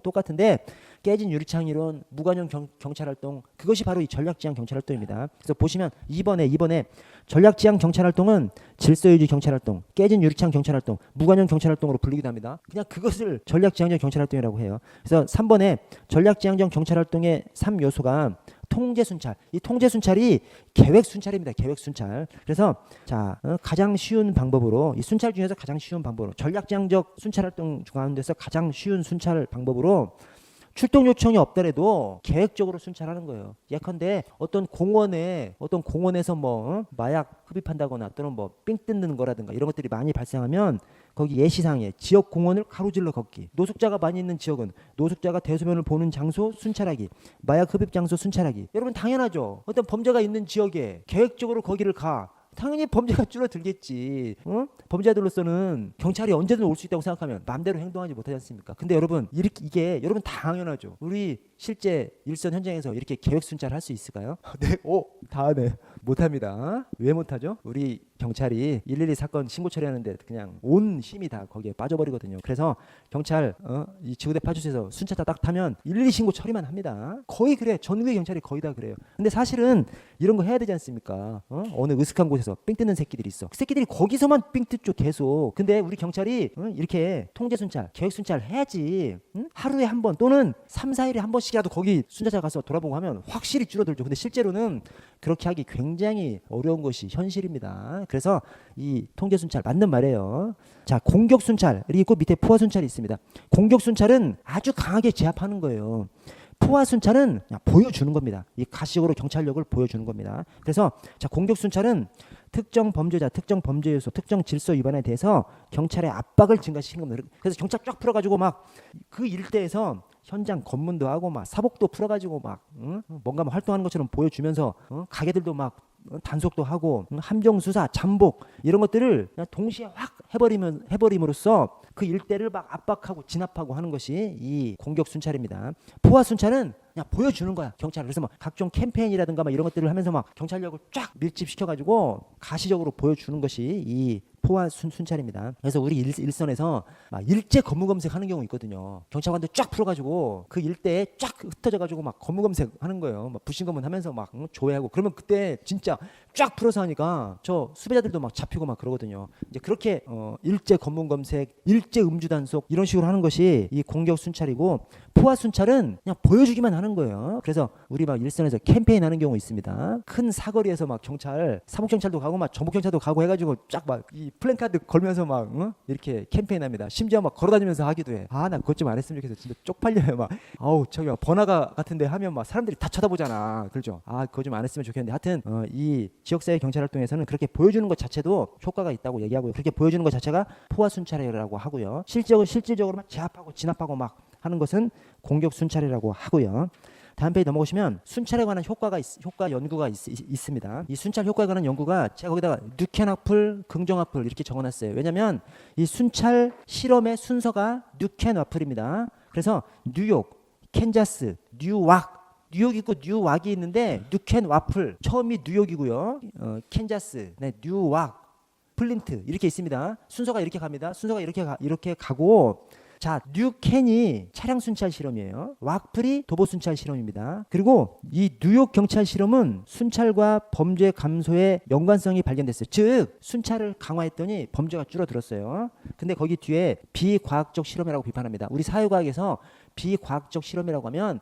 똑같은데 깨진 유리창 이론, 무관용 경찰활동, 그것이 바로 이 전략지향 경찰활동입니다. 그래서 보시면 2번에 전략지향 경찰활동은 질서유지 경찰활동, 깨진 유리창 경찰활동, 무관용 경찰활동으로 불리기도 합니다. 그냥 그것을 전략지향적 경찰활동이라고 해요. 그래서 3번에 전략지향적 경찰활동의 3요소가 통제순찰. 이 통제순찰이 계획순찰입니다. 계획순찰. 그래서 자, 가장 쉬운 방법으로, 이 순찰 중에서 가장 쉬운 방법으로, 전략지향적 순찰활동 가운데서 가장 쉬운 순찰 방법으로 출동 요청이 없더라도 계획적으로 순찰하는 거예요. 예컨대 어떤 공원에서 뭐 마약 흡입한다거나 또는 뭐 삥 뜯는 거라든가 이런 것들이 많이 발생하면 거기 예시상에 지역 공원을 가로질러 걷기, 노숙자가 많이 있는 지역은 노숙자가 대소변을 보는 장소 순찰하기, 마약 흡입 장소 순찰하기. 여러분 당연하죠. 어떤 범죄가 있는 지역에 계획적으로 거기를 가. 당연히 범죄가 줄어들겠지. 범죄자들로서는 경찰이 언제든 올 수 있다고 생각하면 마음대로 행동하지 못하지 않습니까? 근데 여러분 이게 여러분 당연하죠. 우리 실제 일선 현장에서 이렇게 계획 순찰할 수 있을까요? 네, 다네. 못합니다. 왜 못하죠? 우리 경찰이 112 사건 신고 처리하는데 그냥 온 힘이 다 거기에 빠져버리거든요. 그래서 경찰 이 지구대 파출소에서 순찰차 딱 타면 112 신고 처리만 합니다. 거의 그래. 전국의 경찰이 거의 다 그래요. 근데 사실은 이런 거 해야 되지 않습니까? 어느 으슥한 곳에서 삥 뜯는 새끼들이 있어. 그 새끼들이 거기서만 삥 뜯죠 계속. 근데 우리 경찰이 이렇게 통제 순찰, 계획 순찰 해야지. 하루에 한 번 또는 3, 4일에 한 번씩이라도 거기 순찰차 가서 돌아보고 하면 확실히 줄어들죠. 근데 실제로는 그렇게 하기 굉장히 어려운 것이 현실입니다. 그래서 이 통제 순찰 맞는 말이에요. 자, 공격 순찰이 있고 밑에 포화 순찰이 있습니다. 공격 순찰은 아주 강하게 제압하는 거예요. 포화 순찰은 그냥 보여주는 겁니다. 이 가식으로 경찰력을 보여주는 겁니다. 그래서 자, 공격 순찰은 특정 범죄자, 특정 범죄 요소, 특정 질서 위반에 대해서 경찰의 압박을 증가시키는 겁니다. 그래서 경찰 쫙 풀어가지고 막 그 일대에서 현장 검문도 하고 막 사복도 풀어가지고 막 뭔가 뭐 활동하는 것처럼 보여주면서 가게들도 막 단속도 하고 함정 수사, 잠복 이런 것들을 그냥 동시에 확 해버림으로써 그 일대를 막 압박하고 진압하고 하는 것이 이 공격 순찰입니다. 포화 순찰은 그냥 보여주는 거야 경찰. 그래서 막 각종 캠페인이라든가 막 이런 것들을 하면서 막 경찰력을 쫙 밀집시켜가지고 가시적으로 보여주는 것이 이 포화 순찰입니다. 그래서 우리 일선에서 막 일제 검무검색하는 경우 있거든요. 경찰관들 쫙 풀어가지고 그 일대에 쫙 흩어져가지고 막 검무검색하는 거예요. 막 부신검문하면서 막 조회하고 그러면 그때 진짜 쫙 풀어서 하니까 저 수배자들도 막 잡히고 막 그러거든요. 이제 그렇게 일제 검문검색, 일제 음주 단속 이런 식으로 하는 것이 이 공격 순찰이고 포화 순찰은 그냥 보여주기만 하는 거예요. 그래서 우리 막 일선에서 캠페인 하는 경우 있습니다. 큰 사거리에서 막 경찰, 사복경찰도 가고 막 전북경찰도 가고 해가지고 쫙 막 이 플랜카드 걸면서 막 이렇게 캠페인합니다. 심지어 막 걸어다니면서 하기도 해. 아, 나 그것 좀 안 했으면 좋겠어. 진짜 쪽팔려요. 막 아우 저기 막 번화가 같은데 하면 막 사람들이 다 쳐다보잖아. 그렇죠? 아, 그거 좀 안 했으면 좋겠는데 하여튼 이 지역사회 경찰 활동에서는 그렇게 보여주는 것 자체도 효과가 있다고 얘기하고요. 그렇게 보여주는 것 자체가 포화 순찰이라고 하고요. 실질적으로 막 제압하고 진압하고 막 하는 것은 공격 순찰이라고 하고요. 다음 페이지 넘어오시면 순찰에 관한 효과 연구가 있습니다. 이 순찰 효과에 관한 연구가 제가 거기다가 뉴켄와플, 긍정와플 이렇게 적어놨어요. 왜냐하면 이 순찰 실험의 순서가 뉴켄와플입니다. 그래서 뉴욕, 캔자스, 뉴욕 있고 뉴왁이 있는데 뉴켄와플 처음이 뉴욕이고요. 캔자스, 네, 뉴왁, 플린트 이렇게 있습니다. 순서가 이렇게 갑니다. 순서가 이렇게 가고. 자, 뉴캔이 차량 순찰 실험이에요. 왁플이 도보 순찰 실험입니다. 그리고 이 뉴욕 경찰 실험은 순찰과 범죄 감소의 연관성이 발견됐어요. 즉 순찰을 강화했더니 범죄가 줄어들었어요. 근데 거기 뒤에 비과학적 실험이라고 비판합니다. 우리 사회과학에서 비과학적 실험이라고 하면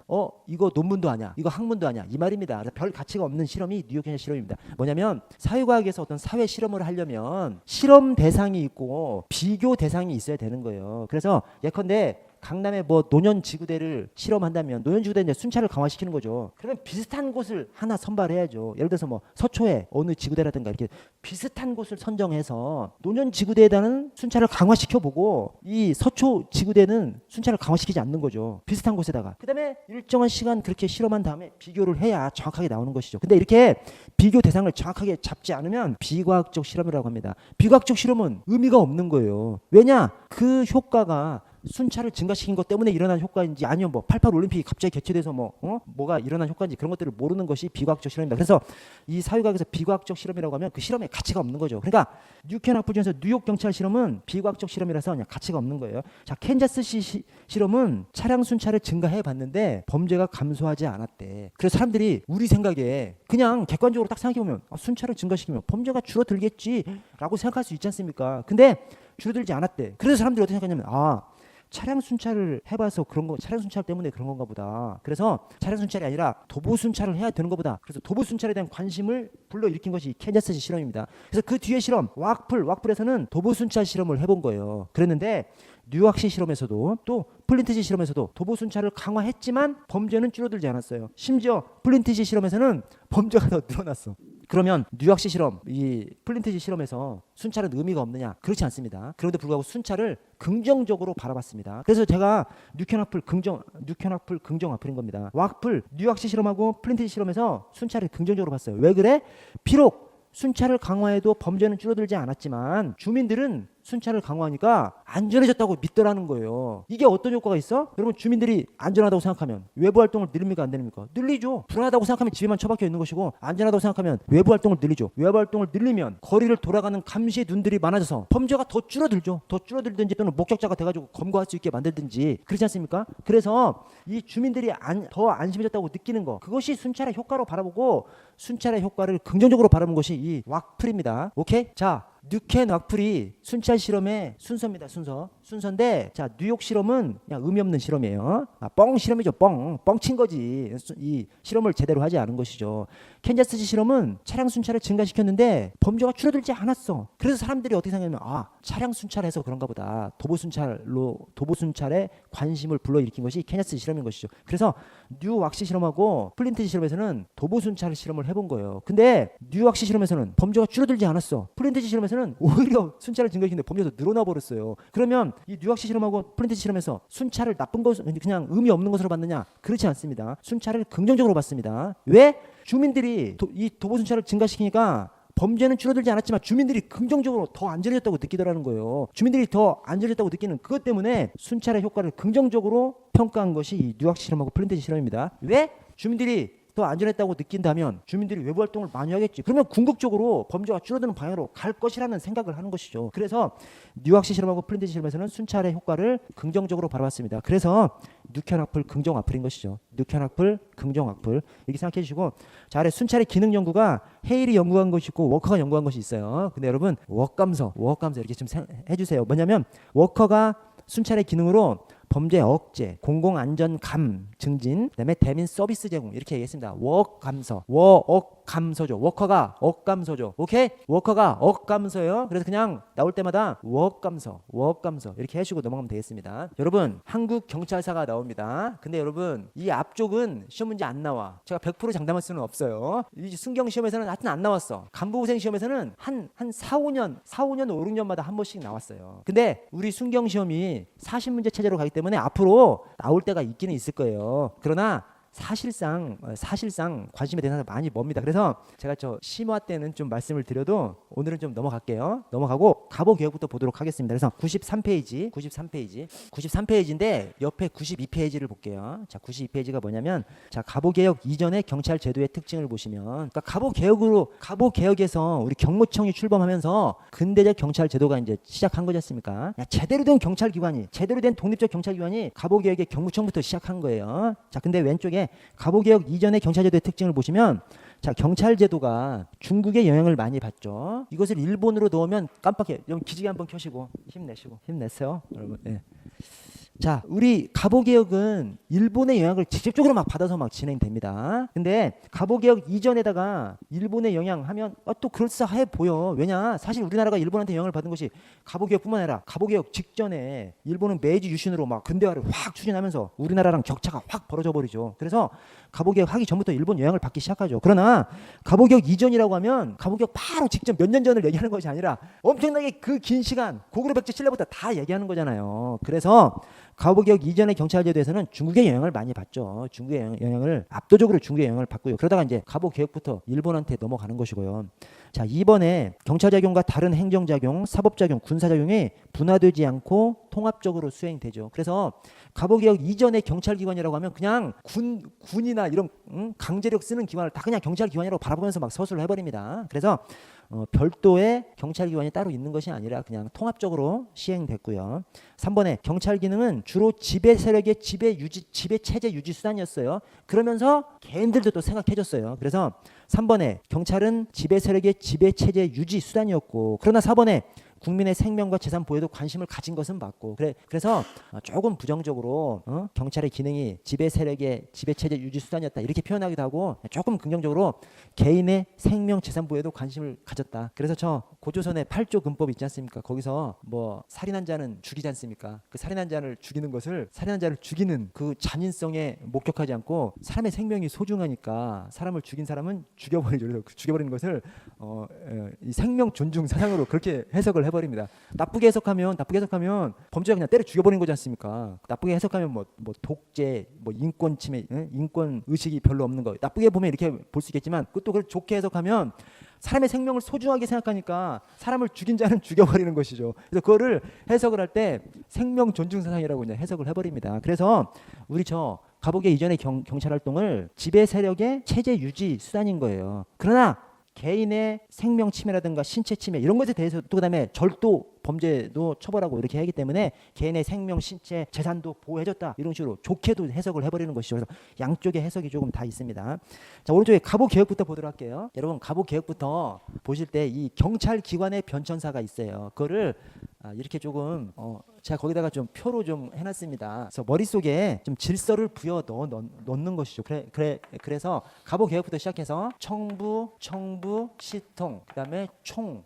이거 논문도 아니야, 이거 학문도 아니야 이 말입니다. 별 가치가 없는 실험이 뉴욕 경찰 실험입니다. 뭐냐면 사회과학에서 어떤 사회 실험을 하려면 실험 대상이 있고 비교 대상이 있어야 되는 거예요. 그래서 예컨대 강남에 뭐 노년지구대를 실험한다면 노년지구대 이제 순찰을 강화시키는 거죠. 그러면 비슷한 곳을 하나 선발해야죠. 예를 들어서 뭐 서초에 어느 지구대라든가 이렇게 비슷한 곳을 선정해서 노년지구대에다는 순찰을 강화시켜보고 이 서초 지구대는 순찰을 강화시키지 않는 거죠. 비슷한 곳에다가. 그다음에 일정한 시간 그렇게 실험한 다음에 비교를 해야 정확하게 나오는 것이죠. 근데 이렇게 비교 대상을 정확하게 잡지 않으면 비과학적 실험이라고 합니다. 비과학적 실험은 의미가 없는 거예요. 왜냐? 그 효과가 순찰을 증가시킨 것 때문에 일어난 효과인지 아니면 뭐 88 올림픽이 갑자기 개최돼서 뭐가 일어난 효과인지 그런 것들을 모르는 것이 비과학적 실험입니다. 그래서 이 사회과학에서 비과학적 실험이라고 하면 그 실험에 가치가 없는 거죠. 그러니까 뉴켄 학부 중에서 뉴욕 경찰 실험은 비과학적 실험이라서 그냥 가치가 없는 거예요. 자, 캔자스시 실험은 차량 순찰을 증가해 봤는데 범죄가 감소하지 않았대. 그래서 사람들이 우리 생각에 그냥 객관적으로 딱 생각해 보면 순찰을 증가시키면 범죄가 줄어들겠지라고 생각할 수 있지 않습니까? 근데 줄어들지 않았대. 그래서 사람들이 어떻게 생각하냐면 차량 순찰을 해봐서 그런 거, 차량 순찰 때문에 그런 건가 보다. 그래서 차량 순찰이 아니라 도보 순찰을 해야 되는 것보다. 그래서 도보 순찰에 대한 관심을 불러일으킨 것이 캔자스시 실험입니다. 그래서 그 뒤에 실험, 왁풀에서는 도보 순찰 실험을 해본 거예요. 그랬는데 뉴욕시 실험에서도 또 플린트시 실험에서도 도보 순찰을 강화했지만 범죄는 줄어들지 않았어요. 심지어 플린트시 실험에서는 범죄가 더 늘어났어. 그러면 뉴욕시 실험, 이 플린트시 실험에서 순찰은 의미가 없느냐? 그렇지 않습니다. 그런데 불구하고 순찰을 긍정적으로 바라봤습니다. 그래서 제가 뉴켄 학풀 긍정 와플인 겁니다. 왁풀, 뉴욕시 실험하고 플린트시 실험에서 순찰을 긍정적으로 봤어요. 왜 그래? 비록 순찰을 강화해도 범죄는 줄어들지 않았지만 주민들은 순찰을 강화하니까 안전해졌다고 믿더라는 거예요. 이게 어떤 효과가 있어? 여러분, 주민들이 안전하다고 생각하면 외부 활동을 늘립니까 안 늘립니까? 늘리죠. 불안하다고 생각하면 집에만 처박혀 있는 것이고 안전하다고 생각하면 외부 활동을 늘리죠. 외부 활동을 늘리면 거리를 돌아가는 감시의 눈들이 많아져서 범죄가 더 줄어들죠. 더 줄어들든지 또는 목격자가 돼가지고 검거할 수 있게 만들든지 그렇지 않습니까? 그래서 이 주민들이 더 안심해졌다고 느끼는 거, 그것이 순찰의 효과로 바라보고 순찰의 효과를 긍정적으로 바라본 것이 이 왁풀입니다. 오케이? 자, 뉴켄 왁풀이 순찰 실험의 순서입니다. 순서인데, 자, 뉴욕 실험은 그냥 의미 없는 실험이에요. 뻥 실험이죠. 뻥친 거지. 이 실험을 제대로 하지 않은 것이죠. 캔자스시 실험은 차량 순찰을 증가시켰는데 범죄가 줄어들지 않았어. 그래서 사람들이 어떻게 생각하면 차량 순찰해서 그런가 보다. 도보 순찰에 관심을 불러일으킨 것이 캔자스시 실험인 것이죠. 그래서 뉴왁시 실험하고 플린트시 실험에서는 도보 순찰 실험을 해본 거예요. 근데 뉴왁시 실험에서는 범죄가 줄어들지 않았어. 플린트시 실험에서는 오히려 순찰을 증가시켰는데 범죄가 더 늘어나 버렸어요. 그러면 이 뉴욕시 실험하고 플린트시 실험에서 순찰을 나쁜 것, 그냥 의미 없는 것으로 봤느냐? 그렇지 않습니다. 순찰을 긍정적으로 봤습니다. 왜? 주민들이 이 도보 순찰을 증가시키니까 범죄는 줄어들지 않았지만 주민들이 긍정적으로 더 안전해졌다고 느끼더라는 거예요. 주민들이 더 안전해졌다고 느끼는 그것 때문에 순찰의 효과를 긍정적으로 평가한 것이 이 뉴욕시 실험하고 플린트시 실험입니다. 왜? 주민들이 더 안전했다고 느낀다면 주민들이 외부 활동을 많이 하겠지. 그러면 궁극적으로 범죄가 줄어드는 방향으로 갈 것이라는 생각을 하는 것이죠. 그래서 뉴욕시 실험하고 플린트시 실험에서는 순찰의 효과를 긍정적으로 바라봤습니다. 그래서 뉴켄 왁풀 긍정 왁풀인 것이죠. 뉴켄 왁풀 긍정 왁풀 이렇게 생각해 주시고, 자, 아래 순찰의 기능 연구가 헤일이 연구한 것이 있고 워커가 연구한 것이 있어요. 근데 여러분 워감서 이렇게 좀 해주세요. 뭐냐면 워커가 순찰의 기능으로 범죄 억제, 공공안전감 증진, 그다음에 대민 서비스 제공 이렇게 얘기했습니다. 워감서죠. 워커가 억감서죠. 오케이? 워커가 억감서예요. 그래서 그냥 나올 때마다 워감서 이렇게 해주고 넘어가면 되겠습니다. 여러분, 한국 경찰사가 나옵니다. 근데 여러분, 이 앞쪽은 시험 문제 안 나와. 제가 100% 장담할 수는 없어요. 이 순경 시험에서는 하여튼 안 나왔어. 간부후생 시험에서는 한 4, 5년, 5, 6년마다 한 번씩 나왔어요. 근데 우리 순경 시험이 40문제 체제로 가기 때문에 앞으로 나올 때가 있기는 있을 거예요. 그러나 사실상 관심의 대상이 많이 멉니다. 그래서 제가 심화 때는 좀 말씀을 드려도 오늘은 좀 넘어가고 가보 개혁부터 보도록 하겠습니다. 그래서 93페이지인데 옆에 92페이지를 볼게요. 자, 92페이지가 뭐냐면, 자, 가보 개혁 이전의 경찰 제도의 특징을 보시면, 그러니까 가보 개혁에서 우리 경무청이 출범하면서 근대적 경찰 제도가 이제 시작한 거지 않습니까? 제대로 된 독립적 경찰기관이 가보 개혁의 경무청부터 시작한 거예요. 자, 근데 왼쪽에 가보개혁 이전의 경찰제도의 특징을 보시면, 자, 경찰제도가 중국의 영향을 많이 받죠. 이것을 일본으로 넣으면 깜빡해. 여러분, 기지개 한번 켜시고 힘내세요, 여러분. 네. 자, 우리 갑오개혁은 일본의 영향을 직접적으로 막 받아서 막 진행됩니다. 근데 갑오개혁 이전에다가 일본의 영향하면 또 그럴싸해 보여. 왜냐? 사실 우리나라가 일본한테 영향을 받은 것이 갑오개혁뿐만 아니라 갑오개혁 직전에 일본은 메이지 유신으로 막 근대화를 확 추진하면서 우리나라랑 격차가 확 벌어져 버리죠. 그래서 갑오개혁 하기 전부터 일본 영향을 받기 시작하죠. 그러나 갑오개혁 이전이라고 하면 갑오개혁 바로 직전 몇 년 전을 얘기하는 것이 아니라 엄청나게 그 긴 시간 고구려 백제 신라부터 다 얘기하는 거잖아요. 그래서 갑오개혁 이전의 경찰제도에서는 중국의 영향을 많이 받죠. 중국의 영향을 압도적으로 중국의 영향을 받고요. 그러다가 이제 갑오개혁부터 일본한테 넘어가는 것이고요. 자, 이번에 경찰작용과 다른 행정작용, 사법작용, 군사작용이 분화되지 않고 통합적으로 수행되죠. 그래서 갑오개혁 이전의 경찰기관이라고 하면 그냥 군이나 이런 강제력 쓰는 기관을 다 그냥 경찰기관이라고 바라보면서 막 서술을 해버립니다. 그래서 별도의 경찰기관이 따로 있는 것이 아니라 그냥 통합적으로 시행됐고요. 3번에 경찰 기능은 주로 지배 세력의 지배 체제 유지 수단이었어요. 그러면서 개인들도 또 생각해줬어요. 그래서 3번에 경찰은 지배 세력의 지배 체제 유지 수단이었고, 그러나 4번에 국민의 생명과 재산 보호에도 관심을 가진 것은 맞고, 그래서 조금 부정적으로 경찰의 기능이 지배 세력의 지배 체제 유지 수단이었다 이렇게 표현하기도 하고, 조금 긍정적으로 개인의 생명 재산 보호에도 관심을 가졌다. 그래서 저 고조선의 8조 군법 있지 않습니까? 거기서 뭐 살인한 자는 죽이지 않습니까? 그 살인한 자를 죽이는 것을, 살인한 자를 죽이는 그 잔인성에 목격하지 않고 사람의 생명이 소중하니까 사람을 죽인 사람은 죽여버리죠. 그래서 죽여버리는 것을 이 생명 존중 사상으로 그렇게 해석을 해버립니다. 나쁘게 해석하면 범죄가 그냥 때려 죽여버리는 거지 않습니까? 나쁘게 해석하면 뭐 독재, 뭐 인권 침해, 인권 의식이 별로 없는 거. 나쁘게 보면 이렇게 볼 수 있겠지만, 그것도 그걸 좋게 해석하면 사람의 생명을 소중하게 생각하니까 사람을 죽인 자는 죽여버리는 것이죠. 그래서 그거를 해석을 할 때 생명 존중 사상이라고 그냥 해석을 해버립니다. 그래서 우리 저 갑오개혁 이전의 경찰 활동을 지배 세력의 체제 유지 수단인 거예요. 그러나 개인의 생명 침해라든가 신체 침해 이런 것에 대해서 또 그다음에 절도 범죄도 처벌하고 이렇게 하기 때문에 개인의 생명, 신체, 재산도 보호해줬다 이런 식으로 좋게도 해석을 해버리는 것이죠. 그래서 양쪽의 해석이 조금 다 있습니다. 자, 오른쪽에 갑오개혁부터 보도록 할게요. 여러분 갑오개혁부터 보실 때 이 경찰 기관의 변천사가 있어요. 그거를 이렇게 조금 제가 거기다가 좀 표로 좀 해놨습니다. 그래서 머릿속에 좀 질서를 부여 넣는 것이죠. 그래서 갑오개혁부터 시작해서 청부, 시통, 그다음에 총,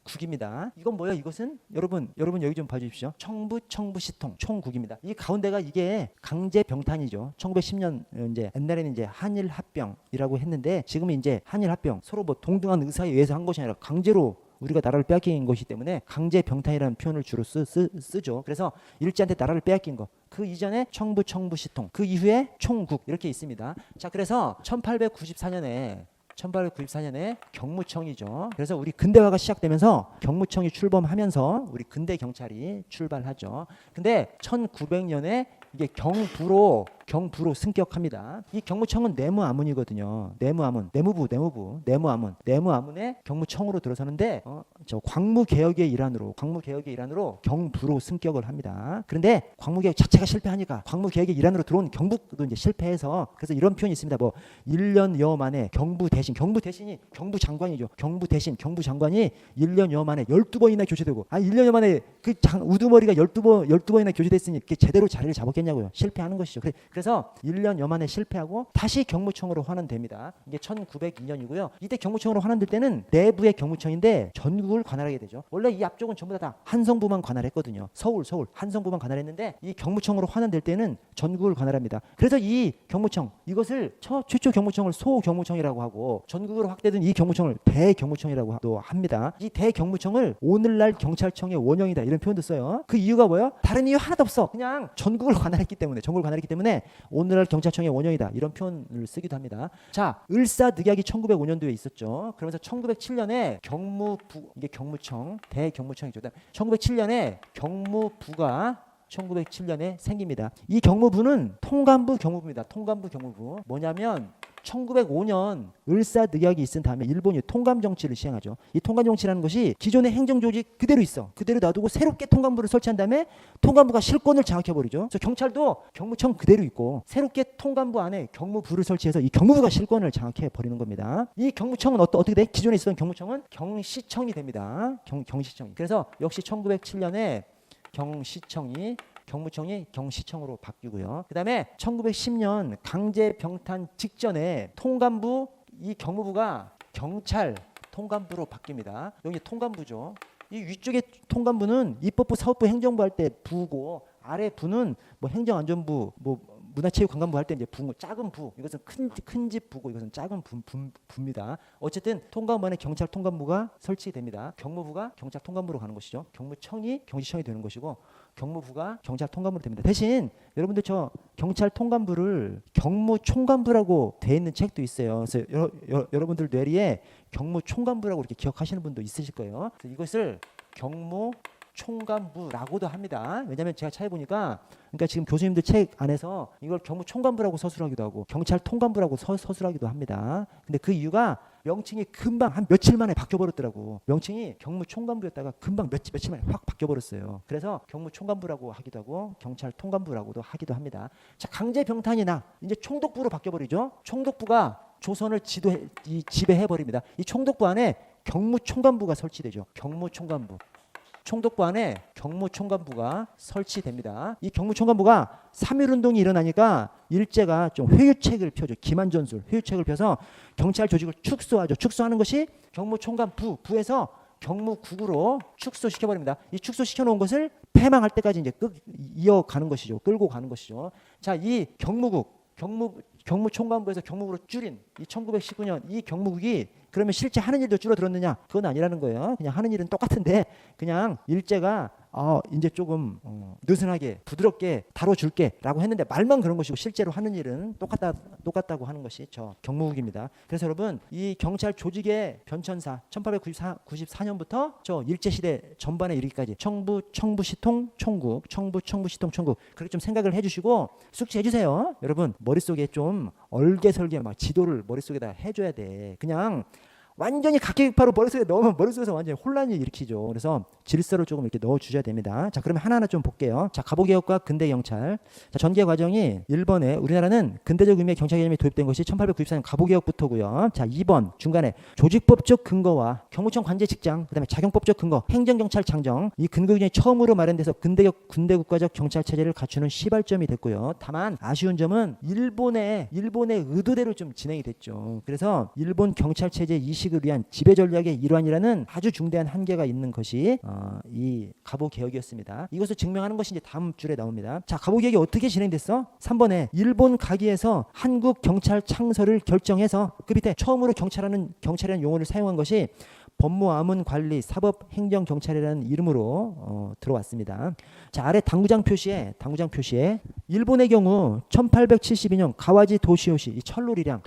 국입니다. 이건 뭐예요? 이것은 여러분 여기 좀 봐주십시오. 청부, 시통, 총국입니다. 이 가운데가 이게 강제 병탄이죠. 1910년 이제 옛날에는 이제 한일 합병이라고 했는데, 지금은 이제 한일 합병 서로 뭐 동등한 의사에 의해서 한 것이 아니라 강제로 우리가 나라를 빼앗긴 것이기 때문에 강제 병탄이라는 표현을 주로 쓰죠. 그래서 일제한테 나라를 빼앗긴 거. 그 이전에 청부, 시통, 그 이후에 총국 이렇게 있습니다. 자, 그래서 1894년에 경무청이죠. 그래서 우리 근대화가 시작되면서 경무청이 출범하면서 우리 근대 경찰이 출발하죠. 근데 1900년에 이게 경부로 승격합니다. 이 경무청은 내무아문이거든요. 내무아문의 경무청으로 들어서는데 저 광무개혁의 일환으로 경부로 승격을 합니다. 그런데 광무개혁 자체가 실패하니까 광무개혁의 일환으로 들어온 경북도 이제 실패해서, 그래서 이런 표현이 있습니다. 뭐 1년여 만에 경부 대신이 경부장관이죠. 경부장관이 1년여 만에 12번이나 교체되고, 1년여 만에 그 우두머리가 12번이나 교체됐으니 그게 제대로 자리를 잡았겠냐고요. 실패하는 것이죠. 그래서 1년여 만에 실패하고 다시 경무청으로 환원됩니다. 이게 1902년이고요. 이때 경무청으로 환원될 때는 내부의 경무청인데 전국을 관할하게 되죠. 원래 이 앞쪽은 전부 다 한성부만 관할했거든요. 서울 한성부만 관할했는데 이 경무청으로 환원될 때는 전국을 관할합니다. 그래서 이 경무청, 이것을 최초 경무청을 소경무청이라고 하고, 전국으로 확대된 이 경무청을 대경무청이라고 합니다. 이 대경무청을 오늘날 경찰청의 원형이다 이런 표현도 써요. 그 이유가 뭐예요? 다른 이유 하나도 없어. 그냥 전국을 관할했기 때문에 오늘날 경찰청의 원형이다 이런 표현을 쓰기도 합니다. 자, 을사늑약이 1905년도에 있었죠. 그러면서 1907년에 이게 경무청, 대경무청이죠. 1907년에 경무부가 1907년에 생깁니다. 이 경무부는 통감부 경무부입니다. 뭐냐면 1905년 을사늑약이 있은 다음에 일본이 통감정치를 시행하죠. 이 통감정치라는 것이 기존의 행정조직 그대로 있어. 그대로 놔두고 새롭게 통감부를 설치한 다음에 통감부가 실권을 장악해버리죠. 그래서 경찰도 경무청 그대로 있고 새롭게 통감부 안에 경무부를 설치해서 이 경무부가 실권을 장악해버리는 겁니다. 이 경무청은 어떻게 돼? 기존에 있었던 경무청은 경시청이 됩니다. 경시청이. 그래서 역시 1907년에 경시청이 경무청이 경시청으로 바뀌고요. 그다음에 1910년 강제병탄 직전에 통감부 이 경무부가 경찰 통감부로 바뀝니다. 여기 통감부죠. 이 위쪽에 통감부는 입법부, 사법부, 행정부 할 때 부고 아래 부는 뭐 행정안전부, 뭐 문화체육관광부 할 때 이제 부, 작은 부, 이것은 큰 집 부고 이것은 작은 부입니다. 어쨌든 통감부 안에 경찰 통감부가 설치됩니다. 경무부가 경찰 통감부로 가는 것이죠. 경무청이 경시청이 되는 것이고 경무부가 경찰 통감부로 됩니다. 대신 여러분들 저 경찰 통감부를 경무총감부라고 돼 있는 책도 있어요. 그래서 여러분들 뇌리에 경무총감부라고 이렇게 기억하시는 분도 있으실 거예요. 그래서 이것을 총감부라고도 합니다. 왜냐하면 제가 찾아보니까 그러니까 지금 교수님들 책 안에서 이걸 경무총감부라고 서술하기도 하고 경찰 통감부라고 서술하기도 합니다. 근데 그 이유가 명칭이 금방 한 며칠 만에 바뀌어버렸더라고. 명칭이 경무총감부였다가 금방 며칠 만에 확 바뀌어버렸어요. 그래서 경무총감부라고 하기도 하고 경찰 통감부라고도 하기도 합니다. 자, 강제병탄이나 이제 총독부로 바뀌어버리죠. 총독부가 조선을 지배해버립니다. 이 총독부 안에 경무총감부가 설치되죠. 경무총감부. 총독부 안에 경무총감부가 설치됩니다. 이 경무총감부가 3.1운동이 일어나니까 일제가 좀 회유책을 펴죠. 기만전술 회유책을 펴서 경찰 조직을 축소하죠. 축소하는 것이 경무총감부에서 경무국으로 축소시켜버립니다. 이 축소시켜놓은 것을 폐망할 때까지 이제 이어가는 것이죠. 끌고 가는 것이죠. 자, 이 경무총감부에서 경무국으로 줄인 이 1919년 이 경무국이 그러면 실제 하는 일도 줄어들었느냐? 그건 아니라는 거예요. 그냥 하는 일은 똑같은데 그냥 일제가 이제 조금 느슨하게 부드럽게 다뤄줄게 라고 했는데 말만 그런 것이고 실제로 하는 일은 똑같다고 하는 것이 저 경무국입니다. 그래서 여러분 이 경찰 조직의 변천사 1894년부터 저 일제시대 전반에 이르기까지 청부시통 총국 청부시통 총국 그렇게 좀 생각을 해주시고 숙지해 주세요. 여러분 머릿속에 좀 얼개설개 막 지도를 머릿속에다 해줘야 돼. 그냥 완전히 각계격파로 머릿속에 넣으면 머릿속에서 완전히 혼란을 일으키죠. 그래서 질서를 조금 이렇게 넣어주셔야 됩니다. 자, 그러면 하나하나 좀 볼게요. 자, 갑오개혁과 근대경찰. 자, 전개 과정이 1번에 우리나라는 근대적 의미의 경찰 개념이 도입된 것이 1894년 갑오개혁부터고요. 자, 2번 중간에 조직법적 근거와 경무청 관제 직장, 그다음에 작용법적 근거, 행정경찰 장정 이 근거 기준이 처음으로 마련돼서 근대국가적 경찰 체제를 갖추는 시발점이 됐고요. 다만 아쉬운 점은 일본의 의도대로 좀 진행이 됐죠. 그래서 일본 경찰 체제 이식을 위한 지배 전략의 일환이라는 아주 중대한 한계가 있는 것이 이 갑오개혁이었습니다. 이것을 증명하는 것이 이제 다음 줄에 나옵니다. 자, 갑오개혁이 어떻게 진행됐어? 3번에 일본 가기에서 한국 경찰 창설을 결정해서 그 밑에 처음으로 경찰이라는 용어를 사용한 것이 법무암훈관리 사법행정경찰이라는 이름으로 들어왔습니다. 자, 아래 당구장 표시에 일본의 경우 1872년 가와지 도시오시 이 철로리량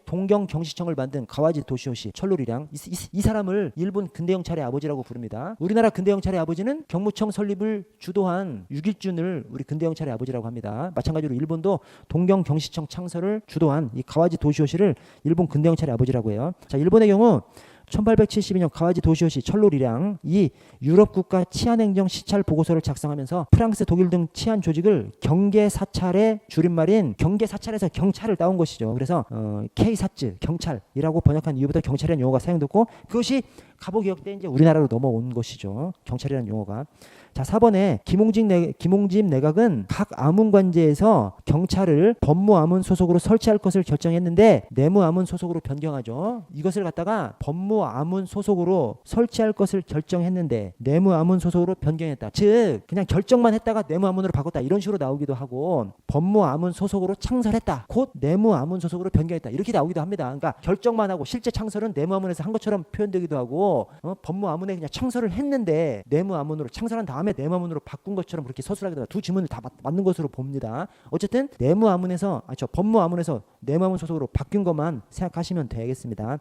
동경경시청을 만든 가와지 도시오시 철로리량 이 사람을 일본 근대경찰의 아버지라고 부릅니다. 우리나라 근대경찰의 아버지는 경무청 설립을 주도한 육일준을 우리 근대경찰의 아버지라고 합니다. 마찬가지로 일본도 동경경시청 창설을 주도한 이 가와지 도시오시를 일본 근대경찰의 아버지라고 해요. 자, 일본의 경우 1872년 가와지 도시오시 철로리량 이 유럽 국가 치안행정 시찰 보고서를 작성하면서 프랑스, 독일 등 치안 조직을 경계사찰의 줄임말인 경계사찰에서 경찰을 따온 것이죠. 그래서 K사츠 경찰이라고 번역한 이후부터 경찰이라는 용어가 사용됐고 그것이 갑오개혁 때 이제 우리나라로 넘어온 것이죠. 경찰이라는 용어가. 자, 4번에 김홍집 내각은 각 암훈관제에서 경찰을 법무암훈 소속으로 설치할 것을 결정했는데 내무암훈 소속으로 변경하죠. 이것을 갖다가 법무암훈 소속으로 설치할 것을 결정했는데 내무암훈 소속으로 변경했다. 즉 그냥 결정만 했다가 내무암훈으로 바꿨다. 이런 식으로 나오기도 하고 법무암훈 소속으로 창설했다. 곧 내무암훈 소속으로 변경했다. 이렇게 나오기도 합니다. 그러니까 결정만 하고 실제 창설은 내무암훈에서 한 것처럼 표현되기도 하고 법무암훈에 그냥 창설을 했는데 내무암훈으로 창설한 다음에 내무암훈으로 바꾼 것처럼 그렇게 서술하기도 합니다. 두 지문을 다 맞는 것으로 봅니다. 어쨌든 법무암훈에서 내무암훈 소속으로 바뀐 것만 생각하시면 되겠습니다.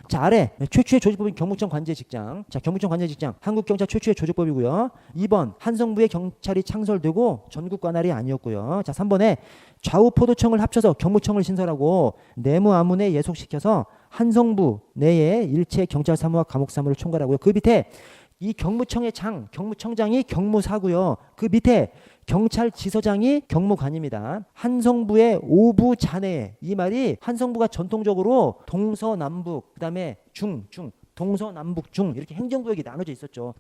자, 아래 최초의 조직법인 경무청 관제 직장. 자, 경무청 관제 직장 한국 경찰 최초의 조직법이고요. 2번 한성부의 경찰이 창설되고 전국 관할이 아니었고요. 자, 3번에 좌우 포도청을 합쳐서 경무청을 신설하고 내무암훈에 예속시켜서 한성부 내에 일체 경찰 사무와 감옥 사무를 총괄하고요. 그 밑에 이 경무청장이 경무사고요. 그 밑에 경찰지서장이 경무관입니다. 한성부의 오부 잔해 이 말이 한성부가 전통적으로 동서남북 그다음에 동서남북중 이렇게 행정구역이 나눠져 있었죠.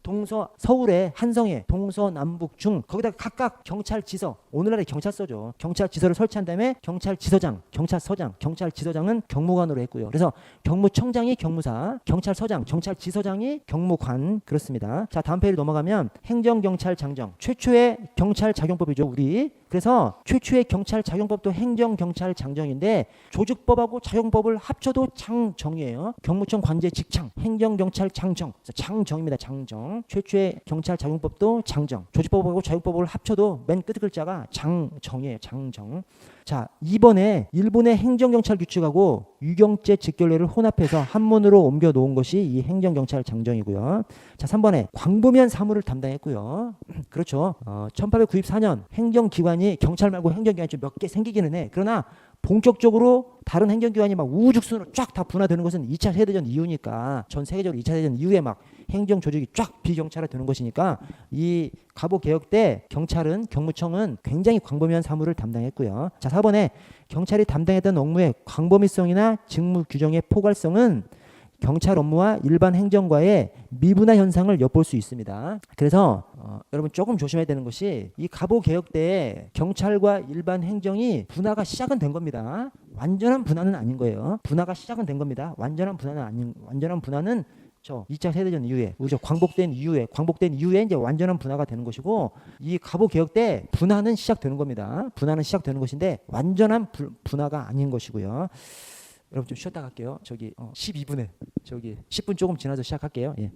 서울에 한성에 동서남북중 거기다가 각각 경찰지서, 오늘날의 경찰서죠. 경찰지서를 설치한 다음에 경찰지서장, 경찰서장, 경찰지서장은 경무관으로 했고요. 그래서 경무청장이 경무사, 경찰서장, 경찰지서장이 경무관, 그렇습니다. 자, 다음 페이지 넘어가면 행정경찰장정, 최초의 경찰작용법이죠. 우리 그래서 최초의 경찰작용법도 행정경찰장정인데 조직법하고 작용법을 합쳐도 장정이에요. 경무청 관제 직창, 행정경찰장정, 장정입니다. 장정. 최초의 경찰작용법도 장정, 조직법하고 작용법을 합쳐도 맨 끝 글자가 장정이에요. 장정. 자, 2번에 일본의 행정경찰 규칙하고 유경죄 직결례를 혼합해서 한문으로 옮겨 놓은 것이 이 행정경찰 장정이고요. 자, 3번에 광범위한 사무를 담당했고요. 그렇죠. 1894년 행정기관이 경찰 말고 행정기관이 좀 몇 개 생기기는 해. 그러나 본격적으로 다른 행정기관이 막 우후죽순으로 쫙 다 분화되는 것은 2차 세계대전 이후니까, 전 세계적으로 2차 세계대전 이후에 막 행정조직이 쫙 비경찰화 되는 것이니까 이 갑오 개혁 때 경찰은, 경무청은 굉장히 광범위한 사무를 담당했고요. 자, 4번에 경찰이 담당했던 업무의 광범위성이나 직무 규정의 포괄성은 경찰 업무와 일반 행정과의 미분화 현상을 엿볼 수 있습니다. 그래서 여러분 조금 조심해야 되는 것이 이 갑오 개혁 때 경찰과 일반 행정이 분화가 시작은 된 겁니다. 완전한 분화는 아닌 거예요. 분화가 시작은 된 겁니다. 완전한 분화는 2차 세계대전 이후에, 우리죠, 광복된 이후에 이제 완전한 분화가 되는 것이고, 이 갑오 개혁 때 분화는 시작되는 겁니다. 분화는 시작되는 것인데 완전한 분화가 아닌 것이고요. 여러분 좀 쉬었다 갈게요. 12분에 10분 조금 지나서 시작할게요. 예.